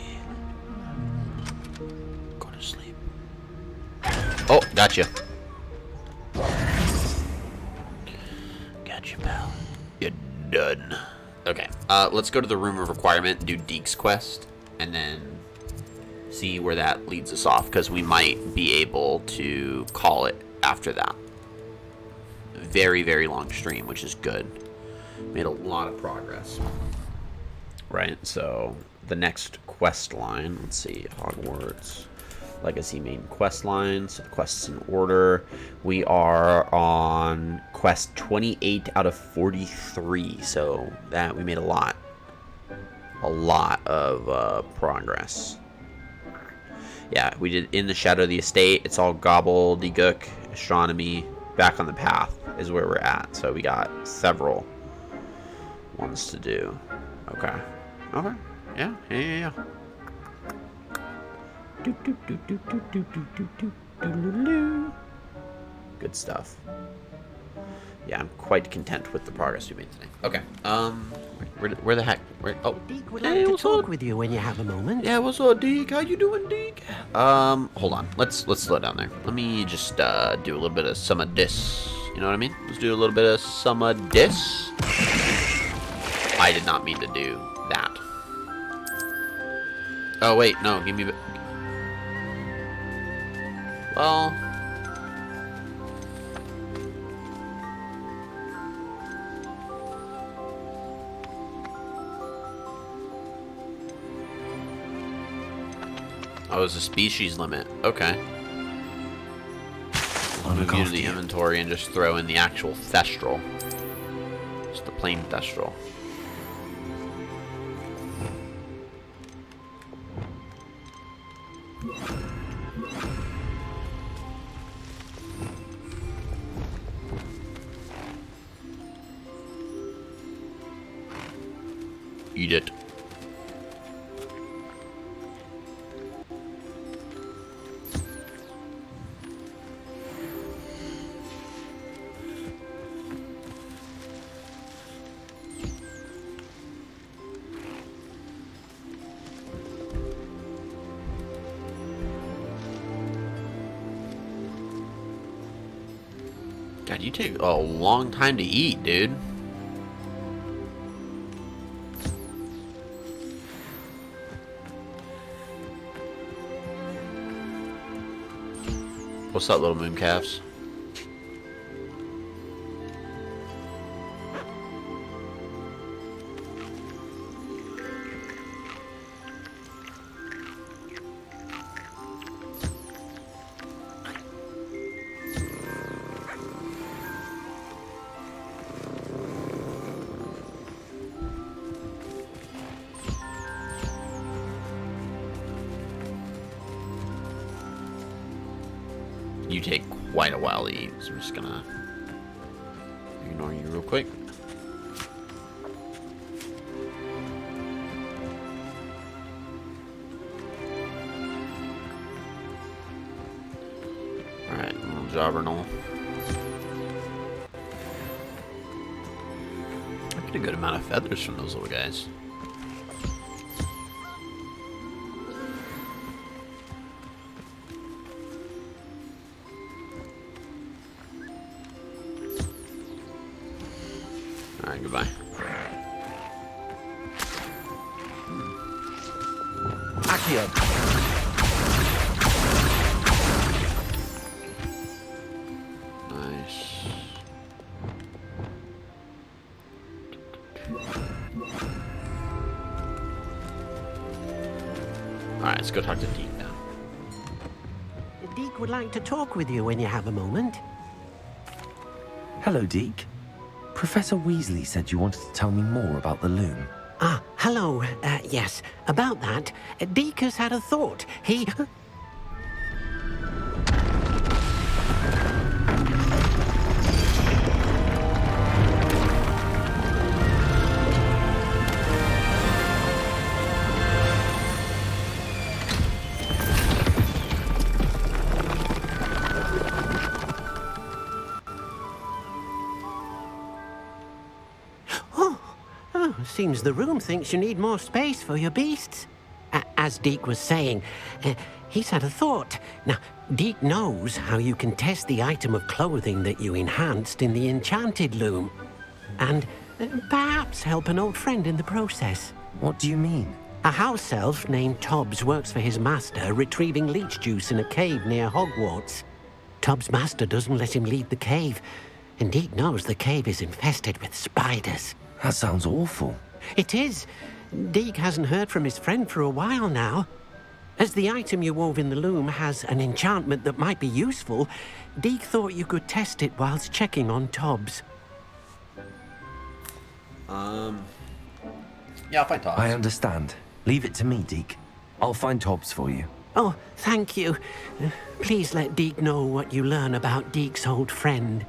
Go to sleep. Oh, gotcha. Gotcha, pal. You're done. Okay, let's go to the Room of Requirement and do Deke's quest, and then see where that leads us off, because we might be able to call it after that. Very, very long stream, which is good. Made a lot of progress. Right, so the next quest line, let's see, Hogwarts Legacy main quest line, so the quest's in order. We are on quest 28 out of 43, so that we made a lot of progress. Yeah, we did In the Shadow of the Estate. It's all gobbledygook. Astronomy. Back on the Path is where we're at. So we got several wants to do. Okay. Okay. Yeah. Good stuff. Yeah, I'm quite content with the progress we made today. Okay. Where the heck?
Deke would like to talk with you when you have a moment.
Yeah, what's up, Deke? How you doing, Deke? Hold on. Let's slow down there. Let me just do a little bit of some of this. You know what I mean? Let's do a little bit of some of this. I did not mean to do that. Oh wait, no. Give me. Well. Oh, it's a species limit. Okay. I'll move you to the inventory and just throw in the actual Thestral. Just the plain Thestral. Eat it. God, you take a long time to eat, dude. What's up, little mooncalves? You take quite a while to eat, so I'm just gonna ignore you real quick. Alright, little Jobberknoll. I get a good amount of feathers from those little guys. Alright, goodbye.
Accio.
Nice. Alright, let's go talk to Deke now.
Deke would like to talk with you when you have a moment.
Hello, Deke. Professor Weasley said you wanted to tell me more about the loom.
Ah, hello. Yes, about that, Deke has had a thought. He... Seems the room thinks you need more space for your beasts. As Deke was saying, he's had a thought. Now, Deke knows how you can test the item of clothing that you enhanced in the enchanted loom. And perhaps help an old friend in the process.
What do you mean?
A house elf named Tobbs works for his master, retrieving leech juice in a cave near Hogwarts. Tobbs' master doesn't let him leave the cave, and Deke knows the cave is infested with spiders.
That sounds awful.
It is. Deke hasn't heard from his friend for a while now. As the item you wove in the loom has an enchantment that might be useful, Deke thought you could test it whilst checking on Tobbs.
Yeah, I'll find Tobbs.
I understand. Leave it to me, Deke. I'll find Tobbs for you.
Oh, thank you. Please let Deke know what you learn about Deke's old friend.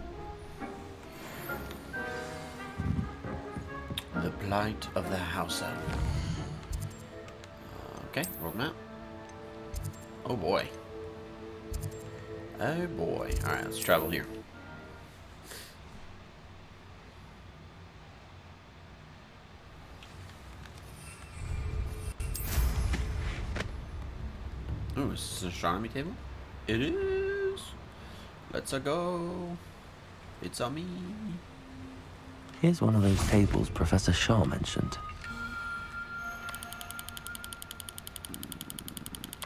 The plight of the house elf. Okay, road map. Oh boy. Oh boy. Alright, let's travel here. Oh, is this an astronomy table? It is. Let's go. It's a me.
Here's one of those tables Professor Shaw mentioned.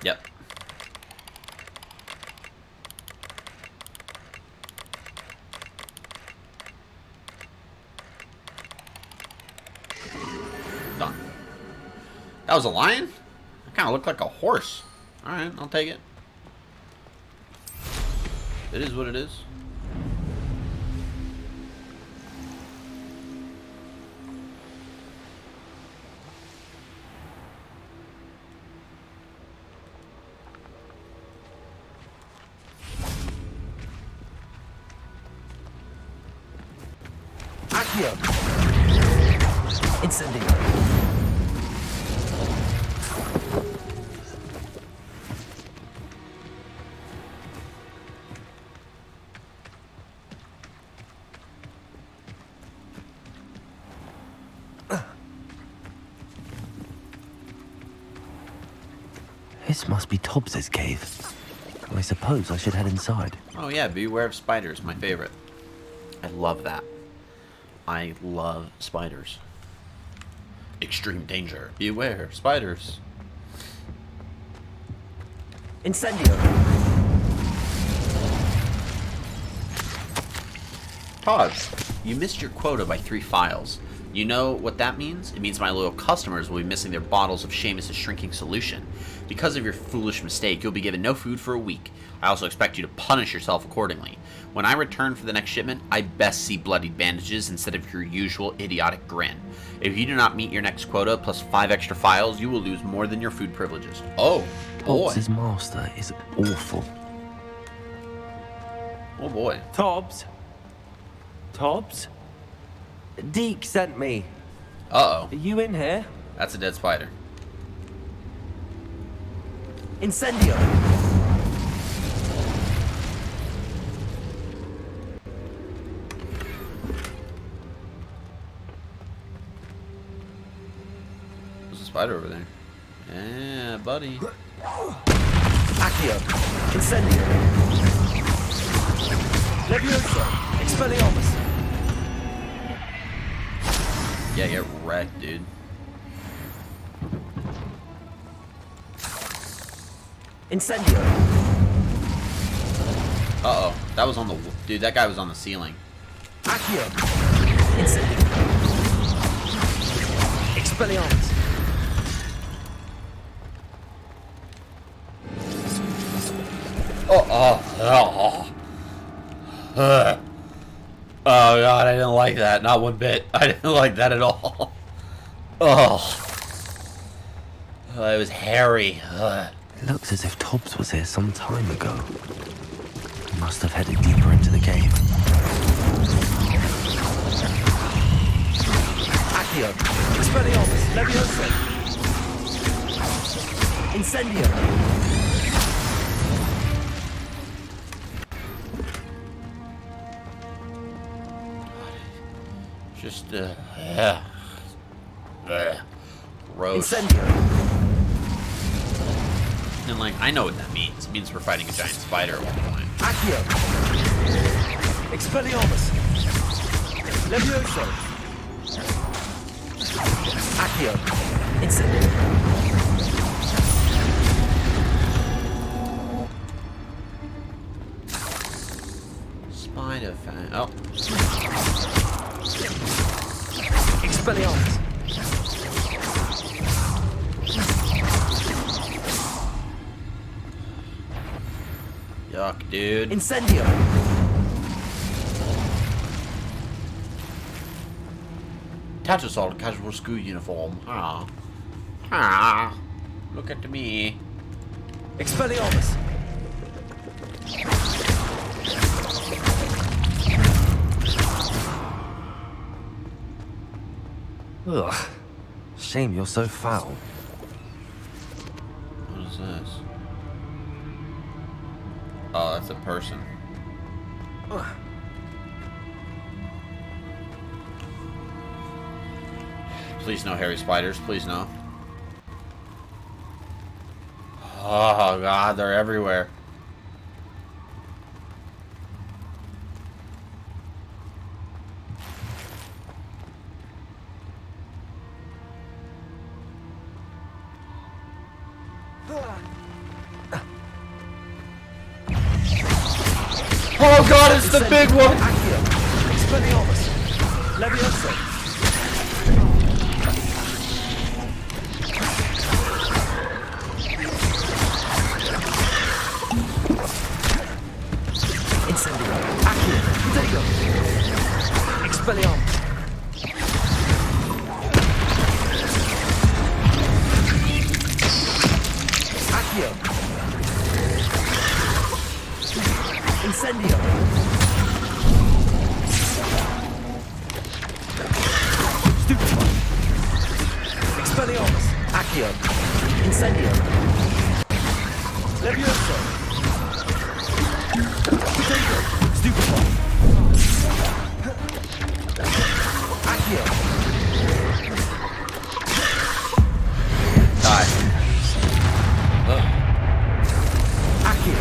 Yep. Done. That was a lion? That kind of looked like a horse. Alright, I'll take it. It is what it is.
Accio! Incendio! This must be Tobbs's cave. I suppose I should head inside.
Oh yeah, beware of spiders, my favorite. I love that. I love spiders. Extreme danger. Beware, spiders.
Incendio!
Todd, you missed your quota by 3 files. You know what that means? It means my loyal customers will be missing their bottles of Seamus's shrinking solution. Because of your foolish mistake, you'll be given no food for a week. I also expect you to punish yourself accordingly. When I return for the next shipment, I best see bloodied bandages instead of your usual idiotic grin. If you do not meet your next quota plus 5 extra files, you will lose more than your food privileges. Oh, boy.
Tobbs's master is awful.
Oh, boy.
Tobbs? Tobbs? Deke sent me.
Uh-oh.
Are you in here?
That's a dead spider.
Incendio!
There's a spider over there. Yeah, buddy.
Accio! Incendio! Levioso! Expelliarmus!
Yeah, get wrecked, dude.
Incendio!
Uh-oh. That was on the... Dude, that guy was on the ceiling.
Accio! Incendio! Expelliarmus!
Oh god, I didn't like that. Not one bit. I didn't like that at all. Oh. It was hairy.
It looks as if Tobbs was here some time ago. He must have headed deeper into the cave. Accio! Expelliarmus! Levioso! Incendio!
Just, gross.
Incendio!
And, like, I know what that means. It means we're fighting a giant spider at one point.
Accio! Expelliarmus! Levioso! Accio! Incendio!
Spider fan. Oh.
Expelliarmus!
Yuck, dude.
Incendio!
Tattersall casual school uniform. Ah. Ah. Look at me.
Expelliarmus! Ugh. Shame you're so foul.
What is this? Oh, that's a person.
Ugh.
Please no hairy spiders. Please no. Oh god, they're everywhere. Oh god, it's the big one!
Incendio! Stupefy! Expelliarmus! Accio! Incendio! Levioso! Potato! Stupefy! Accio!
Die.
Accio!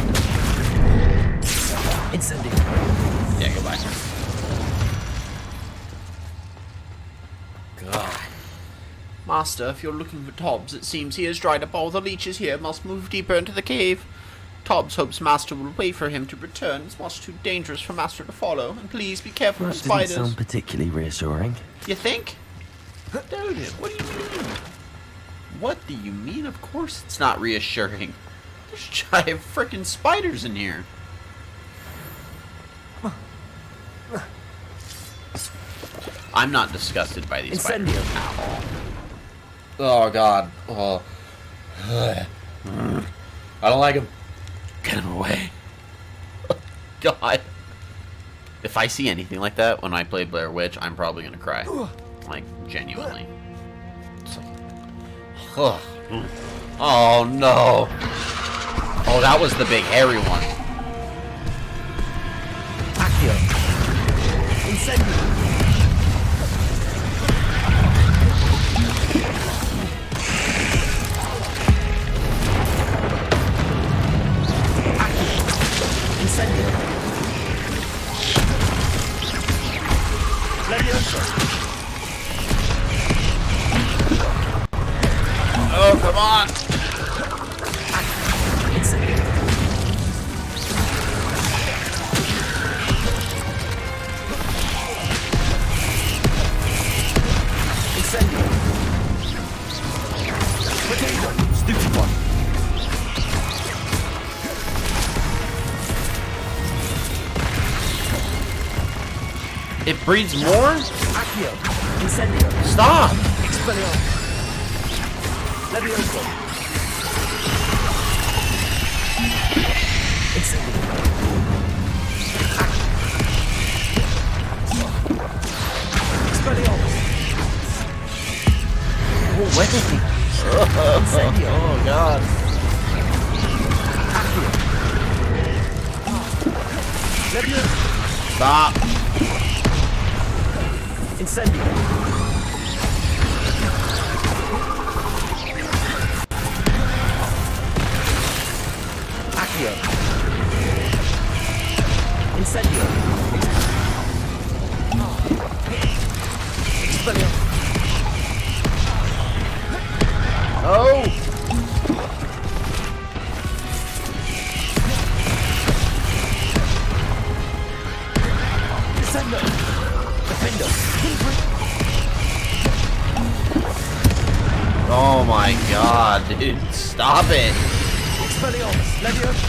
Incendio!
Yeah, go back. God. Master, if you're looking for Tobbs, it seems he has dried up all the leeches here, must move deeper into the cave. Tobbs hopes Master will wait for him to return. It's much too dangerous for Master to follow, and please be careful
That
of spiders.
doesn't sound particularly reassuring.
You think? Dude, what do you mean? What do you mean? Of course it's not reassuring. There's giant frickin' spiders in here. I'm not disgusted by these spiders at all. Oh god. Oh. I don't like him. Get him away. God. If I see anything like that when I play Blair Witch, I'm probably gonna cry. Like, genuinely. It's like, ugh. Oh no. Oh, that was the big hairy one.
Accio! Incendio! Incendio! Levioso!
Oh, come on!
Incendio! Incendio! Potato! Stupid one!
It breeds more?
Accio! Incendio!
Stop!
Expelliarmus! Levioso! Incendio! Expelliarmus! Oh, where did he? Incendio!
Oh god.
Accio! Levioso!
Stop!
Incendio! Accio! Incendio! Expelliarmus!
Oh!
Incendio! Defendo!
Oh my god, dude. Stop it.
Expelliarmus! Levioso!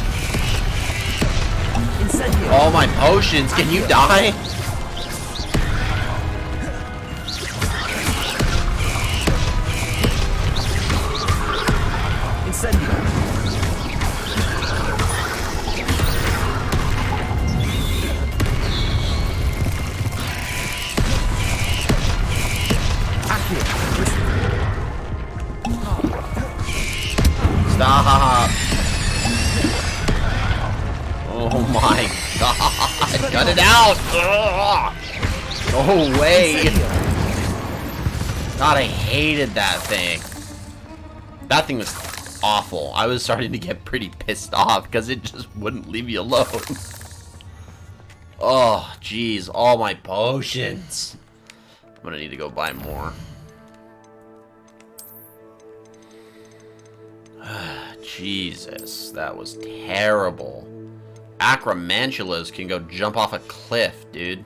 Incendio!
All my potions, can you die?
Incendio! Accio!
Cut it out! Ugh. Go away! God, I hated that thing. That thing was awful. I was starting to get pretty pissed off because it just wouldn't leave me alone. Oh, jeez. All my potions. I'm gonna need to go buy more. Jesus, that was terrible. Acromantulas can go jump off a cliff, dude.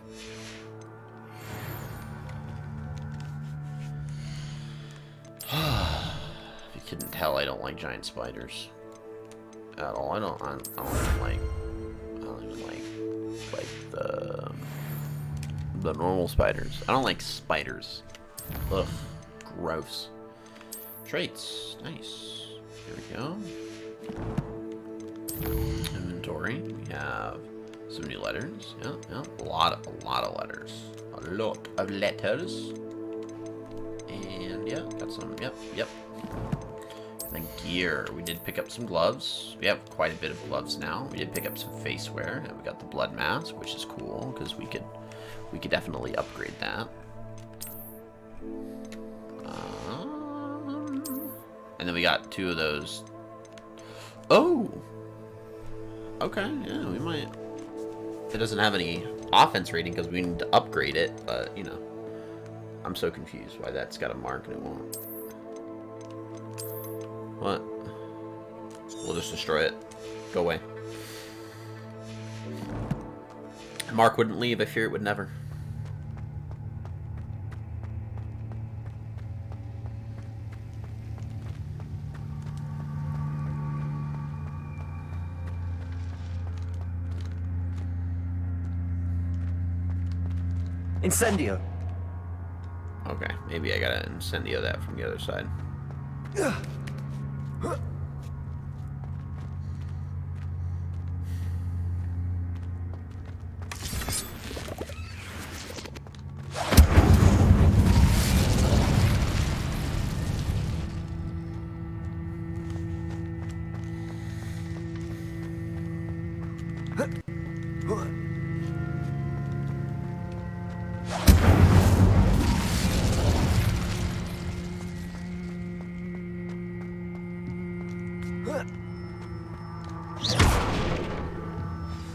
If you couldn't tell, I don't like giant spiders at all. I don't even like the normal spiders. I don't like spiders. Ugh, gross. Traits, nice. Here we go. Inventory. We have some new letters. Yeah, yeah. A lot of letters. A lot of letters. And yeah, got some. Yep. And then gear. We did pick up some gloves. We have quite a bit of gloves now. We did pick up some face wear, and we got the blood mask, which is cool because we could definitely upgrade that. And then we got 2 of those. Oh! Okay, yeah, we might. It doesn't have any offense rating because we need to upgrade it, but, you know. I'm so confused why that's got a mark and it won't. What? We'll just destroy it. Go away. Mark wouldn't leave. I fear it would never.
Incendio.
Okay, maybe I gotta incendio that from the other side.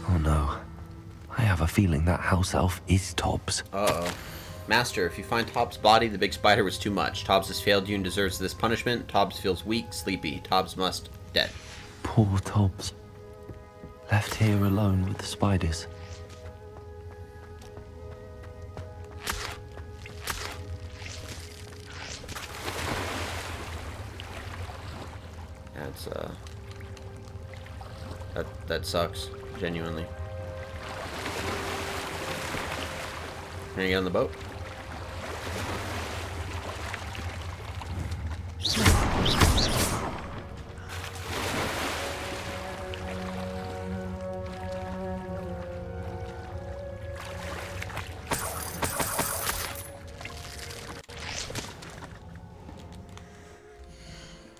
Oh no. I have a feeling that house elf is Tobbs.
Uh-oh. Master, if you find Tobbs' body, the big spider was too much. Tobbs has failed you and deserves this punishment. Tobbs feels weak, sleepy. Tobbs must dead.
Poor Tobbs. Left here alone with the spiders.
That's, that sucks. Genuinely. Can you get on the boat?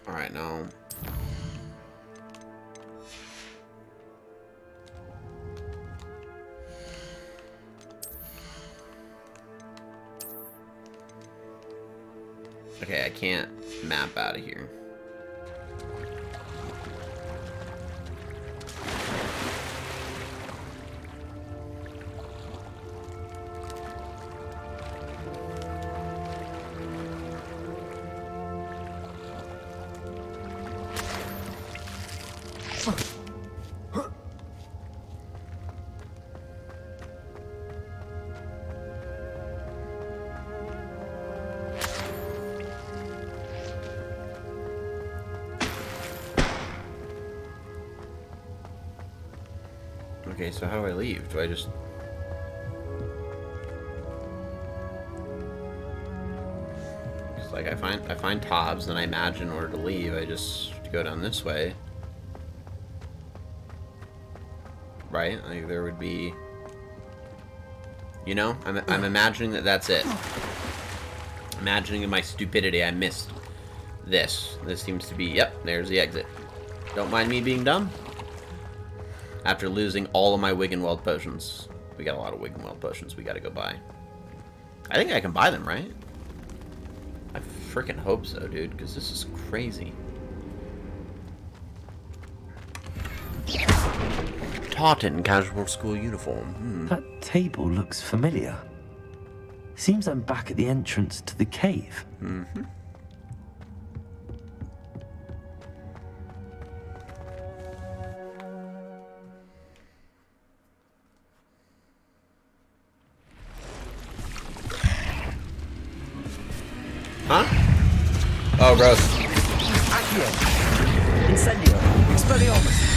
Alright, now. Okay, I can't map out of here. Okay, so how do I leave? Do I just... It's like I find Tobbs, then I imagine in order to leave, I just go down this way. Right? Like there would be... You know? I'm imagining that that's it. Imagining in my stupidity I missed this. This seems to be... Yep, there's the exit. Don't mind me being dumb. After losing all of my Wiggenweld potions. We got a lot of Wiggenweld potions we gotta go buy. I think I can buy them, right? I freaking hope so, dude, because this is crazy. Taunton casual school uniform.
That table looks familiar. Seems I'm back at the entrance to the cave.
Mm-hmm. Huh? Oh, gross.
Accio. Incendio. Expelliarmus.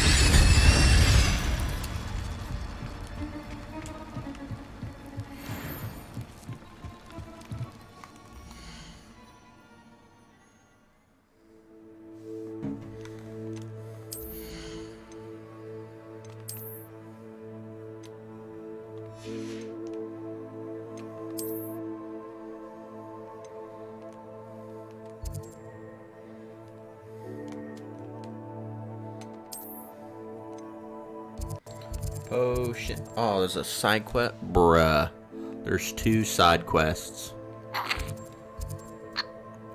Potion. Oh, there's a side quest. Bruh. There's 2 side quests.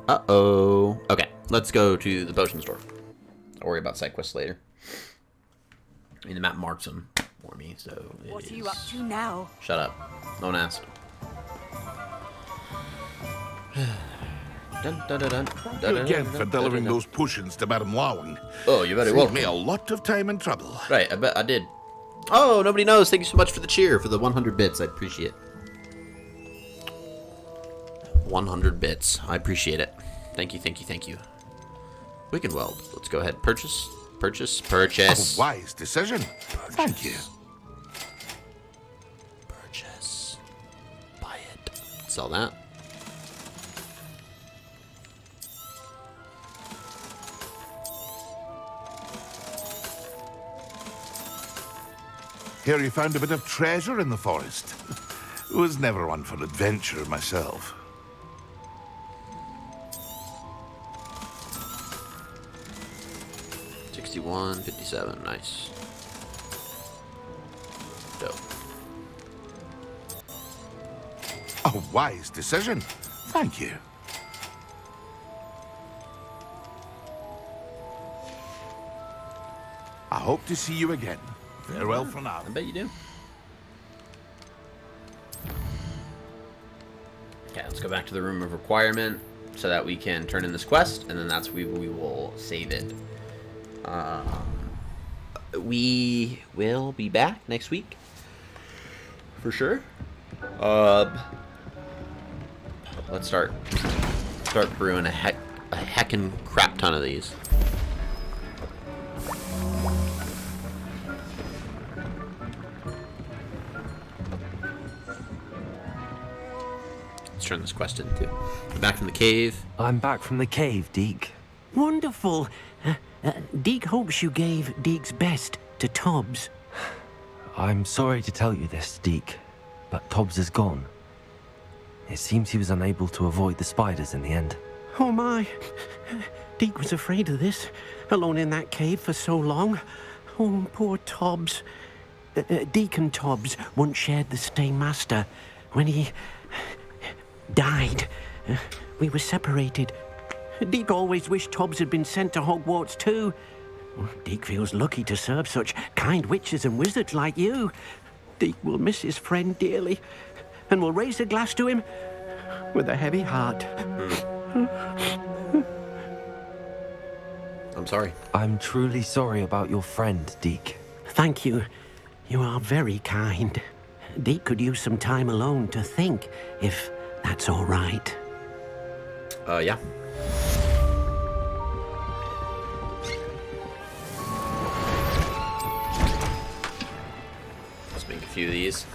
Uh-oh. Okay, let's go to the potion store. I'll worry about side quests later. I mean, the map marks them for me, so...
What are you up to now?
Shut up. No one asked. Dun, dun, dun, dun,
Thank
dun,
you again
dun,
for
dun,
delivering
dun, dun.
those potions to Madame Lawing.
Oh, you're very
Saved
welcome.
me a lot of time and trouble.
Right, I bet I did. Oh, nobody knows. Thank you so much for the cheer, for the 100 bits. I appreciate it. 100 bits. I appreciate it. Thank you, thank you, thank you. Wiggenweld. Let's go ahead. Purchase. Purchase. Purchase.
A wise decision. Thank you.
Purchase. Buy it. Sell that.
Hear you found a bit of treasure in the forest. Was never one for adventure myself.
$61.57. Nice. Dope.
A wise decision. Thank you. I hope to see you again. Farewell for now.
I bet you do. Okay, let's go back to the room of requirement so that we can turn in this quest, and then that's we will save it. We will be back next week for sure. Let's start brewing a heckin' crap ton of these. Let's turn this quest into. We're back from the cave.
I'm back from the cave, Deke.
Wonderful. Deke hopes you gave Deke's best to Tobbs.
I'm sorry to tell you this, Deke, but Tobbs is gone. It seems he was unable to avoid the spiders in the end.
Oh my. Deke was afraid of this, alone in that cave for so long. Oh, poor Tobbs. Deke and Tobbs once shared the Staymaster. When he died, we were separated. Deke always wished Tobbs had been sent to Hogwarts too. Deke feels lucky to serve such kind witches and wizards like you. Deke will miss his friend dearly, and will raise a glass to him with a heavy heart.
I'm sorry.
I'm truly sorry about your friend, Deke.
Thank you. You are very kind. Deke could use some time alone to think, if that's all right.
Yeah. Let's make a few of these.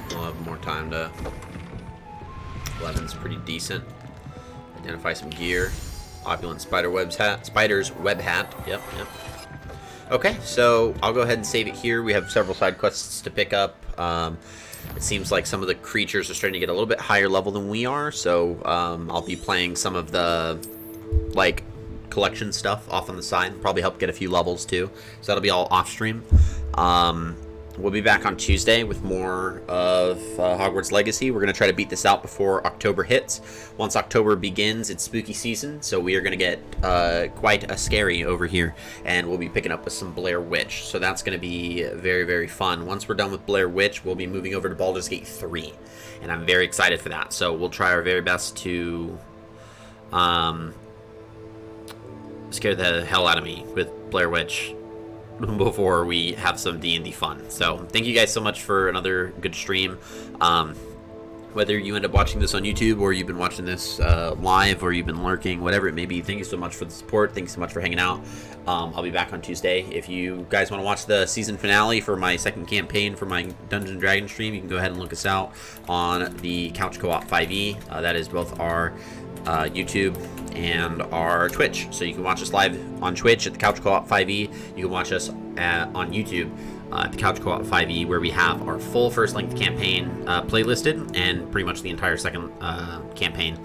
We'll have more time to... 11's pretty decent. Identify some gear. Opulent spider's web hat. Yep. Okay, so I'll go ahead and save it here. We have several side quests to pick up. It seems like some of the creatures are starting to get a little bit higher level than we are, so I'll be playing some of the, like, collection stuff off on the side. Probably help get a few levels, too. So that'll be all off-stream. We'll be back on Tuesday with more of Hogwarts Legacy. We're going to try to beat this out before October hits. Once October begins, it's spooky season, so we are going to get quite a scary over here, and we'll be picking up with some Blair Witch. So that's going to be very, very fun. Once we're done with Blair Witch, we'll be moving over to Baldur's Gate 3, and I'm very excited for that. So we'll try our very best to scare the hell out of me with Blair Witch before we have some D&D fun. So thank you guys so much for another good stream. Whether you end up watching this on YouTube or you've been watching this live or you've been lurking, whatever it may be, thank you so much for the support. Thank you so much for hanging out. I'll be back on Tuesday. If you guys want to watch the season finale for my second campaign for my Dungeons & Dragons stream, you can go ahead and look us out on the Couch Co-op 5e. That is both our YouTube and our Twitch. So you can watch us live on Twitch at the Couch Co-op 5e. You can watch us on YouTube at the Couch Co-op 5e, where we have our full first length campaign playlisted, and pretty much the entire second campaign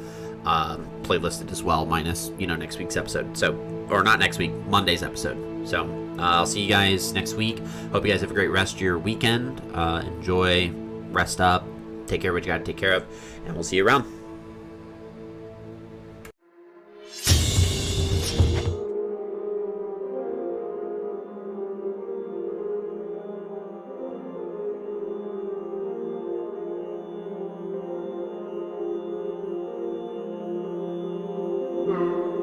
playlisted as well, minus, you know, next week's episode. So, or not next week, Monday's episode. So I'll see you guys next week. Hope you guys have a great rest of your weekend. Enjoy, rest up, take care of what you got to take care of, and we'll see you around.
Mm-hmm.